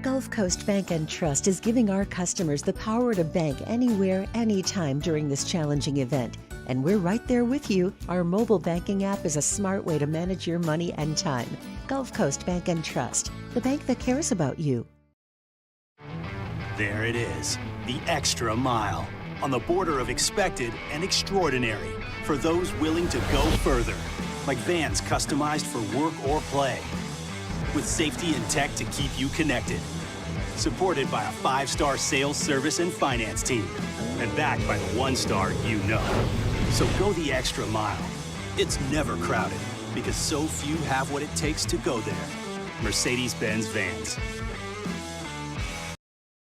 Gulf Coast Bank and Trust is giving our customers the power to bank anywhere, anytime during this challenging event. And we're right there with you. Our mobile banking app is a smart way to manage your money and time. Gulf Coast Bank and Trust, the bank that cares about you. There it is, the extra mile, on the border of expected and extraordinary, for those willing to go further, like vans customized for work or play, with safety and tech to keep you connected, supported by a 5-star sales, service, and finance team, and backed by the 1-star you know. So go the extra mile. It's never crowded, because so few have what it takes to go there. Mercedes-Benz Vans.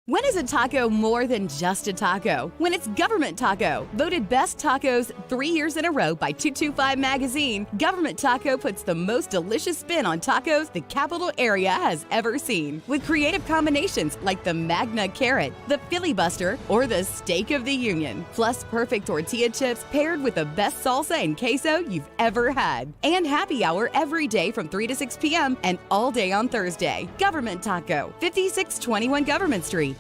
When is a taco more than just a taco? When it's Government Taco. Voted best tacos 3 years in a row by 225 Magazine, Government Taco puts the most delicious spin on tacos the capital area has ever seen. With creative combinations like the Magna Carrot, the Filibuster, or the Steak of the Union. Plus perfect tortilla chips paired with the best salsa and queso you've ever had. And happy hour every day from 3 to 6 p.m. and all day on Thursday. Government Taco, 5621 Government Street.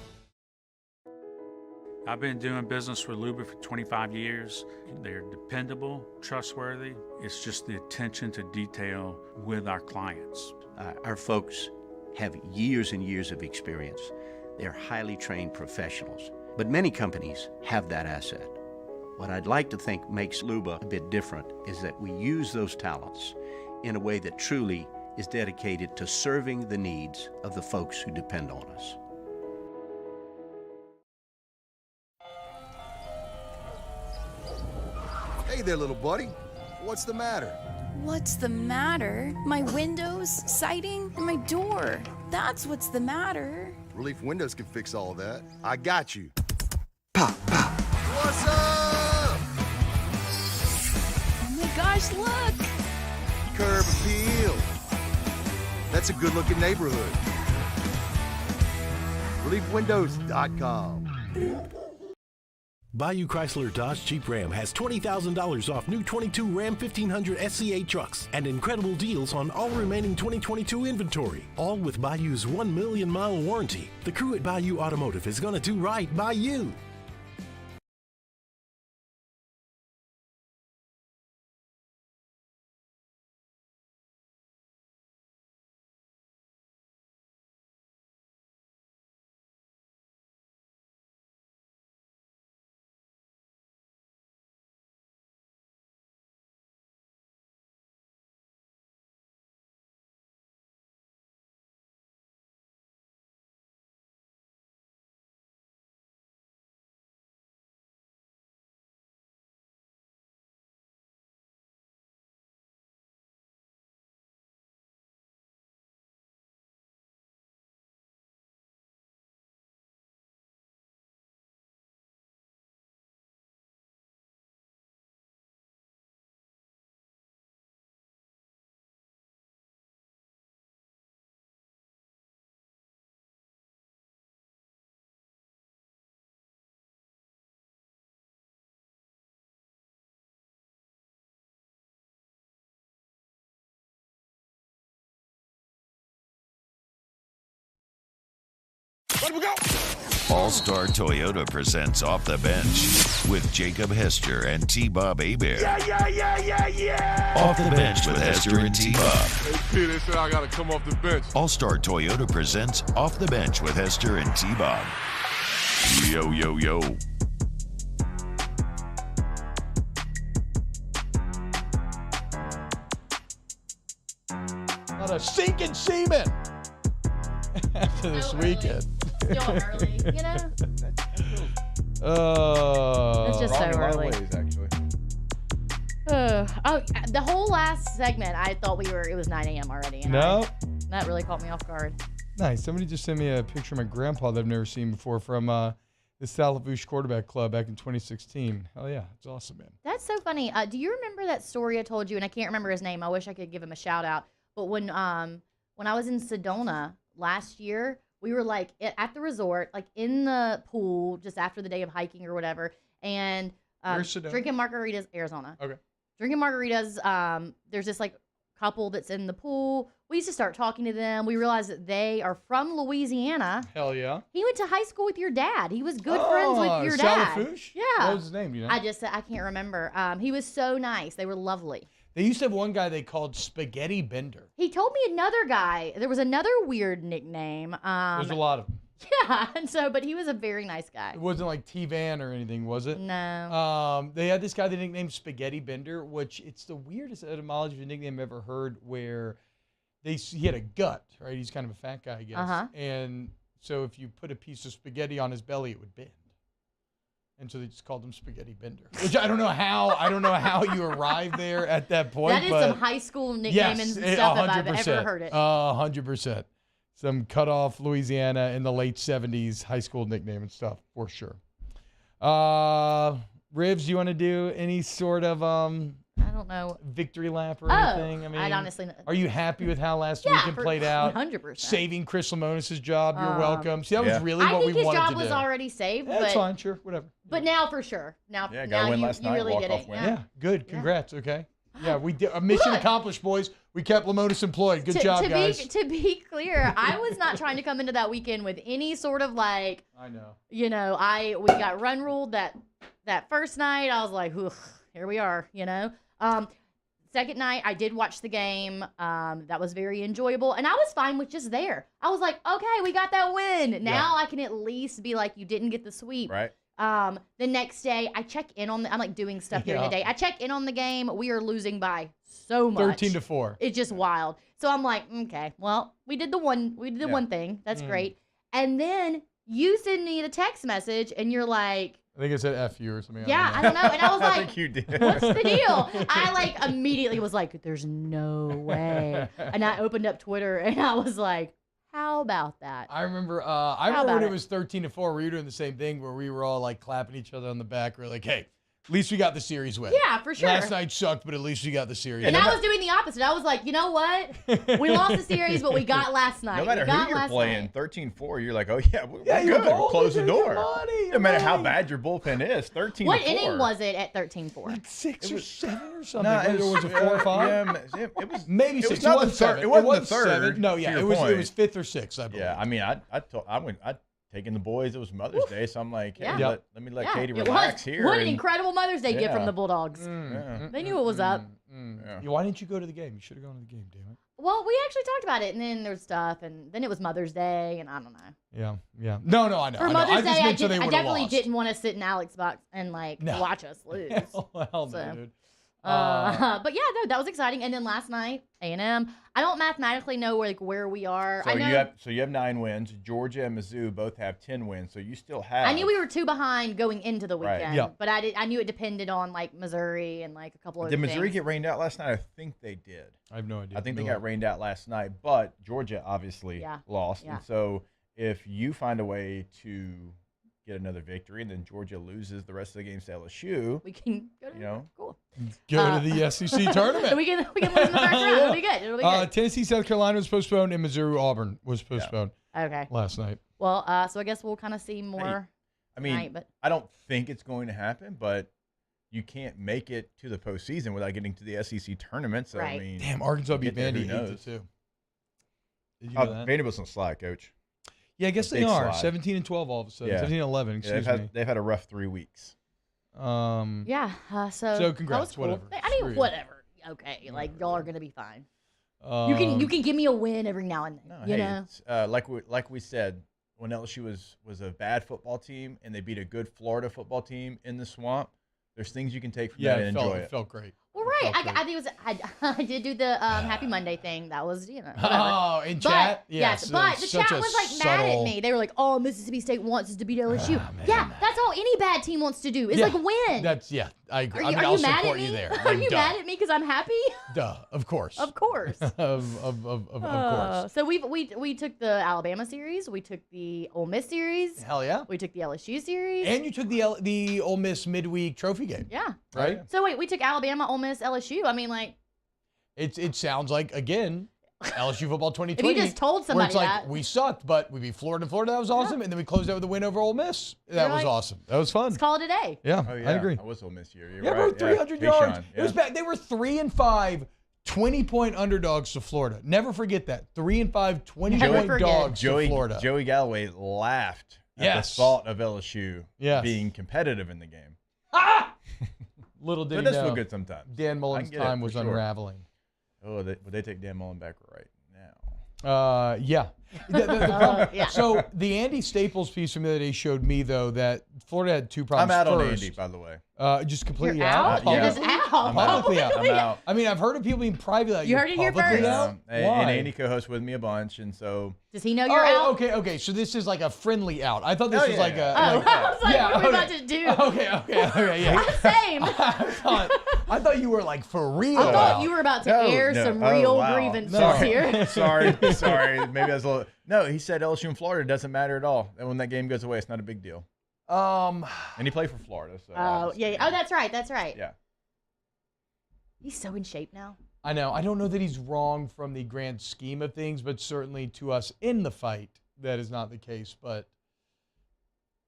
I've been doing business with Luba for 25 years. They're dependable, trustworthy. It's just the attention to detail with our clients. Our folks have years and years of experience. They're highly trained professionals, but many companies have that asset. What I'd like to think makes Luba a bit different is that we use those talents in a way that truly is dedicated to serving the needs of the folks who depend on us. Hey there, little buddy. What's the matter? What's the matter? My windows, siding, and my door. That's what's the matter. Relief Windows can fix all of that. I got you. Pop, pop. What's up? Oh my gosh, look! Curb appeal. That's a good-looking neighborhood. ReliefWindows.com. Bayou Chrysler Dodge Jeep Ram has $20,000 off new 22 Ram 1500 SCA trucks and incredible deals on all remaining 2022 inventory, all with Bayou's 1 million mile warranty. The crew at Bayou Automotive is going to do right by you. Here we go. All-Star Toyota presents Off the Bench with Jacob Hester and T-Bob Hebert. Yeah. Off the Bench with Hester and T-Bob. Hey, P, they said I got to come off the bench. All-Star Toyota presents Off the Bench with Hester and T-Bob. Yo, yo, yo. Not a sinking semen after this weekend. Still early, you know? It's just so early. Actually. The whole last segment, I thought it was 9 a.m. already. And No. that really caught me off guard. Nice. Somebody just sent me a picture of my grandpa that I've never seen before from the Salafush Quarterback Club back in 2016. Hell yeah. It's awesome, man. That's so funny. Do you remember that story I told you? And I can't remember his name. I wish I could give him a shout out. But when I was in Sedona last year, we were like at the resort, like in the pool, just after the day of hiking or whatever, and drinking margaritas. Arizona. Okay. Drinking margaritas. There's this like couple that's in the pool. We used to start talking to them. We realized that they are from Louisiana. Hell yeah. He went to high school with your dad. He was good friends with your dad. Salafush? Yeah. What was his name? You know? I can't remember. He was so nice. They were lovely. They used to have one guy they called Spaghetti Bender. He told me another guy. There was another weird nickname. There's a lot of them. Yeah, and but he was a very nice guy. It wasn't like T-Van or anything, was it? No. They had this guy they nicknamed Spaghetti Bender, which it's the weirdest etymology of a nickname I've ever heard, where he had a gut, right? He's kind of a fat guy, I guess. Uh-huh. And so if you put a piece of spaghetti on his belly, it would bend. And so they just called him Spaghetti Bender, which I don't know how you arrived there at that point. That is some high school nickname and stuff if I've ever heard it. 100%. Some cut off Louisiana in the late 70s high school nickname and stuff for sure. Rivs, you want to do any sort of I don't know, victory lap or anything? I mean, I'd honestly. Are you happy with how last weekend played out? 100%. Saving Chris Lamonis' job. You're welcome. See, that was really what we wanted to do. I think his job was already saved. That's fine, sure, whatever. But now for sure. Now got a win last night. Really did it. Yeah, good. Congrats. Okay. Yeah, we did. Mission accomplished, boys. We kept Lamonis employed. Good job, guys. To be clear, I was not trying to come into that weekend with any sort of like. I know. You know, we got run ruled that first night. I was like, here we are. You know. Second night, I did watch the game. That was very enjoyable, and I was fine with just there. I was like, okay, we got that win. Now I can at least be like, you didn't get the sweep. Right. The next day, I check in on I'm like doing stuff during the day. I check in on the game. We are losing by so much. 13-4. It's just wild. So I'm like, okay, well, we did the one thing. That's great. And then you send me the text message, and you're like, I think it said F you or something. I don't know. And I was like, I think you did. What's the deal? I like immediately was like, there's no way. And I opened up Twitter, and I was like, how about that? I remember when it was 13-4, we were doing the same thing where we were all like clapping each other on the back. We're like, hey, at least we got the series win. Yeah, for sure. Last night sucked, but at least we got the series win. win. And I was doing the opposite. I was like, you know what? We lost the series, but we got last night. No matter who you're playing, 13-4, you're like, oh, yeah, we're good. Close the door. No matter how bad your bullpen is, 13-4. What inning was it at 13-4? Like 6 or 7 or something. No, was it 4 or 5? Yeah, it was maybe 6. It wasn't the third. 7. No, yeah, it was 5th or 6th, I believe. Yeah, I mean, I'd taken the boys. It was Mother's Day, so I'm like, hey, let me let Katie it relax here. What an incredible Mother's Day gift from the Bulldogs. They knew it was up. Why didn't you go to the game? You should have gone to the game, damn it. Well, we actually talked about it, and then there was stuff, and then it was Mother's Day, and I don't know. Yeah. No, I know. For Mother's Day, I definitely lost. didn't want to sit in Alex's box and watch us lose. Hell no, dude. But yeah, no, that was exciting. And then last night, A&M. I don't mathematically know where we are. So you have 9 wins. Georgia and Mizzou both have 10 wins. So you still have. I knew we were 2 behind going into the weekend. Right. Yeah. But I knew it depended on like Missouri and like a couple other things. Did Missouri things. get rained out last night? I think they did. I have no idea. I think they got rained out last night. But Georgia obviously lost. Yeah. And so if you find a way to get another victory, and then Georgia loses the rest of the games to LSU, we can go to cool. Go to the SEC tournament. we can lose in the first round. It'll be good. It'll be good. Tennessee, South Carolina was postponed, and Missouri, Auburn was postponed. Okay. Last night. Well, so I guess we'll kind of see more. But I don't think it's going to happen, but you can't make it to the postseason without getting to the SEC tournament. So I mean, damn, Arkansas beat Vandy 8-2. Did you know that? Vanderbilt's on slide, coach. Yeah, I guess they big are. slide. 17 and 12 all of a sudden. Yeah. 17 and 11, excuse me. They've had a rough 3 weeks. Yeah. So So congrats, that was cool. whatever. I mean, Screw you. whatever. Okay, like y'all are gonna be fine. Um, You can give me a win every now and then. No, you hey, know. it's, like we said, when LSU was a bad football team and they beat a good Florida football team in the swamp, there's things you can take from that and enjoy it. It felt great. Well, right. I think it was. I did do the Happy Monday thing. That was whatever. Oh, in chat? Yes, but the chat was like mad at me. They were like, "Oh, Mississippi State wants us to beat LSU." Yeah, that's all any bad team wants to do is like win. I agree. Are you, I'll mad support at me? you there. Are Like, you duh. mad at me because I'm happy? Duh, of course. Of course. of course. So we took the Alabama series. We took the Ole Miss series. Hell yeah. We took the LSU series. And you took the Ole Miss midweek trophy game. Yeah. Right? So wait, we took Alabama, Ole Miss, LSU. I mean, like, It sounds like, again, LSU football 2020. If you just told where it's somebody like, that. we sucked, but we beat Florida. That was awesome. And then we closed out with a win over Ole Miss. That You're was like, awesome. That was fun. let's call it a day. Yeah, Oh, yeah. I agree. I was Ole Miss year. You're Yeah, right. bro, 300 Hey, yards. Sean, It was bad. They were 3-5, 20-point underdogs to Florida. Never forget that. 3-5, 20-point dogs to Florida. Joey Galloway laughed at the thought of LSU being competitive in the game. Little did But he that's know, feel good sometimes. Dan I Mullen's can get it, time for was sure. unraveling. Oh, would they take Dan Mullen back right now? Yeah. The problem- Yeah. So the Andy Staples piece from the other day showed me, though, that Florida had two problems. I'm out on First, Andy, by the way. Just completely You're out. out? You're just out. I'm out. Publicly out. I'm out. I mean, I've heard of people being privately out. You heard it here publicly first. out? And Why? Andy co-hosts with me a bunch, and so Does he know you're out? Okay. So this is like a friendly out. I thought this Oh, was yeah, like yeah. a. Oh, I was like, yeah, what are we okay. about to do? Okay, yeah. Same. I thought you were like for real. I thought out. you were about to air some real grievances here. Sorry. Maybe I was a little. No, he said LSU and Florida doesn't matter at all. And when that game goes away, it's not a big deal. And he played for Florida. So Oh, yeah. Oh, that's right. That's right. Yeah. He's so in shape now. I know. I don't know that he's wrong from the grand scheme of things, but certainly to us in the fight, that is not the case. But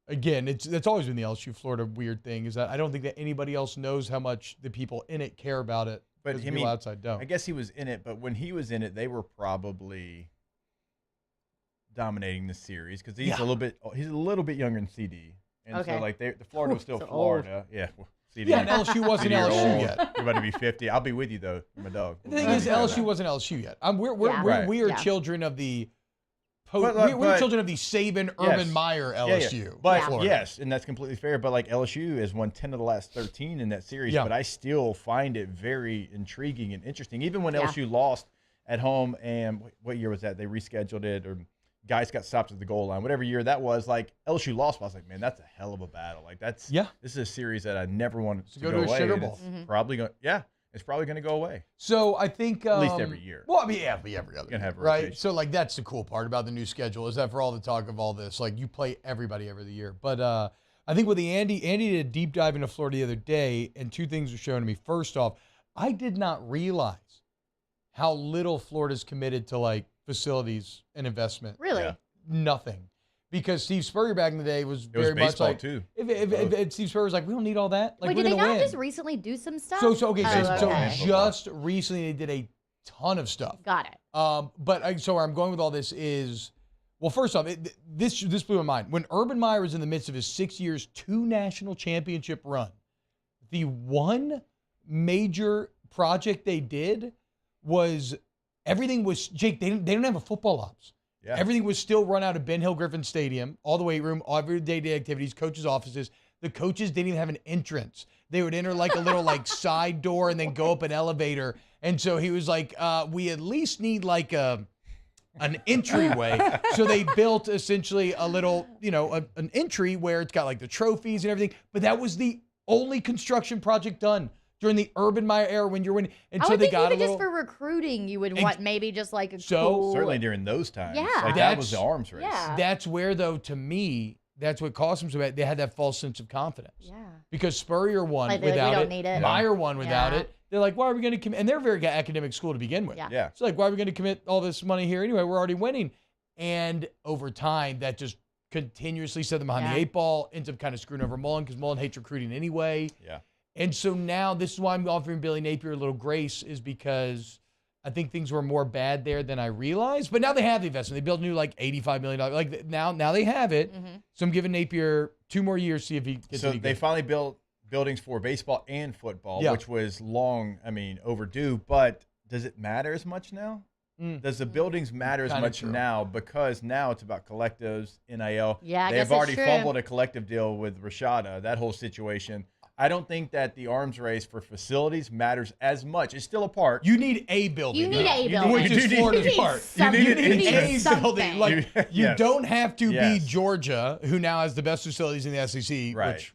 again, that's always been the LSU Florida weird thing, is that I don't think that anybody else knows how much the people in it care about it. But because I the mean, people outside don't. I guess he was in it, but when he was in it, they were probably dominating the series because he's a little bit younger than CD, and Okay. so like the Florida was still So Florida. Yeah. Well, CD, Yeah, and LSU wasn't CD, you're LSU old. yet. You're about to be 50. I'll be with you though. I'm a dog. The thing is, LSU wasn't LSU yet. We are children of the. We're children of the Saban, Urban Meyer LSU. But Florida. yes, and that's completely fair. But like LSU has won 10 of the last 13 in that series. Yeah. But I still find it very intriguing and interesting. Even when LSU lost at home, and what year was that? They rescheduled it, or guys got stopped at the goal line. Whatever year that was, like LSU lost. But I was like, man, that's a hell of a battle. Like this is a series that I never wanted to go go to a away. Sugar and Bowl. It's probably going. Yeah, it's probably going to go away. So I think At least every year. Well, I mean, yeah, it'll be every other Gonna year, have a right? rotation. So like that's the cool part about the new schedule, is that for all the talk of all this, like you play everybody every year. But I think with the Andy did a deep dive into Florida the other day, and two things were shown to me. First off, I did not realize how little Florida's committed to like facilities and investment. Really? Yeah. Nothing. Because Steve Spurrier back in the day was very much baseball, like, too. If Steve Spurrier was like, we don't need all that. Like, Wait, we're did they gonna not win. just recently do some stuff? So okay. just recently they did a ton of stuff. Got it. So where I'm going with all this is, well, first off, this blew my mind. When Urban Meyer was in the midst of his 6 years, 2 national championship run, the one major project they did was everything was, Jake, they didn't have a football ops. Yeah. Everything was still run out of Ben Hill Griffin Stadium, all the weight room, all everyday activities, coaches' offices. The coaches didn't even have an entrance. They would enter like a little like side door and then go up an elevator. And so he was like, we at least need like an entryway. So they built essentially a little, an entry where it's got like the trophies and everything. But that was the only construction project done during the Urban Meyer era when you're winning. And I so would they think got a even little. just for recruiting, you would want maybe just like a So- cool. Certainly during those times. Yeah. Like that was the arms race. Yeah. That's where, though, to me, that's what cost them so bad. They had that false sense of confidence. Yeah. Because Spurrier won Like, they're like, without we don't it. need it. Meyer won without Yeah. it. They're like, why are we going to commit? And they're a very academic school to begin with. Yeah. Yeah. So like, why are we going to commit all this money here anyway? We're already winning. And over time, that just continuously set them behind the 8 ball, ends up kind of screwing over Mullen because Mullen hates recruiting anyway. Yeah. And so now this is why I'm offering Billy Napier a little grace, is because I think things were more bad there than I realized. But now they have the investment. They built a new like $85 million. Like now they have it. So I'm giving Napier 2 more years to see if he gets any good. They finally built buildings for baseball and football, which was overdue. But does it matter as much now? Does the buildings matter as much now? Because now it's about collectives, NIL. Yeah, I They've guess already it's true. fumbled a collective deal with Rashada, that whole situation. I don't think that the arms race for facilities matters as much. It's still a part. You need a building. You need a building. Which is Florida's part. You need a building. Like, you Yes. don't have to be Yes. Georgia, who now has the best facilities in the SEC, Right. which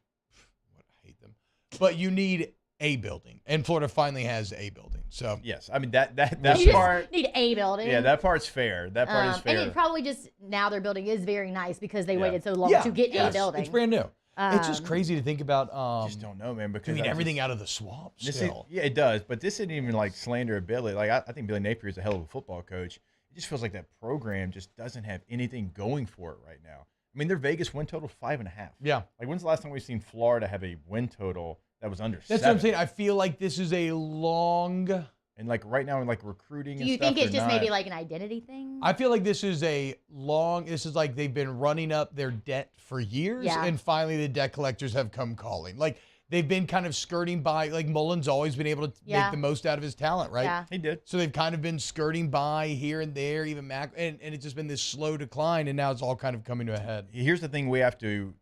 I hate them. But you need a building. And Florida finally has a building. So yes, I mean that You part. just need a building. Yeah, that part's fair. That part is fair. And it probably just now their building is very nice because they waited so long to get a building. It's brand new. It's just crazy to think about. Just don't know, man. Because I mean, everything out of the swamp still. It does. But this isn't even like slander of Billy. Like I think Billy Napier is a hell of a football coach. It just feels like that program just doesn't have anything going for it right now. I mean, their Vegas win total 5.5. Yeah. Like when's the last time we've seen Florida have a win total that was under 7? That's what I'm saying. I feel like this is a long. And like right now, in like recruiting Do and you stuff. think it's they're just not- maybe like an identity thing? I feel like this is like they've been running up their debt for years, Yeah. and finally the debt collectors have come calling. Like they've been kind of skirting by. Like Mullen's always been able to make the most out of his talent, right? Yeah. He did. So they've kind of been skirting by here and there, even Mac, and it's just been this slow decline, and now it's all kind of coming to a head. Here's the thing we have to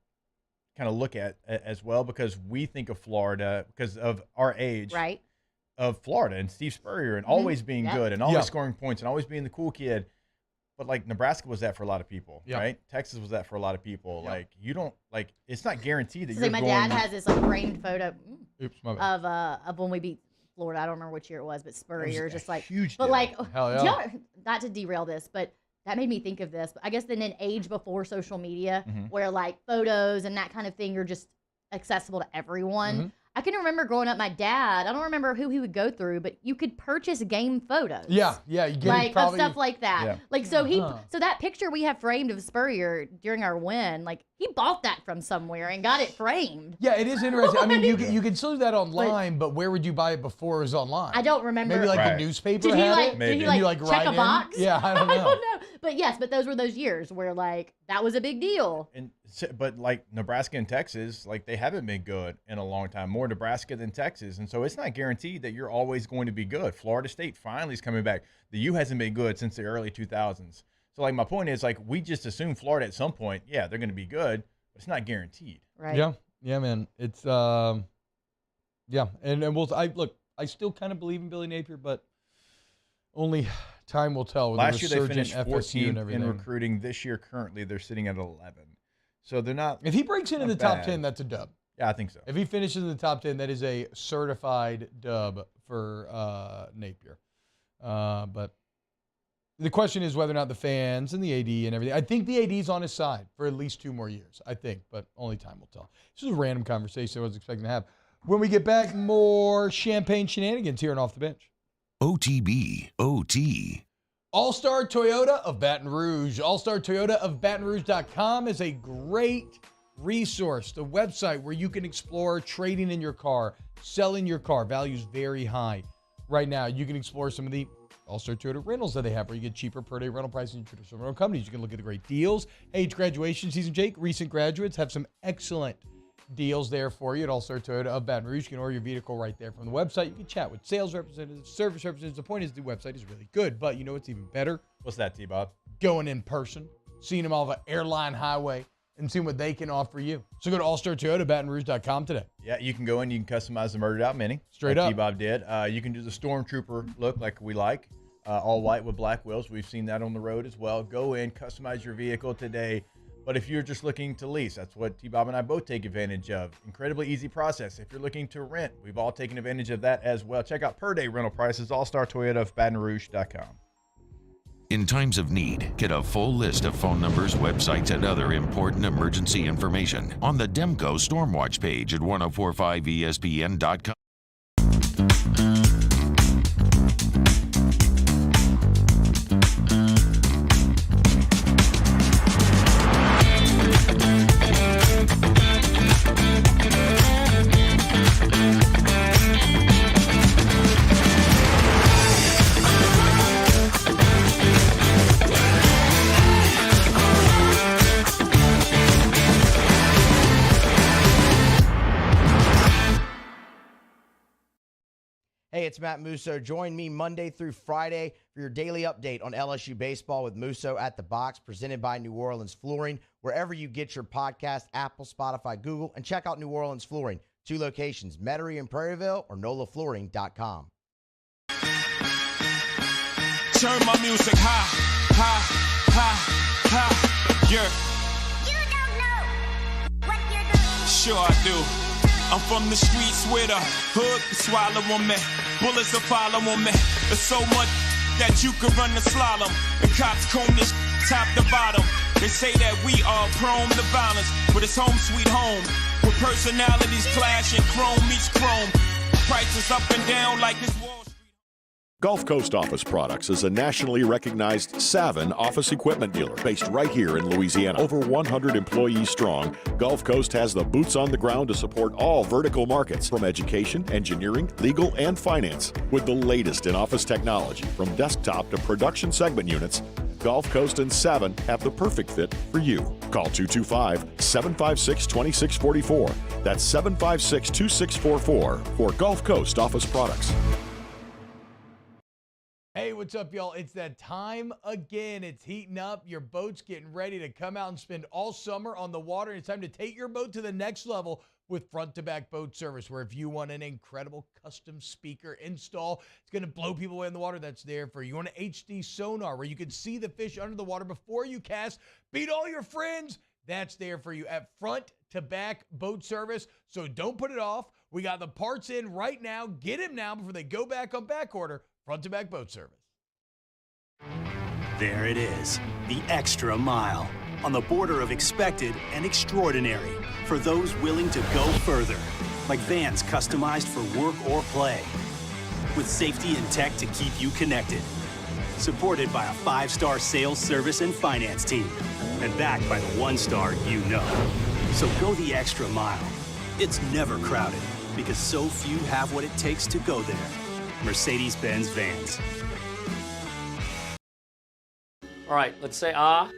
kind of look at as well, because we think of Florida because of our age, Right. of Florida and Steve Spurrier and always being good and always Yeah. scoring points and always being the cool kid. But like Nebraska was that for a lot of people, Yeah. right? Texas was that for a lot of people. Like you don't like it's not guaranteed that So you're my going. dad has this like framed photo Oops, my bad. of when we beat Florida. I don't remember which year it was, but Spurrier a just like huge But deal. like, Hell yeah. do y'all- not to derail this, but that made me think of this. I guess in an age before social media, where like photos and that kind of thing are just accessible to everyone. I can remember growing up, my dad, I don't remember who he would go through, but you could purchase game photos. Yeah, you get Like it probably, of stuff like that. Yeah. Like so so that picture we have framed of Spurrier during our win, like he bought that from somewhere and got it framed. Yeah, it is interesting. I mean, you can still do that online, but where would you buy it before it was online? I don't remember. Maybe like Right. the newspaper Did he had like it. did he And like, you, check write a in? box? Yeah, I don't know. But yes, but those were those years where like that was a big deal. But like Nebraska and Texas, like they haven't been good in a long time. More Nebraska than Texas, and so it's not guaranteed that you're always going to be good. Florida State finally is coming back. The U hasn't been good since the early 2000s. So like my point is like we just assume Florida at some point, yeah, they're going to be good, but it's not guaranteed. Right. Yeah, man. It's yeah, and I still kind of believe in Billy Napier, but only time will tell. With Last the year they finished resurgent FSU and 14th everything. in recruiting. This year currently they're sitting at 11. So they're not. If he breaks into the not top bad. 10, that's a dub. Yeah, I think so. If he finishes in the top 10, that is a certified dub for Napier. But the question is whether or not the fans and the AD and everything. I think the AD's on his side for at least 2 more years. I think, but only time will tell. This is a random conversation I was expecting to have. When we get back, more champagne shenanigans here and Off the Bench. OTB, OT. All-Star Toyota of Baton Rouge. All-Star Toyota of BatonRouge.com is a great resource, the website where you can explore trading in your car, selling your car. Value's very high. Right now, you can explore some of the All-Star Toyota rentals that they have where you get cheaper per-day rental prices in traditional rental companies. You can look at the great deals. Hey, it's graduation season, Jake. Recent graduates have some excellent deals there for you at All-Star Toyota of Baton Rouge. You can order your vehicle right there from the website. You can chat with sales representatives, service representatives. The point is the website is really good, but you know what's even better? What's that, T-Bob? Going in person, seeing them off an airline highway, and seeing what they can offer you. So go to All-Star Toyota, BatonRouge.com today. Yeah, you can go in, you can customize the Murdered Out Mini. Straight like up. T-Bob did. You can do the Stormtrooper look like we like. All white with black wheels. We've seen that on the road as well. Go in, customize your vehicle today. But if you're just looking to lease, that's what T-Bob and I both take advantage of. Incredibly easy process. If you're looking to rent, we've all taken advantage of that as well. Check out per-day rental prices, All-Star Toyota of BatonRouge.com. In times of need, get a full list of phone numbers, websites, and other important emergency information on the Demco Stormwatch page at 1045ESPN.com. Hey, it's Matt Musso. Join me Monday through Friday for your daily update on LSU baseball with Musso at the Box, presented by New Orleans Flooring, wherever you get your podcast, Apple, Spotify, Google, and check out New Orleans Flooring. 2 locations, Metairie and Prairieville or NOLAFlooring.com. Turn my music high, high, high, high, yeah. You don't know what you're doing. Sure I do. I'm from the streets where the hood can swallow on me. Bullets will follow on me. There's so much that you could run the slalom. And cops comb this top to bottom. They say that we are prone to violence, but it's home sweet home. With personalities clashing, chrome meets chrome. Prices up and down like this Wall Street. Gulf Coast Office Products is a nationally recognized Savin office equipment dealer based right here in Louisiana. Over 100 employees strong, Gulf Coast has the boots on the ground to support all vertical markets, from education, engineering, legal, and finance. With the latest in office technology, from desktop to production segment units, Gulf Coast and Savin have the perfect fit for you. Call 225-756-2644. That's 756-2644 for Gulf Coast Office Products. Hey, what's up, y'all? It's that time again. It's heating up. Your boat's getting ready to come out and spend all summer on the water. It's time to take your boat to the next level with front-to-back boat service, where if you want an incredible custom speaker install, it's going to blow people away in the water, that's there for you. You want an HD sonar where you can see the fish under the water before you cast, beat all your friends, that's there for you at front-to-back boat service. So don't put it off. We got the parts in right now. Get them now before they go back on back order. Front-to-back boat service. There it is, the extra mile, on the border of expected and extraordinary, for those willing to go further, like vans customized for work or play, with safety and tech to keep you connected, supported by a 5-star sales, service, and finance team, and backed by the 1-star you know. So go the extra mile. It's never crowded, because so few have what it takes to go there. Mercedes-Benz Vans. All right, let's say ah.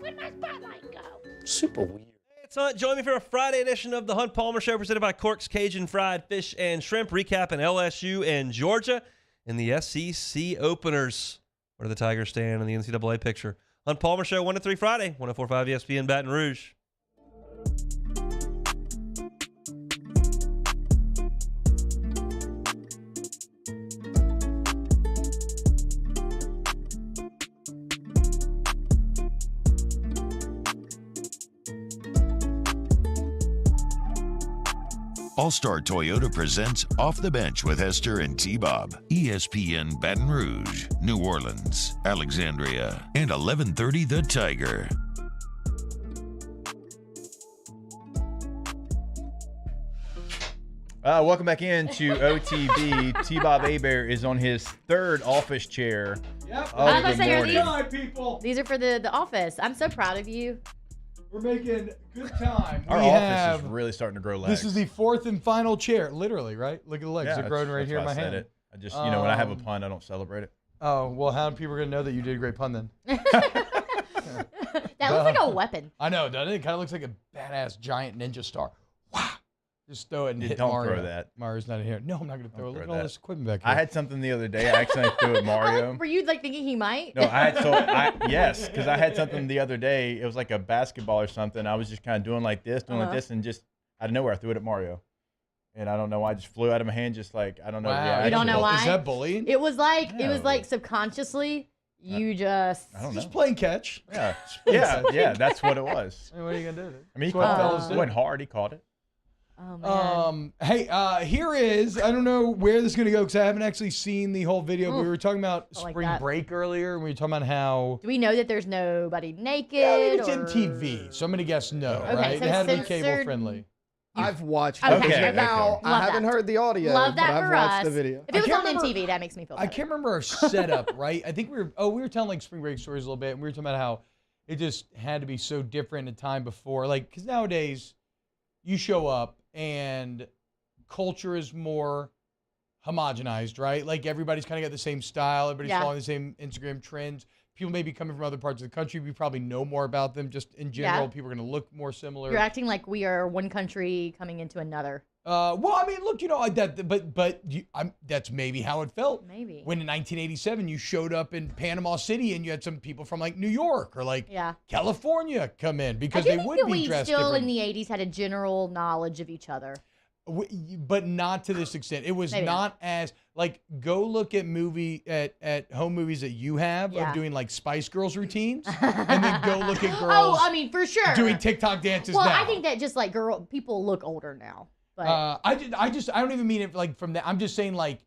Where'd my spotlight go? Super weird. Hey, it's Hunt. Join me for a Friday edition of the Hunt Palmer Show, presented by Cork's Cajun Fried Fish and Shrimp, recapping LSU and Georgia in the SEC openers. Where do the Tigers stand in the NCAA picture? Hunt Palmer Show, 1 to 3 Friday, 104.5 ESPN Baton Rouge. All-Star Toyota presents Off the Bench with Hester and T-Bob. ESPN Baton Rouge, New Orleans, Alexandria, and 1130 The Tiger. Welcome back into OTB. T-Bob Hebert is on his 3rd office chair of the morning. These are for the office. I'm so proud of you. We're making good time. Our office is really starting to grow legs. This is the 4th and final chair, literally, right? Look at the legs. Yeah, They're growing right here in my hand. I just, when I have a pun, I don't celebrate it. Oh, well, how are people going to know that you did a great pun then? That looks like a weapon. I know, doesn't it? It kind of looks like a badass giant ninja star. Wow. Just throw it and hit don't Mario. Throw that. Mario's not in here. No, I'm not going to throw it. Look at all this equipment back here. I had something the other day. I accidentally threw at Mario. Were you like thinking he might? No, yes, because I had something the other day. It was like a basketball or something. I was just kind of doing like this, and just out of nowhere, I threw it at Mario. And I don't know why, I just flew out of my hand, just like, I don't know. Wow. Yeah, You don't know why? Is that bullying? It was like subconsciously, you just. I don't know. Just playing catch. Yeah, yeah, that's what it was. I mean, what are you going to do? I mean, he caught it. It went hard. He caught it. Oh, man. Hey, here is, I don't know where this is going to go because I haven't actually seen the whole video, but we were talking about spring break earlier, and we were talking about how... Do we know that there's nobody naked? Yeah, I mean, it's MTV, so I'm going to guess no, Okay, right? so It had to be censored- cable friendly. I've watched Okay. it. Okay. Now, Love I haven't that. heard the audio, Love that but I've for watched us. the video. If it was can't on remember- MTV, that makes me feel I better. can't remember our setup, right? I think we were telling like spring break stories a little bit, and we were talking about how it just had to be so different in time before. Like, because nowadays, you show up and culture is more homogenized, right? Like everybody's kind of got the same style, everybody's Yeah. following the same Instagram trends. people maybe coming from other parts of the country, we probably know more about them just in general. Yeah. People are going to look more similar. You're acting like we are one country coming into another. Well, I mean, look, that's maybe how it felt. Maybe. When in 1987 you showed up in Panama City and you had some people from like New York or like California come in because they would be dressed still different. in the 80s had a general knowledge of each other. But not to this extent. It was not as like go look at home movies that you have of doing like Spice Girls routines, and then go look at girls. Oh, I mean for sure doing TikTok dances. Well, now. I think that just like people look older now. But I don't even mean it like from that. I'm just saying like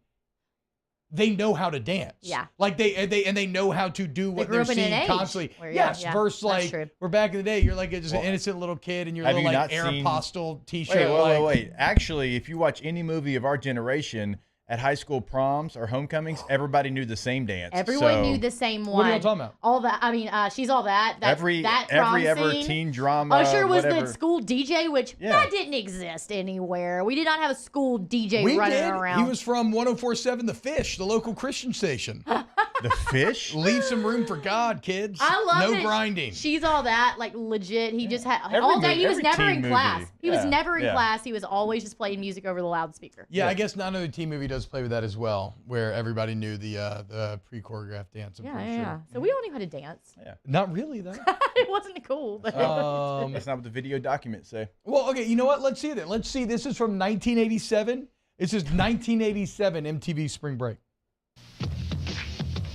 they know how to dance. Yeah. Like they know how to do what they're seeing constantly. Yes. Versus like we're back in the day, you're like just an innocent little kid and you're little like Aeropostale t-shirt. Wait. Actually, if you watch any movie of our generation at high school proms or homecomings, everybody knew the same dance. Everyone knew the same one. What are you talking about? All that. I mean, she's all that. Every prom ever scene. teen drama. Usher was whatever. the school DJ, which that didn't exist anywhere. We did not have a school DJ running around. He was from 104.7 The Fish, the local Christian station. The Fish? Leave some room for God, kids. I love no it. grinding. She's all that, like legit. He just had all day. He was never in class. He was never in class. He was always just playing music over the loudspeaker. Yeah, I guess not another teen movie does play with that as well, where everybody knew the pre-choreographed dance. Yeah. So we all knew how to dance. Yeah. Not really though. It wasn't cool. But that's not what the video documents say. Well, okay, you know what? Let's see it then. Let's see. This is from 1987. This is 1987 MTV Spring Break.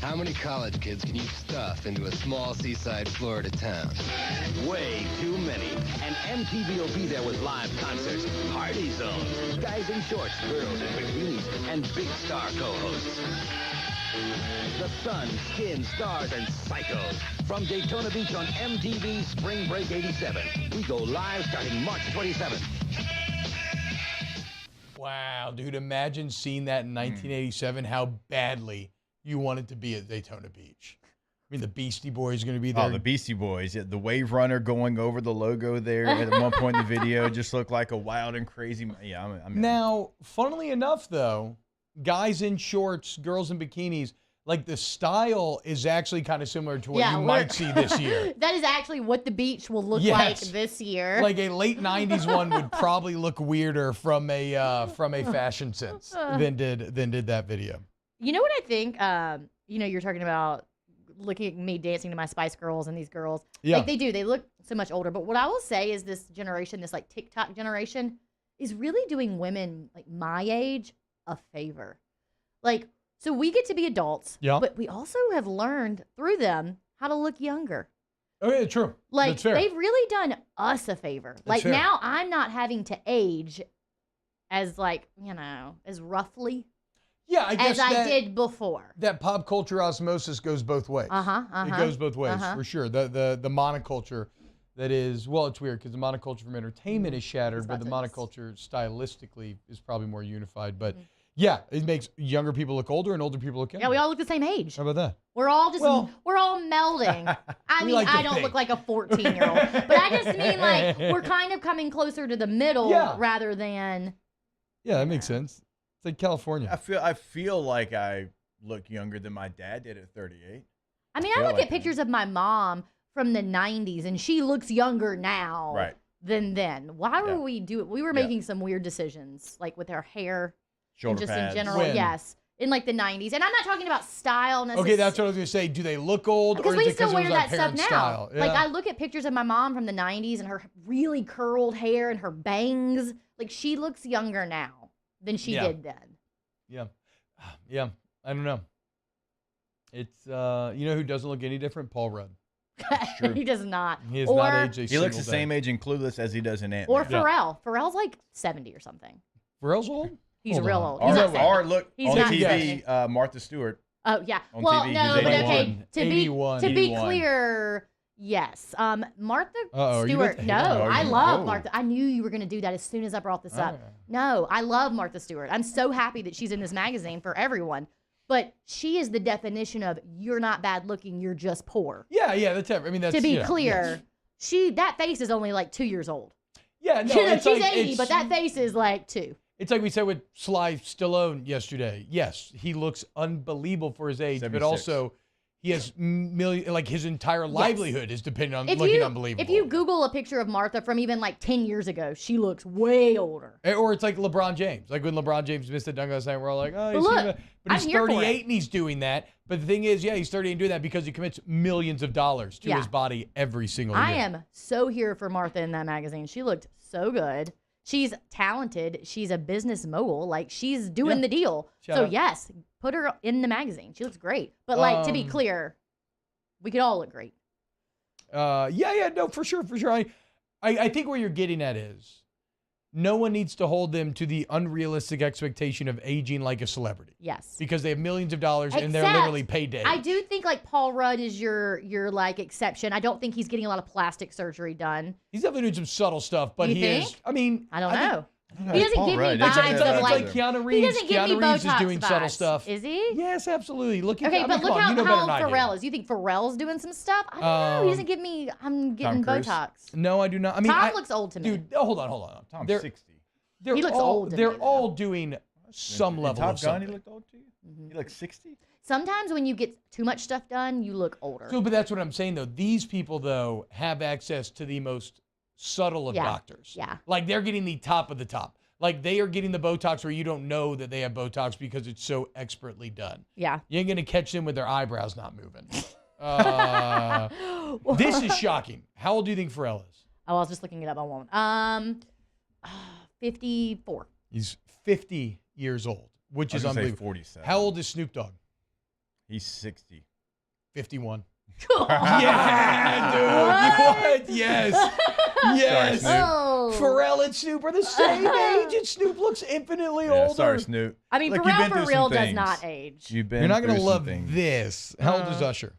How many college kids can you stuff into a small seaside Florida town? Way too many. And MTV will be there with live concerts, party zones, guys in shorts, girls in bikinis, and big star co-hosts. The Sun, Skin, Stars, and Psychos. From Daytona Beach on MTV Spring Break 87. We go live starting March 27th. Wow, dude, imagine seeing that in 1987, how badly you wanted to be at Daytona Beach. I mean, the Beastie Boys are going to be there. Oh, the Beastie Boys. Yeah, the Wave Runner going over the logo there at one point in the video just looked like a wild and crazy. Yeah, I'm Now, funnily enough, though, guys in shorts, girls in bikinis, like the style is actually kind of similar to what you might see this year. That is actually what the beach will look like this year. Like a late 90s one would probably look weirder from a fashion sense than did that video. You know what I think? You're talking about looking at me dancing to my Spice Girls and these girls. Yeah. Like they do. They look so much older. But what I will say is this generation, this like TikTok generation, is really doing women like my age a favor. Like, so we get to be adults, but we also have learned through them how to look younger. Oh, yeah, true. Like, That's fair. they've really done us a favor. Like, fair. now I'm not having to age as, like, as roughly I guess as I did before. That pop culture osmosis goes both ways. It goes both ways, for sure. The monoculture that is, well, it's weird because the monoculture from entertainment is shattered, but the monoculture stylistically is probably more unified. But yeah, it makes younger people look older and older people look younger. Yeah, we all look the same age. How about that? We're all just, we're all melding. I mean, I don't look like a 14-year-old, but I just mean like we're kind of coming closer to the middle rather than. Yeah, that makes sense. It's like California. I feel like I look younger than my dad did at 38. I mean, I look at pictures of my mom from the 90s, and she looks younger now than then. Why were we doing it? We were making some weird decisions, like with our hair. Shoulder just pads. in general, yes. In like the 90s. And I'm not talking about style necessarily. Okay, that's what I was going to say. Do they look old or is it because it was our parents' style? Like, I look at pictures of my mom from the 90s and her really curled hair and her bangs. Like, she looks younger now than she did then. Yeah. Yeah. I don't know. It's, you know who doesn't look any different? Paul Rudd. He does not. He is not aged a He looks the single day. same age in Clueless as he does in Ant-Man. Or Pharrell. Pharrell's like 70 or something. Pharrell's old? He's real old. Or, He's not 70. or look, He's on not TV, 70. Martha Stewart. Oh, yeah. On Well, TV, no, he's but 81. okay. To be 81. clear, yes. Martha are you Stewart. about to No, hate on her? I love Oh. Martha. I knew you were going to do that as soon as I brought this up. Oh. No, I love Martha Stewart. I'm so happy that she's in this magazine for everyone. But she is the definition of you're not bad looking, you're just poor. Yeah, that's it. I mean, that's To be yeah, clear, yes. that face is only like 2 years old. Yeah, no, She's it's like, 80, but that face is like 2. It's like we said with Sly Stallone yesterday. Yes, he looks unbelievable for his age, but 76. also He has his entire livelihood is dependent on If looking you, unbelievable. If you Google a picture of Martha from even like 10 years ago, she looks way older. Or it's like LeBron James. Like when LeBron James missed a dunk last night, we're all like, oh, But he's 38 and he's doing that. But the thing is, he's 38 and doing that because he commits millions of dollars to his body every single year. I am so here for Martha in that magazine. She looked so good. She's talented. She's a business mogul. Like, she's doing the deal. Shout out. Yes, put her in the magazine. She looks great. But, like, to be clear, we could all look great. No, for sure. I think what you're getting at is no one needs to hold them to the unrealistic expectation of aging like a celebrity. Yes. Because they have millions of dollars and they're literally paid to age. I do think, like, Paul Rudd is your like, exception. I don't think he's getting a lot of plastic surgery done. He's definitely doing some subtle stuff, but You think? is. I mean, I don't know. think- He doesn't give me vibes of like Keanu Reeves. He doesn't give me Keanu Reeves is Botox doing subtle vibes. stuff. Is he? Yes, absolutely. Look at Okay, but look how, you know better than how I do. Pharrell is. You think Pharrell's doing some stuff? I don't know. He doesn't give me. I'm getting Cruise? Botox. No, I do not. I mean, Tom looks old to me. Dude, hold on. Tom's They're- 60. He looks all, old to They're me, though. all doing some In level Top of Gun, something. he looked old to you? He looked 60? Sometimes when you get too much stuff done, you look older. So, but that's what I'm saying, though. These people, though, have access to the most subtle of doctors. Yeah. Like, they're getting the top of the top. Like, they are getting the Botox where you don't know that they have Botox because it's so expertly done. Yeah. You ain't going to catch them with their eyebrows not moving. This is shocking. How old do you think Pharrell is? Oh, I was just looking it up. I won't. 54. He's 50 years old, which is I was gonna say unbelievable. 47. How old is Snoop Dogg? He's 60. 51. Yeah, dude. What? Yes. Yes. Sorry, Snoop. Pharrell and Snoop are the same age, and Snoop looks infinitely older. Sorry, Snoop. I mean, Look, Pharrell you've been for through real some does things. not age. You've been You're not through going to some love things. this. How old is Usher?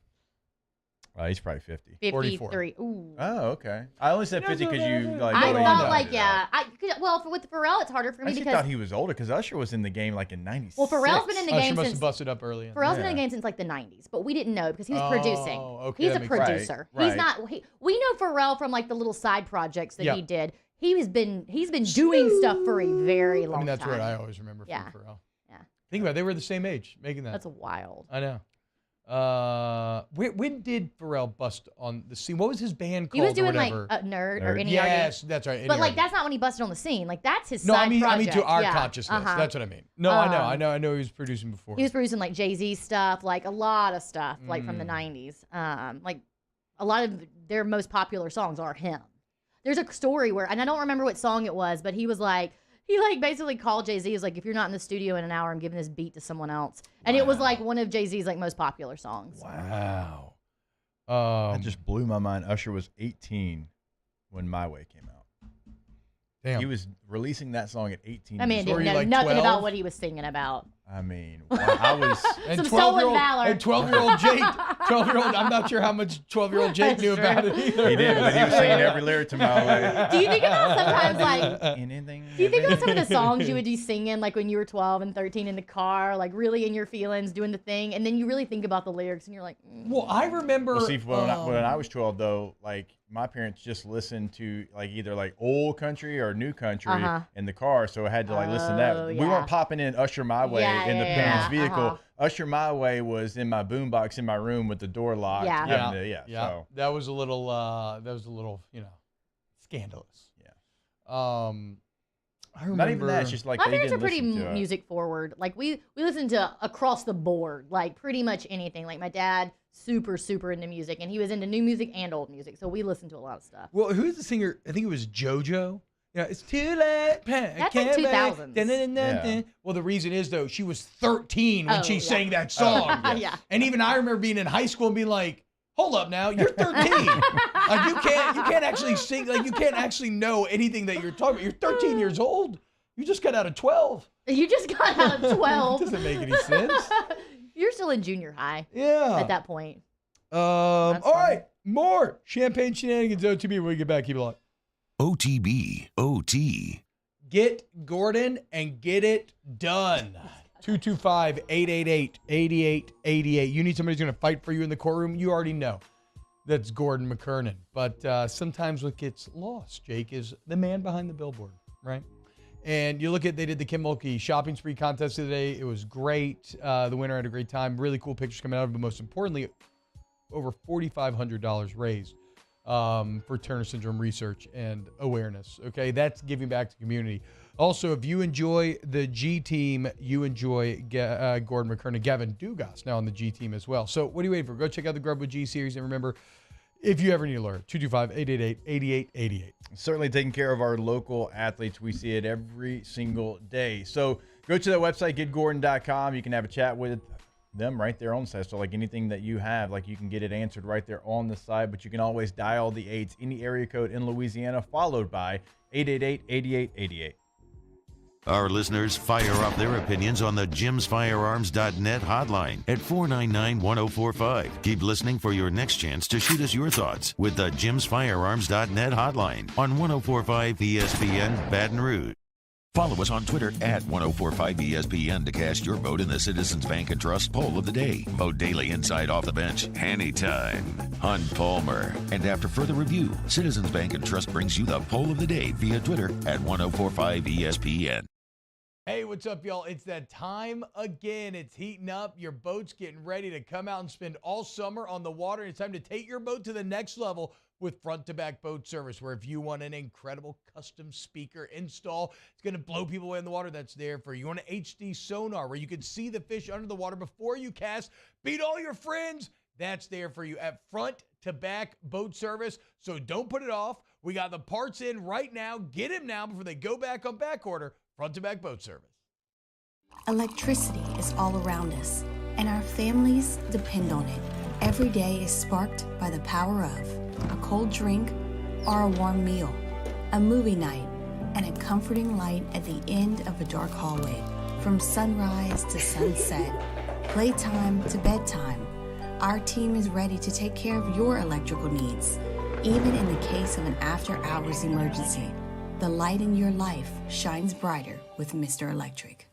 He's probably 50. 53. Ooh. Oh, okay. I only said 50 because you like. I really thought know. like with Pharrell it's harder for I me actually because thought he was older because Usher was in the game like in '96. well Pharrell's been in the Usher game must since have busted up early. Pharrell's been in the game since like the 90s, but we didn't know because he was producing. Okay, He's that a makes sense. producer. Right, He's not. We know Pharrell from like the little side projects that Yep. he did. He's been doing stuff for a very long I mean, that's time. what I always remember from Yeah. Pharrell. Yeah. Think about it. They were the same age making that. That's wild. I know. When did Pharrell bust on the scene? What was his band called? He was doing or like whatever? Nerd or NERD. Yes, that's right. But like NERD. that's not when he busted on the scene. Like that's his No, side I mean project. to our Yeah. consciousness. Uh-huh. That's what I mean. No, I know he was producing before. He was producing like Jay-Z stuff, like a lot of stuff, like from the 90s. Like a lot of their most popular songs are him. There's a story where, and I don't remember what song it was, but he basically called Jay-Z. He was like, if you're not in the studio in an hour, I'm giving this beat to someone else. And it was like one of Jay-Z's like most popular songs. Wow. That just blew my mind. Usher was 18 when My Way came out. Damn. He was releasing that song at 18. I mean, years didn't old. know like nothing 12? about what he was singing about. I mean, I was. And Some stolen 12-year-old valor. And 12-year-old Jake. 12-year-old. I'm not sure how much 12-year-old Jake That's knew true. about it either. He did, but he was singing every lyric to My Way. Do you think about sometimes like Anything. do you think about some of the songs you would be singing like when you were 12 and 13 in the car, like really in your feelings, doing the thing, and then you really think about the lyrics and you're like, Well, I remember. Well, see, when I was 12, though, like my parents just listened to like either like old country or new country in the car, so I had to like listen to that. Oh, We yeah. weren't popping in Usher My Way in the parents' vehicle. Usher My Way was in my boombox in my room with the door locked. Yeah. having to- So. That was a little, scandalous. Yeah. I remember. Not even that. It's just like my they parents are didn't pretty listen to it. music forward. Like we listen to across the board, like pretty much anything. Like my dad, super into music, and he was into new music and old music, so we listened to a lot of stuff. Well, who's the singer? I think it was JoJo. Yeah, it's too late. That's like 2000s. Yeah. Well, the reason is though she was 13 when Oh, she yeah. sang that song. Yeah. And even I remember being in high school and being like, "Hold up, now you're 13. Like you can't actually sing. Like you can't actually know anything that you're talking about. You're 13 years old. You just got out of 12. You just got out of 12. Doesn't make any sense. You're still in junior high. Yeah. At that point. All right, more Champagne Shenanigans OTB when we get back. Keep it locked. OTB, OT. Get Gordon and get it done. 225-888-8888. You need somebody who's going to fight for you in the courtroom. You already know that's Gordon McKernan. But sometimes what gets lost, Jake, is the man behind the billboard, right? And you look at, they did the Kim Mulkey shopping spree contest today. It was great. The winner had a great time. Really cool pictures coming out of it. But most importantly, over $4,500 raised for Turner syndrome research and awareness. Okay, that's giving back to the community. Also, if you enjoy the G team, you enjoy Gordon McKernan, Gavin Dugas now on the G team as well. So what are you waiting for? Go check out the Grub with G series. And remember, if you ever need a lawyer, 225-888-8888. Certainly taking care of our local athletes. We see it every single day. So go to that website, getgordon.com. You can have a chat with them right there on the site. So like anything that you have, like you can get it answered right there on the site, but you can always dial the 8s, any area code in Louisiana, followed by 888-8888. Our listeners fire up their opinions on the jimsfirearms.net hotline at 499-1045. Keep listening for your next chance to shoot us your thoughts with the jimsfirearms.net hotline on 1045 ESPN Baton Rouge. Follow us on Twitter at 1045ESPN to cast your vote in the Citizens Bank and Trust Poll of the Day. Vote daily inside Off the Bench, anytime. Hunt Palmer. And after further review, Citizens Bank and Trust brings you the Poll of the Day via Twitter at 1045ESPN. Hey, what's up, y'all? It's that time again. It's heating up. Your boat's getting ready to come out and spend all summer on the water. It's time to take your boat to the next level with front-to-back boat service, where if you want an incredible custom speaker install, it's going to blow people away in the water, that's there for you. You want an HD sonar where you can see the fish under the water before you cast, beat all your friends, that's there for you at front-to-back boat service. So don't put it off. We got the parts in right now. Get them now before they go back on back order. Front-to-back boat service. Electricity is all around us, and our families depend on it. Every day is sparked by the power of a cold drink or a warm meal, a movie night, and a comforting light at the end of a dark hallway. From sunrise to sunset, playtime to bedtime, our team is ready to take care of your electrical needs. Even in the case of an after-hours emergency, the light in your life shines brighter with Mr. Electric.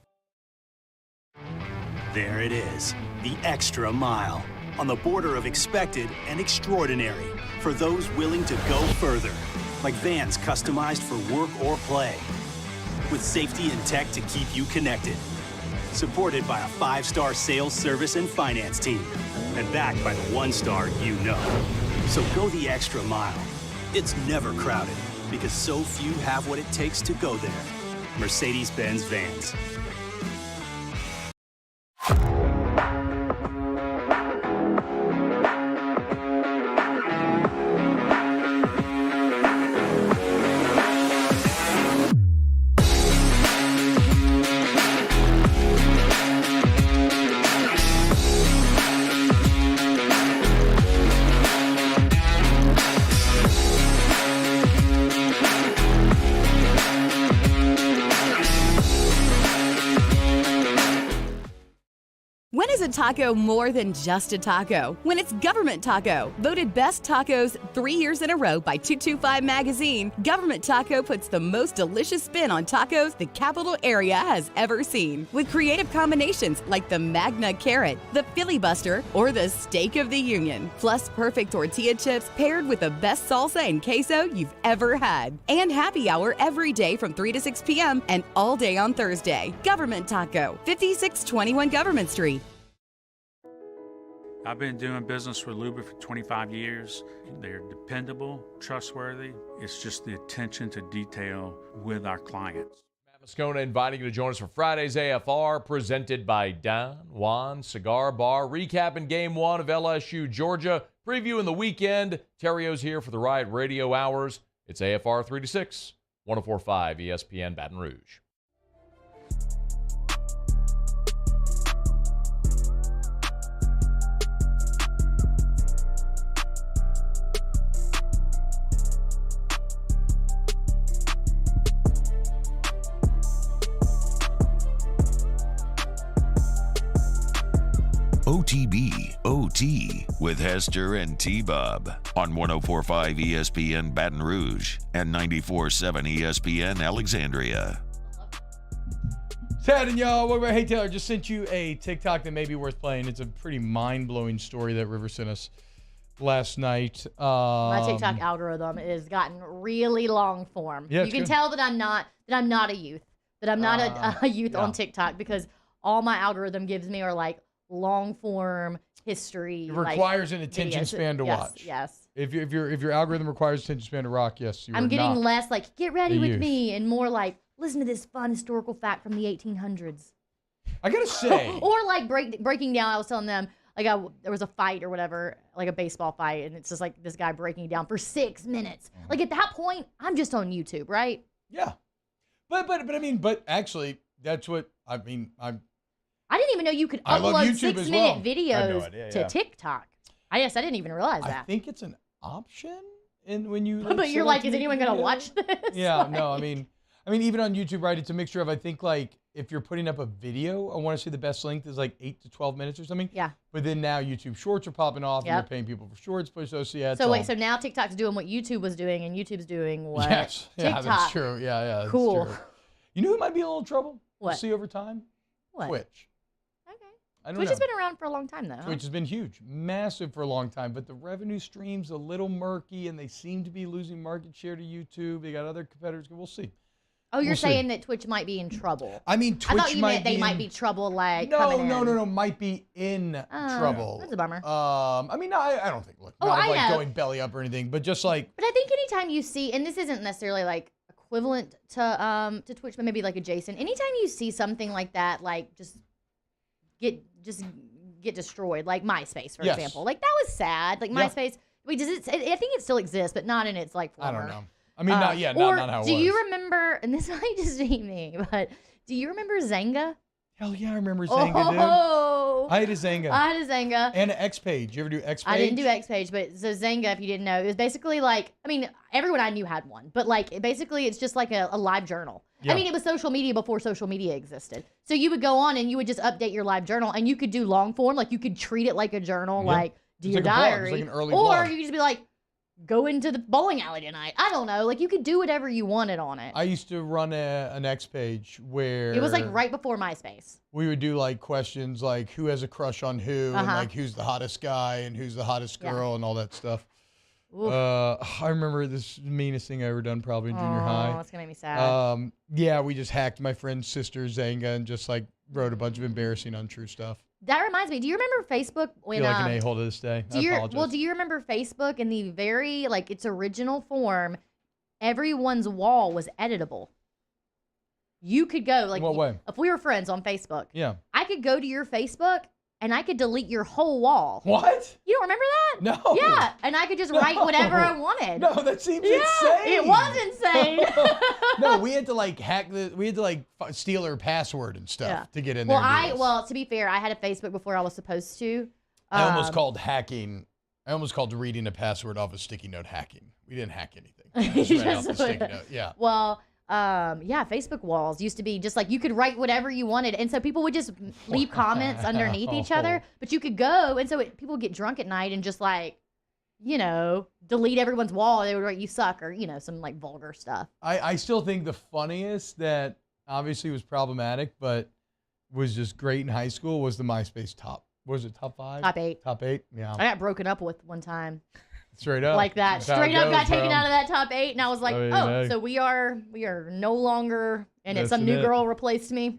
There it is, the extra mile, on the border of expected and extraordinary, for those willing to go further, like vans customized for work or play, with safety and tech to keep you connected, supported by a 5-star sales, service, and finance team, and backed by the 1-star you know. So go the extra mile. It's never crowded, because so few have what it takes to go there. Mercedes-Benz Vans. When is a taco more than just a taco? When it's Government Taco. Voted best tacos 3 years in a row by 225 Magazine, Government Taco puts the most delicious spin on tacos the capital area has ever seen. With creative combinations like the Magna Carrot, the Filibuster, or the Steak of the Union. Plus perfect tortilla chips paired with the best salsa and queso you've ever had. And happy hour every day from 3 to 6 p.m. and all day on Thursday. Government Taco, 5621 Government Street. I've been doing business with Luba for 25 years. They're dependable, trustworthy. It's just the attention to detail with our clients. Matt Moscona inviting you to join us for Friday's AFR, presented by Don Juan Cigar Bar. Recapping Game 1 of LSU, Georgia. Previewing the weekend. Terrio's here for the Riot Radio Hours. It's AFR 3 to 6, 104.5 ESPN Baton Rouge. OTB OT with Hester and T-Bob on 104.5 ESPN Baton Rouge and 94.7 ESPN Alexandria. Tad and y'all, welcome back. Hey Taylor, just sent you a TikTok that may be worth playing. It's a pretty mind-blowing story that River sent us last night. My TikTok algorithm has gotten really long form. Yeah, you can tell that I'm not a youth. that I'm not a youth on TikTok because all my algorithm gives me are like long form history. It requires an attention videos. span to watch. Yes. If your algorithm requires attention span to rock, yes, I'm getting not less like get ready with youth. me and more like listen to this fun historical fact from the 1800s. I gotta say, or like breaking down. I was telling them like there was a fight or whatever, like a baseball fight, and it's just like this guy breaking it down for 6 minutes. Like at that point, I'm just on YouTube, right? Yeah, but actually, that's what I mean. I didn't even know you could I love upload YouTube 6 as minute well. videos to TikTok. I guess I didn't even realize that. I think it's an option, and when you. But you're like, is anyone gonna watch this? Yeah, Like- no, I mean, even on YouTube, right? It's a mixture of I think like if you're putting up a video, I want to say the best length is like 8 to 12 minutes or something. Yeah. But then now YouTube Shorts are popping off, and Yep. they're paying people for Shorts. So yeah. So wait, so now TikTok's doing what YouTube was doing, and YouTube's doing what? Yes, yeah, TikTok. that's true. Yeah, that's Cool. true. You know who might be in a little trouble? What? We'll see over time. What? Twitch. I don't Twitch know. has been around for a long time, though. Twitch has been huge, massive for a long time, but the revenue stream's a little murky, and they seem to be losing market share to YouTube. They got other competitors. We'll see. Oh, you're We'll see. saying that Twitch might be in trouble. I mean, I thought Twitch you might meant they be might in- be trouble, like coming No, in. might be in trouble. That's a bummer. I mean, I don't think, look, Oh, not I like know. going belly up or anything, but just like, But I think anytime you see, and this isn't necessarily like equivalent to Twitch, but maybe like adjacent. Anytime you see something like that, like just get destroyed, like MySpace, for Yes. example. Like that was sad. Like Yeah. MySpace. Wait, I think it still exists, but not in its like I former. don't know. I mean, not how it was. Do you remember? And this might just be me, but do you remember Zanga? Hell yeah, I remember Zanga, dude. Oh, I had a Zanga. I had a Zanga. And an X Page. You ever do X Page? I didn't do X Page, but so Zanga, if you didn't know, it was basically like, I mean, everyone I knew had one, but like basically it's just like a live journal. Yeah. I mean, it was social media before social media existed. So you would go on and you would just update your live journal, and you could do long form, like you could treat it like a journal, Yeah. like It's Dear like a blog. It's Diary. like an early or blog. you could just be like, go into the bowling alley tonight. I don't know. Like you could do whatever you wanted on it. I used to run an X Page where It was like right before MySpace. we would do like questions like who has a crush on who, and Uh-huh. like who's the hottest guy and who's the hottest Yeah. girl and all that stuff. Oof. I remember this meanest thing I ever done probably in junior high. That's gonna make me sad. Yeah, we just hacked my friend's sister Zanga and just like wrote a bunch of embarrassing, untrue stuff. That reminds me. Do you remember Facebook I when feel like an a-hole to this day. I apologize. do you remember Facebook in the very like its original form? Everyone's wall was editable. You could go like What way? if we were friends on Facebook. Yeah. I could go to your Facebook and I could delete your whole wall. What? You don't remember that? No. Yeah, and I could just write whatever I wanted. No, that seems Yeah, insane. it was insane. No, we had to like hack we had to like steal her password and stuff to get in Well, there. and do this. well, to be fair, I had a Facebook before I was supposed to. I almost Um, called hacking. I almost called reading a password off a sticky note hacking. We didn't hack anything. We just read it off the sticky note. Yeah. Well, yeah, Facebook walls used to be just like you could write whatever you wanted, and so people would just leave comments underneath each other. But you could go, and so people would get drunk at night and just like, you know, delete everyone's wall. They would write "you suck" or you know some like vulgar stuff. I still think the funniest that obviously was problematic, but was just great in high school was the MySpace top. Was it top 5? Top 8. Top 8. Yeah. I got broken up with one time. Straight up. Like that. That's how Straight it up goes, got taken bro. out of that top 8, and I was like, I mean, oh, hey. so we are no longer, and it's some That's new it. girl replaced me.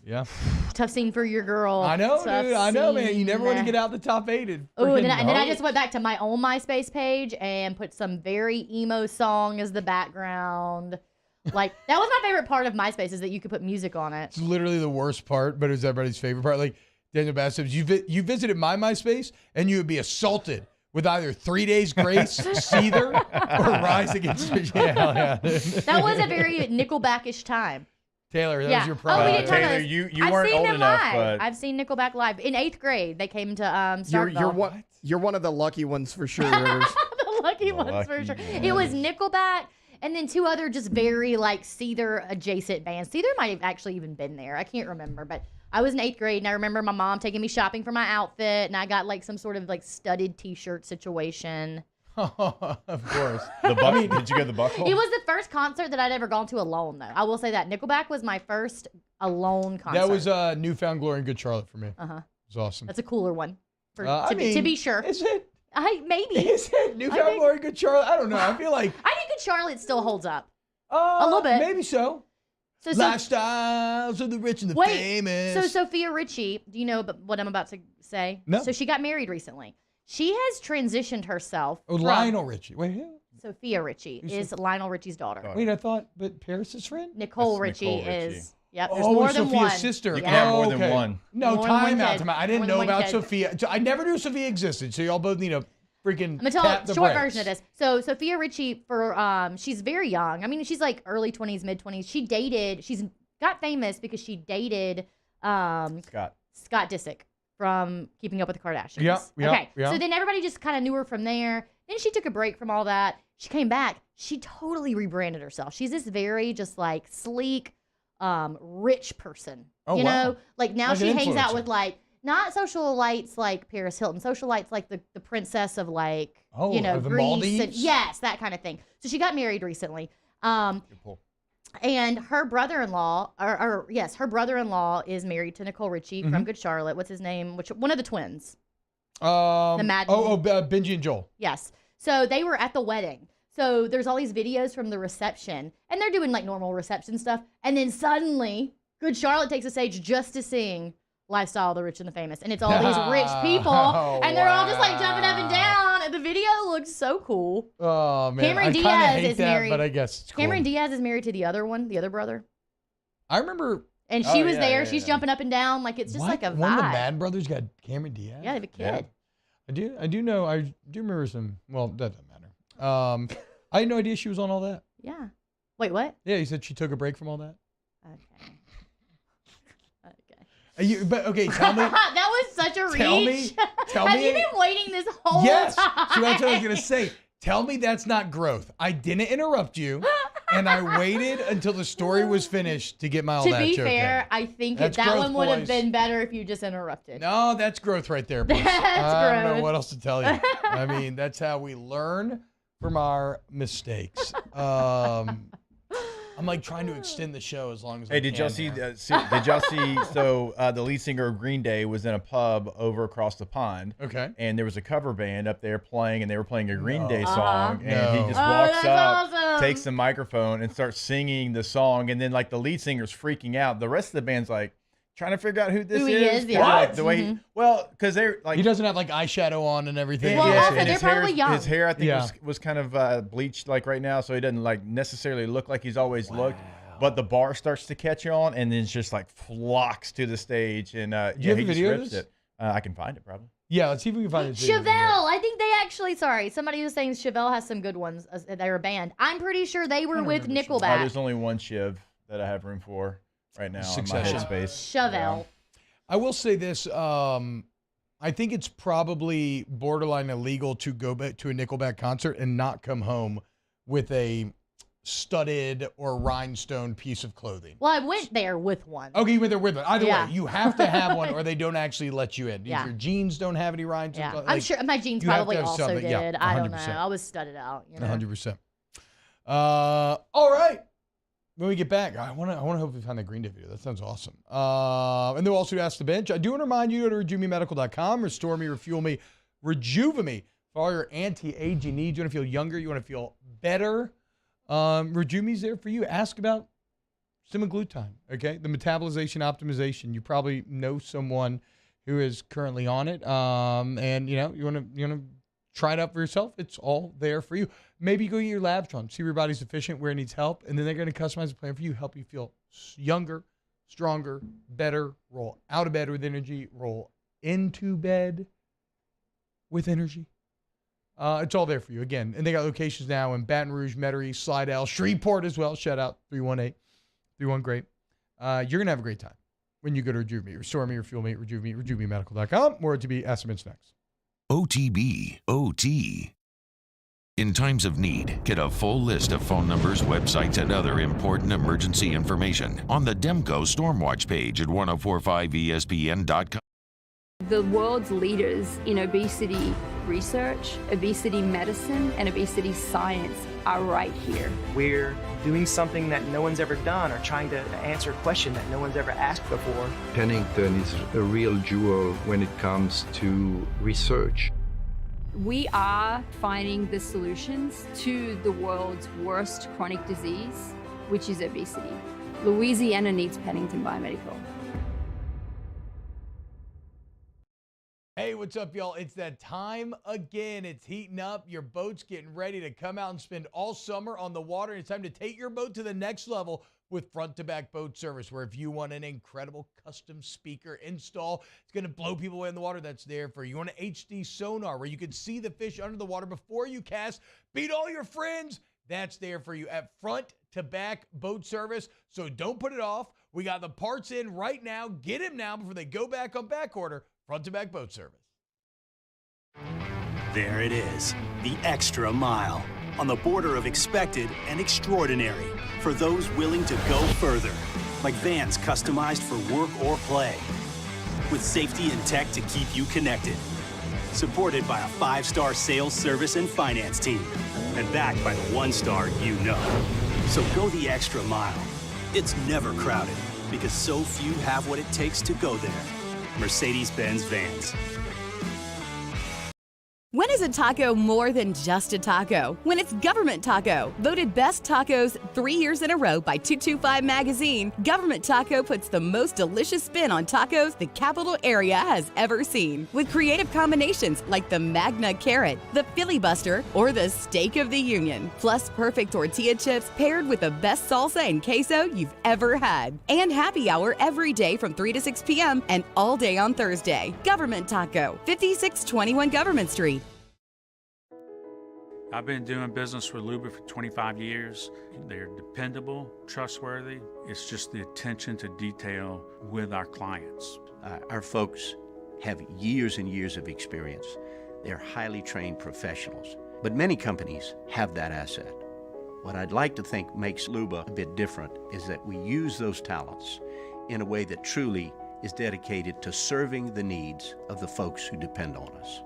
Yeah. Tough scene for your girl. I know, Tough dude. I know, man. You never want to scene. get out the top 8. Oh, and then I just went back to my own MySpace page and put some very emo song as the background. Like that was my favorite part of MySpace is that you could put music on it. It's literally the worst part, but it was everybody's favorite part. Like Daniel Bass says, you visited my MySpace and you would be assaulted with either 3 Days Grace, Seether, or Rise Against the Yeah. That was a very Nickelback-ish time. Taylor, that Yeah. was your Oh, we pride. didn't talk about Taylor, this. you I've weren't seen old them enough, live. but I've seen Nickelback live in 8th grade. They came to You're Starkville. you're one of the lucky ones for sure, Rivers. The lucky ones for sure. It was Nickelback and then 2 other just very like Seether adjacent bands. Seether might have actually even been there. I can't remember, but I was in 8th grade and I remember my mom taking me shopping for my outfit and I got like some sort of like studded t-shirt situation. Of course. Did you go to the Buckle? It was the first concert that I'd ever gone to alone though. I will say that. Nickelback was my first alone concert. That was Newfound Glory in Good Charlotte for me. Uh-huh. It was awesome. That's a cooler one. I mean, to be sure. Is it? Maybe. Is it Newfound Glory in Good Charlotte? I don't know. I feel like I think Good Charlotte still holds up. a little bit. Maybe so. Lifestyles of the rich and the famous. So Sophia Richie, do you know what I'm about to say? No. So she got married recently. She has transitioned herself. Lionel Richie. Wait, who? Sophia Richie is Lionel Richie's daughter. Wait, I thought, but Paris's friend? Nicole Richie is. Yep, there's Oh, more than Sophia's one. sister. You can have more than Okay. one. No, More than time one out. kid. I didn't More know than one about kid. Sophia. I never knew Sophia existed, so y'all both need a freaking I'm gonna tell tap the the short brakes. version of this. So Sophia Richie, she's very young. I mean, she's like early 20s, mid 20s. She's got famous because she dated Scott Disick from Keeping Up with the Kardashians. Yeah. Okay. So then everybody just kind of knew her from there. Then she took a break from all that. She came back. She totally rebranded herself. She's this very just like sleek, rich person. Oh, you wow. know, like now Like she an hangs out influencer. with like not socialites like Paris Hilton, socialites like the princess of like Oh, the the Greece. And, Maldives? yes, that kind of thing. So she got married recently. And her brother-in-law, her brother-in-law is married to Nicole Richie from Good Charlotte. What's his name? One of the twins. The Madden. Benji and Joel. Yes. So they were at the wedding. So there's all these videos from the reception, and they're doing like normal reception stuff. And then suddenly, Good Charlotte takes a stage just to sing Lifestyle of the Rich and the Famous. And it's all these rich people, and they're all just like jumping up and down. And the video looks so cool. Oh, man. Cameron I kinda Diaz hate is that, married. but I guess it's cool. Cameron Diaz is married to the other brother. I remember. And she was there. She's jumping up and down. Like, it's just like a vibe. One of the Mad Brothers got Cameron Diaz? Yeah, they have a kid. I do know. I do remember some. Well, that doesn't matter. I had no idea she was on all that. Yeah. Wait, what? Yeah, you said she took a break from all that. Okay. But okay, tell me. That was such a reach. Tell Have me. you been waiting this whole Yes. time? So that's what I was gonna say. Tell me that's not growth. I didn't interrupt you, and I waited until the story was finished to get my all To that be joke fair, in. I think That's that growth, one would have boys. been better if you just interrupted. No, that's growth right there, boys. That's I don't know growth. what else to tell you. I mean, that's how we learn from our mistakes. I'm like trying to extend the show as long as I Hey, can. did y'all see? here. Did y'all see? So the lead singer of Green Day was in a pub over across the pond. Okay. And there was a cover band up there playing, and they were playing a Green Day Uh-huh. song. And he just Oh, walks that's up, awesome. takes the microphone, and starts singing the song. And then like the lead singer's freaking out. The rest of the band's like trying to figure out who this Who he is, 'Cause, yeah. like, the way, Mhm. well, because they're like He doesn't have like eyeshadow on and everything. Well, also, and they're probably young. His hair, I think, Yeah. was kind of bleached like right now, so he doesn't like necessarily look like he's always looked. But the bar starts to catch on, and then it's just like flocks to the stage, and Do you have he a just video of rips this? it. I can find it probably. Yeah, let's see if we can find it. Chevelle, I think they actually, somebody was saying Chevelle has some good ones. They're a band. I'm pretty sure they were with Nickelback. There's only one Shiv that I have room for right now Succession. on my headspace. Chevelle. I will say this. I think it's probably borderline illegal to go back to a Nickelback concert and not come home with a studded or rhinestone piece of clothing. Well, I went there with one. Okay, you went there with it. Either Yeah. way, you have to have one, or they don't actually let you in. Yeah. If your jeans don't have any rhinestones, Yeah, like, I'm sure my jeans you have to probably have also something. did. Yeah, I don't know. 100%. I was studded out. You know? 100%. All right. When we get back, I want to hope we find that Green Day video. That sounds awesome. And then we'll also ask the bench. I do want to remind you to go to RejuveMeMedical.com. Restore me, refuel me, rejuve me for all your anti-aging needs. You want to feel younger. You want to feel better. Rejuve me's there for you. Ask about semaglutide. Okay, the metabolization optimization. You probably know someone who is currently on it. And you want to try it out for yourself. It's all there for you. Maybe you go get your labs drawn, see where your body's efficient, where it needs help, and then they're going to customize a plan for you, help you feel younger, stronger, better, roll out of bed with energy, roll into bed with energy. It's all there for you, again. And they got locations now in Baton Rouge, Metairie, Slidell, Shreveport as well. Shout out 318-31-GREAT. You're going to have a great time when you go to Rejuve Me. Restore me, refuel me, rejuve me, RejuveMeMedical.com. More to be estimates next. OTB, OT. In times of need, get a full list of phone numbers, websites, and other important emergency information on the Demco Stormwatch page at 1045ESPN.com. The world's leaders in obesity research, obesity medicine, and obesity science are right here. We're doing something that no one's ever done or trying to answer a question that no one's ever asked before. Pennington is a real jewel when it comes to research. We are finding the solutions to the world's worst chronic disease, which is obesity. Louisiana needs Pennington Biomedical. Hey, what's up, y'all? It's that time again. It's heating up. Your boat's getting ready to come out and spend all summer on the water. It's time to take your boat to the next level with front-to-back boat service, where if you want an incredible custom speaker install, it's going to blow people away in the water, that's there for you. You want an HD sonar where you can see the fish under the water before you cast, beat all your friends, that's there for you at front-to-back boat service. So don't put it off. We got the parts in right now. Get them now before they go back on back order. Front-to-back boat service. There it is, the extra mile, on the border of expected and extraordinary, for those willing to go further, like vans customized for work or play, with safety and tech to keep you connected, supported by a 5-star sales, service, and finance team, and backed by the 1-star you know. So go the extra mile. It's never crowded, because so few have what it takes to go there. Mercedes-Benz Vans. When is a taco more than just a taco? When it's Government Taco. Voted best tacos 3 years in a row by 225 Magazine, Government Taco puts the most delicious spin on tacos the capital area has ever seen. With creative combinations like the Magna Carrot, the Filibuster, or the Steak of the Union. Plus perfect tortilla chips paired with the best salsa and queso you've ever had. And happy hour every day from 3 to 6 p.m. and all day on Thursday. Government Taco, 5621 Government Street. I've been doing business with Luba for 25 years. They're dependable, trustworthy. It's just the attention to detail with our clients. Our folks have years and years of experience. They're highly trained professionals, but many companies have that asset. What I'd like to think makes Luba a bit different is that we use those talents in a way that truly is dedicated to serving the needs of the folks who depend on us.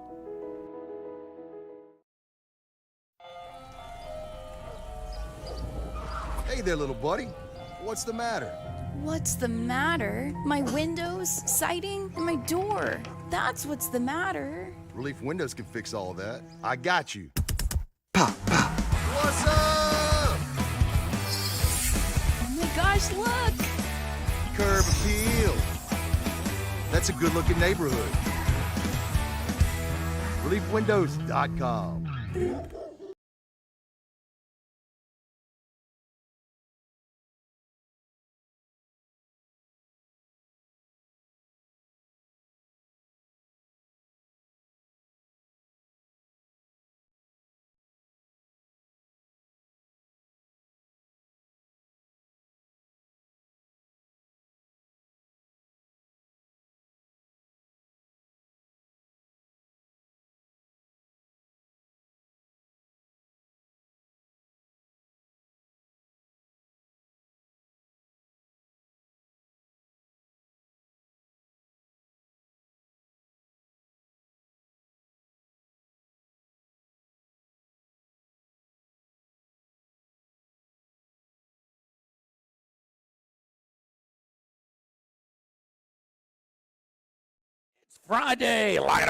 Hey there, little buddy. What's the matter? What's the matter? My windows, siding, and my door. That's what's the matter. Relief Windows can fix all of that. I got you. Pop, pop. What's up? Oh my gosh, look! Curb appeal. That's a good-looking neighborhood. ReliefWindows.com. Friday, lock of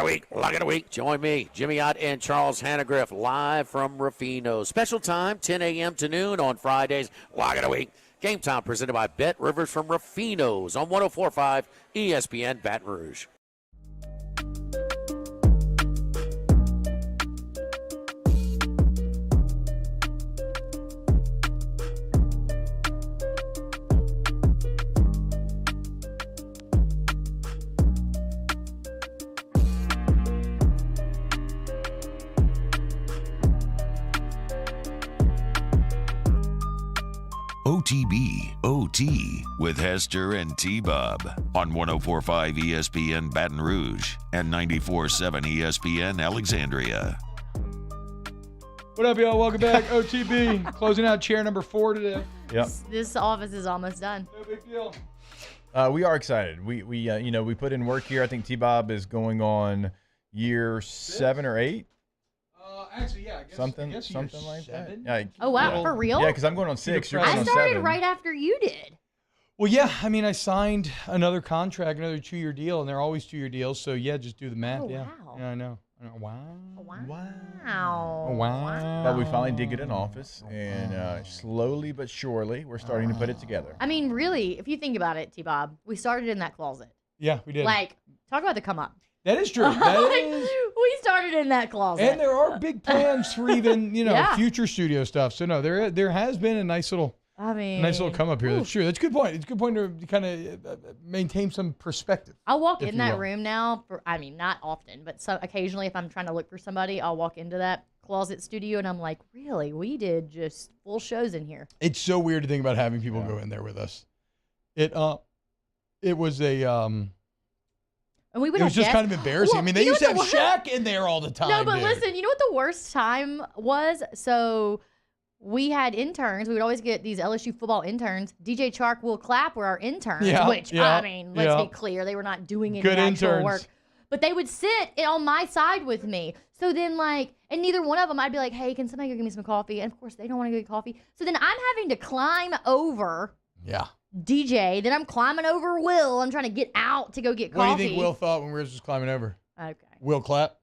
the week. Join me, Jimmy Ott and Charles Hannegriff, live from Rufino. Special time, 10 a.m. to noon on Fridays, lock of the week. Game time presented by Bet Rivers from Rufino's on 104.5 ESPN Baton Rouge. OTB OT with Hester and T-Bob on 104.5 ESPN Baton Rouge and 94.7 ESPN Alexandria. What up, y'all? Welcome back. OTB closing out chair number 4 today. Yep. This office is almost done. No big deal. We are excited. We put in work here. I think T-Bob is going on year 7 or 8. Actually, yeah, I guess something year like 7. that. Yeah. Oh, wow, for real? Yeah, because I'm going on 6. You're going I on started 7. right after you did. Well, yeah, I mean, I signed another contract, another 2-year deal, and they're always 2-year deals. So, yeah, just do the math. Oh, yeah. wow. Yeah, I know. Wow. But we finally did get an office, and slowly but surely, we're starting to put it together. I mean, really, if you think about it, T-Bob, we started in that closet. Yeah, we did. Like, talk about the come up. That is true. That is. We started in that closet. And there are big plans for even, Yeah. future studio stuff. So, no, there has been a nice little come up here. That's true. That's a good point. It's a good point to kind of maintain some perspective. I'll walk in that room now. Not often, but so occasionally if I'm trying to look for somebody, I'll walk into that closet studio and I'm like, really? We did just full shows in here. It's so weird to think about having people go in there with us. It was a and we would it was just kind of embarrassing. Well, I mean, they used to have Shaq in there all the time. No, but dude. listen, you know what the worst time was? So we had interns. We would always get these LSU football interns. DJ Chark, Will Clapp were our interns, let's be clear. They were not doing any actual work. But they would sit on my side with me. So then, and neither one of them, I'd be like, hey, can somebody go give me some coffee? And, of course, they don't want to go get coffee. So then I'm having to climb over DJ. Then I'm climbing over Will. I'm trying to get out to go get coffee. What do you think Will thought when we were just climbing over? Okay. Will Clapp?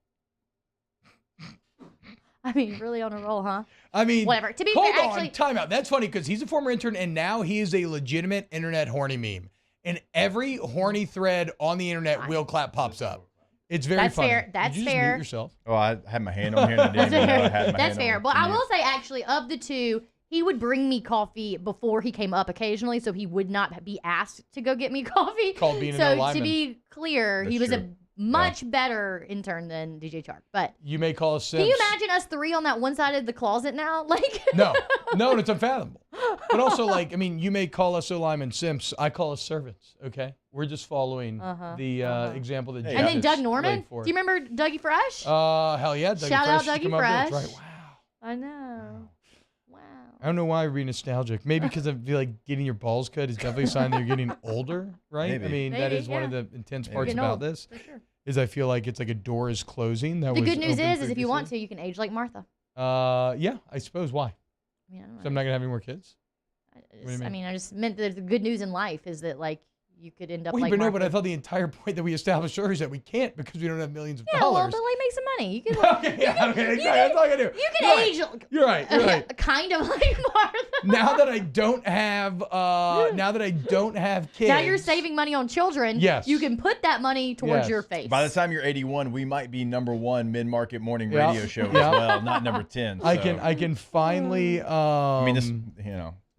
I mean, really on a roll, huh? I mean, whatever. To be hold fair, on, actually, time out. That's funny because he's a former intern and now he is a legitimate internet horny meme. And every horny thread on the internet, Will Clapp pops up. It's very funny. Fair. That's Did you fair. Just mute yourself? Oh, I had my hand on here. And I didn't even know I had my That's Oh, fair. hand But on I will say, actually, of the two, he would bring me coffee before he came up occasionally, so he would not be asked to go get me coffee. Called being an so lineman. to be clear, he was That's a much better intern than DJ Chark. But You may call us Sims. can you imagine us three on that one side of the closet now? No, it's unfathomable. But also, you may call us Lyman Simps. I call us servants, okay? We're just following the example that And then Doug Jesus Norman. laid Do forth. you remember Dougie Fresh? Hell yeah. Dougie Shout out Fresh Dougie come up there. Fresh. That's right. Wow. I know. I don't know why we're nostalgic. Maybe because I feel like getting your balls cut is definitely a sign that you're getting older, right? Maybe. I mean, that Maybe, is one of the intense parts Getting about old, this. for sure. Is I feel like it's like a door is closing. That The was good news open is if you want previously. to, you can age like Martha. Yeah, I suppose. Why? I don't know. So I'm not gonna have any more kids. I just meant that the good news in life is that you could end up Wait, like but no, Martha. but I thought the entire point that we established earlier is that we can't because we don't have millions of Yeah, well, dollars. but make some money. You can. Okay, exactly. That's all I can do. You can age. You're right. You're right. Kind of like Martha. Now that I don't have, kids. Now you're saving money on children. Yes. You can put that money towards your face. By the time you're 81, we might be #1 mid-market morning radio show as well, not number 10. So. I can finally.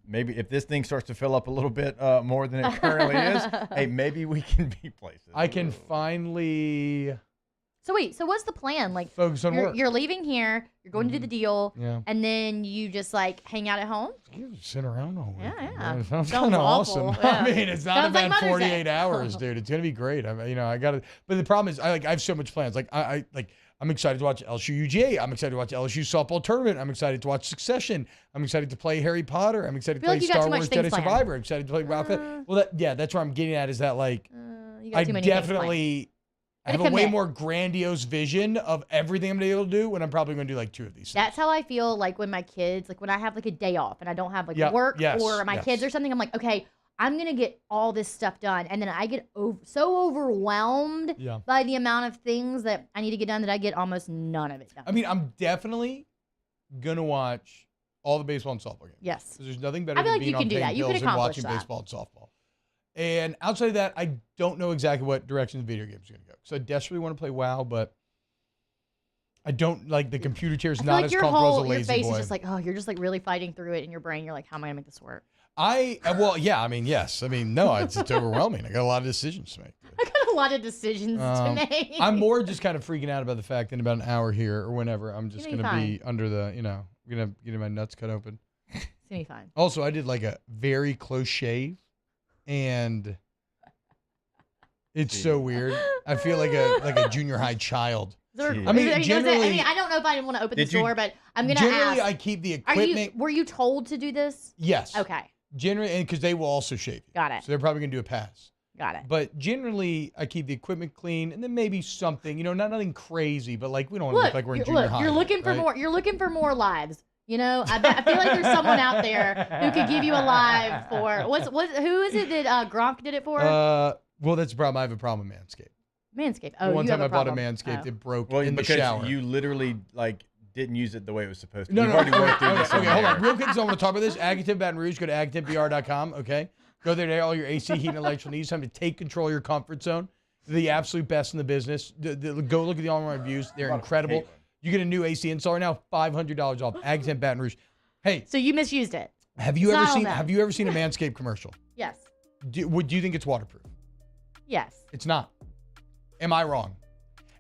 Maybe if this thing starts to fill up a little bit more than it currently is, hey, maybe we can be places. I can finally. So wait, so what's the plan? Focus on work. You're leaving here. You're going to do the deal. Yeah. And then you just hang out at home. You just sit around all week. Yeah. It sounds Sounds kind of awful. awesome. Yeah. I mean, it's not Sounds like about Mother's 48 Day. hours, dude. It's gonna be great. I got to. But the problem is, I have so much plans. I'm excited to watch LSU UGA. I'm excited to watch LSU softball tournament. I'm excited to watch Succession. I'm excited to play Harry Potter. I'm excited to play you got Star too much Wars things Jedi planned. Survivor. I'm excited to play Ralph. That's where I'm getting at. Is that You got I too many things definitely I have a way more grandiose vision of everything I'm gonna be able to do when I'm probably gonna do 2 of these. That's how I feel when my kids, when I have a day off and I don't have work or my kids or something, I'm like, okay, I'm going to get all this stuff done. And then I get so overwhelmed by the amount of things that I need to get done that I get almost none of it done. I mean, I'm definitely going to watch all the baseball and softball games. Yes. Because there's nothing better I feel than like you being on can do pain that. You pills could and accomplish watching that. baseball and softball. And outside of that, I don't know exactly what direction the video games are going to go. So I desperately want to play WoW, but I don't the computer chair is not as comfortable as a lazy your face boy. is just you're just really fighting through it in your brain. You're like, how am I going to make this work? Yes. No, it's overwhelming. I got a lot of decisions to make. I got a lot of decisions to make. I'm more just kind of freaking out about the fact that in about an hour here or whenever, I'm just going to be under the, I'm going to get my nuts cut open. It's going to be fine. Also, I did a very close shave and it's so weird. I feel like a junior high child. I don't know if I want to open this door, but I'm going to ask. Generally, I keep the equipment. Were you told to do this? Yes. Okay. Generally, and because they will also shave you. Got it. So they're probably going to do a pass. Got it. But generally, I keep the equipment clean, and then maybe something, nothing crazy, but we don't want to look like we're in junior high. You're looking for more. You're looking for more lives. I feel like there's someone out there who could give you a live for who is it that Gronk did it for? Well, that's the problem. I have a problem with Manscaped. Manscaped. Oh, One you time have I bought a problem. Manscaped, Oh. it broke Well, in the because shower. you literally didn't use it the way it was supposed to. No, We've no, already went through this. okay, hold on. Real quick, so I want to talk about this. Agaton Baton Rouge, go to agatonbr.com, okay? Go there to all your AC, heat, and electrical needs. Time to take control of your comfort zone. They're the absolute best in the business. Go look at the online reviews. They're incredible. You get a new AC installer now, $500 off. Agaton Baton Rouge. Hey. So you misused it. Have you It's ever not seen on them. Have you ever seen a Manscaped commercial? Yes. Do you think it's waterproof? Yes. It's not. Am I wrong?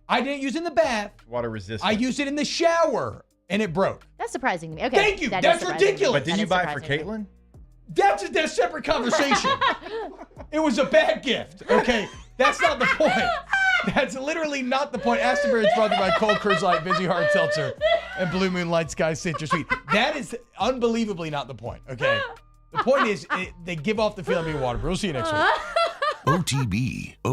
I didn't use it in the bath. Water resistant. I used it in the shower, and it broke. That's surprising to me. Okay. Thank you. That is That's surprising to me. ridiculous. But did you buy it for Caitlin? That's a separate conversation. It was a bad gift. Okay, that's not the point. That's literally not the point. Astonbury is brought to you by Cold Curse Light, Busy Hard Seltzer, and Blue Moon Light Sky Citrus Sweet. That is unbelievably not the point. Okay, the point is they give off the feeling of being waterproof. We'll see you next week. OTB.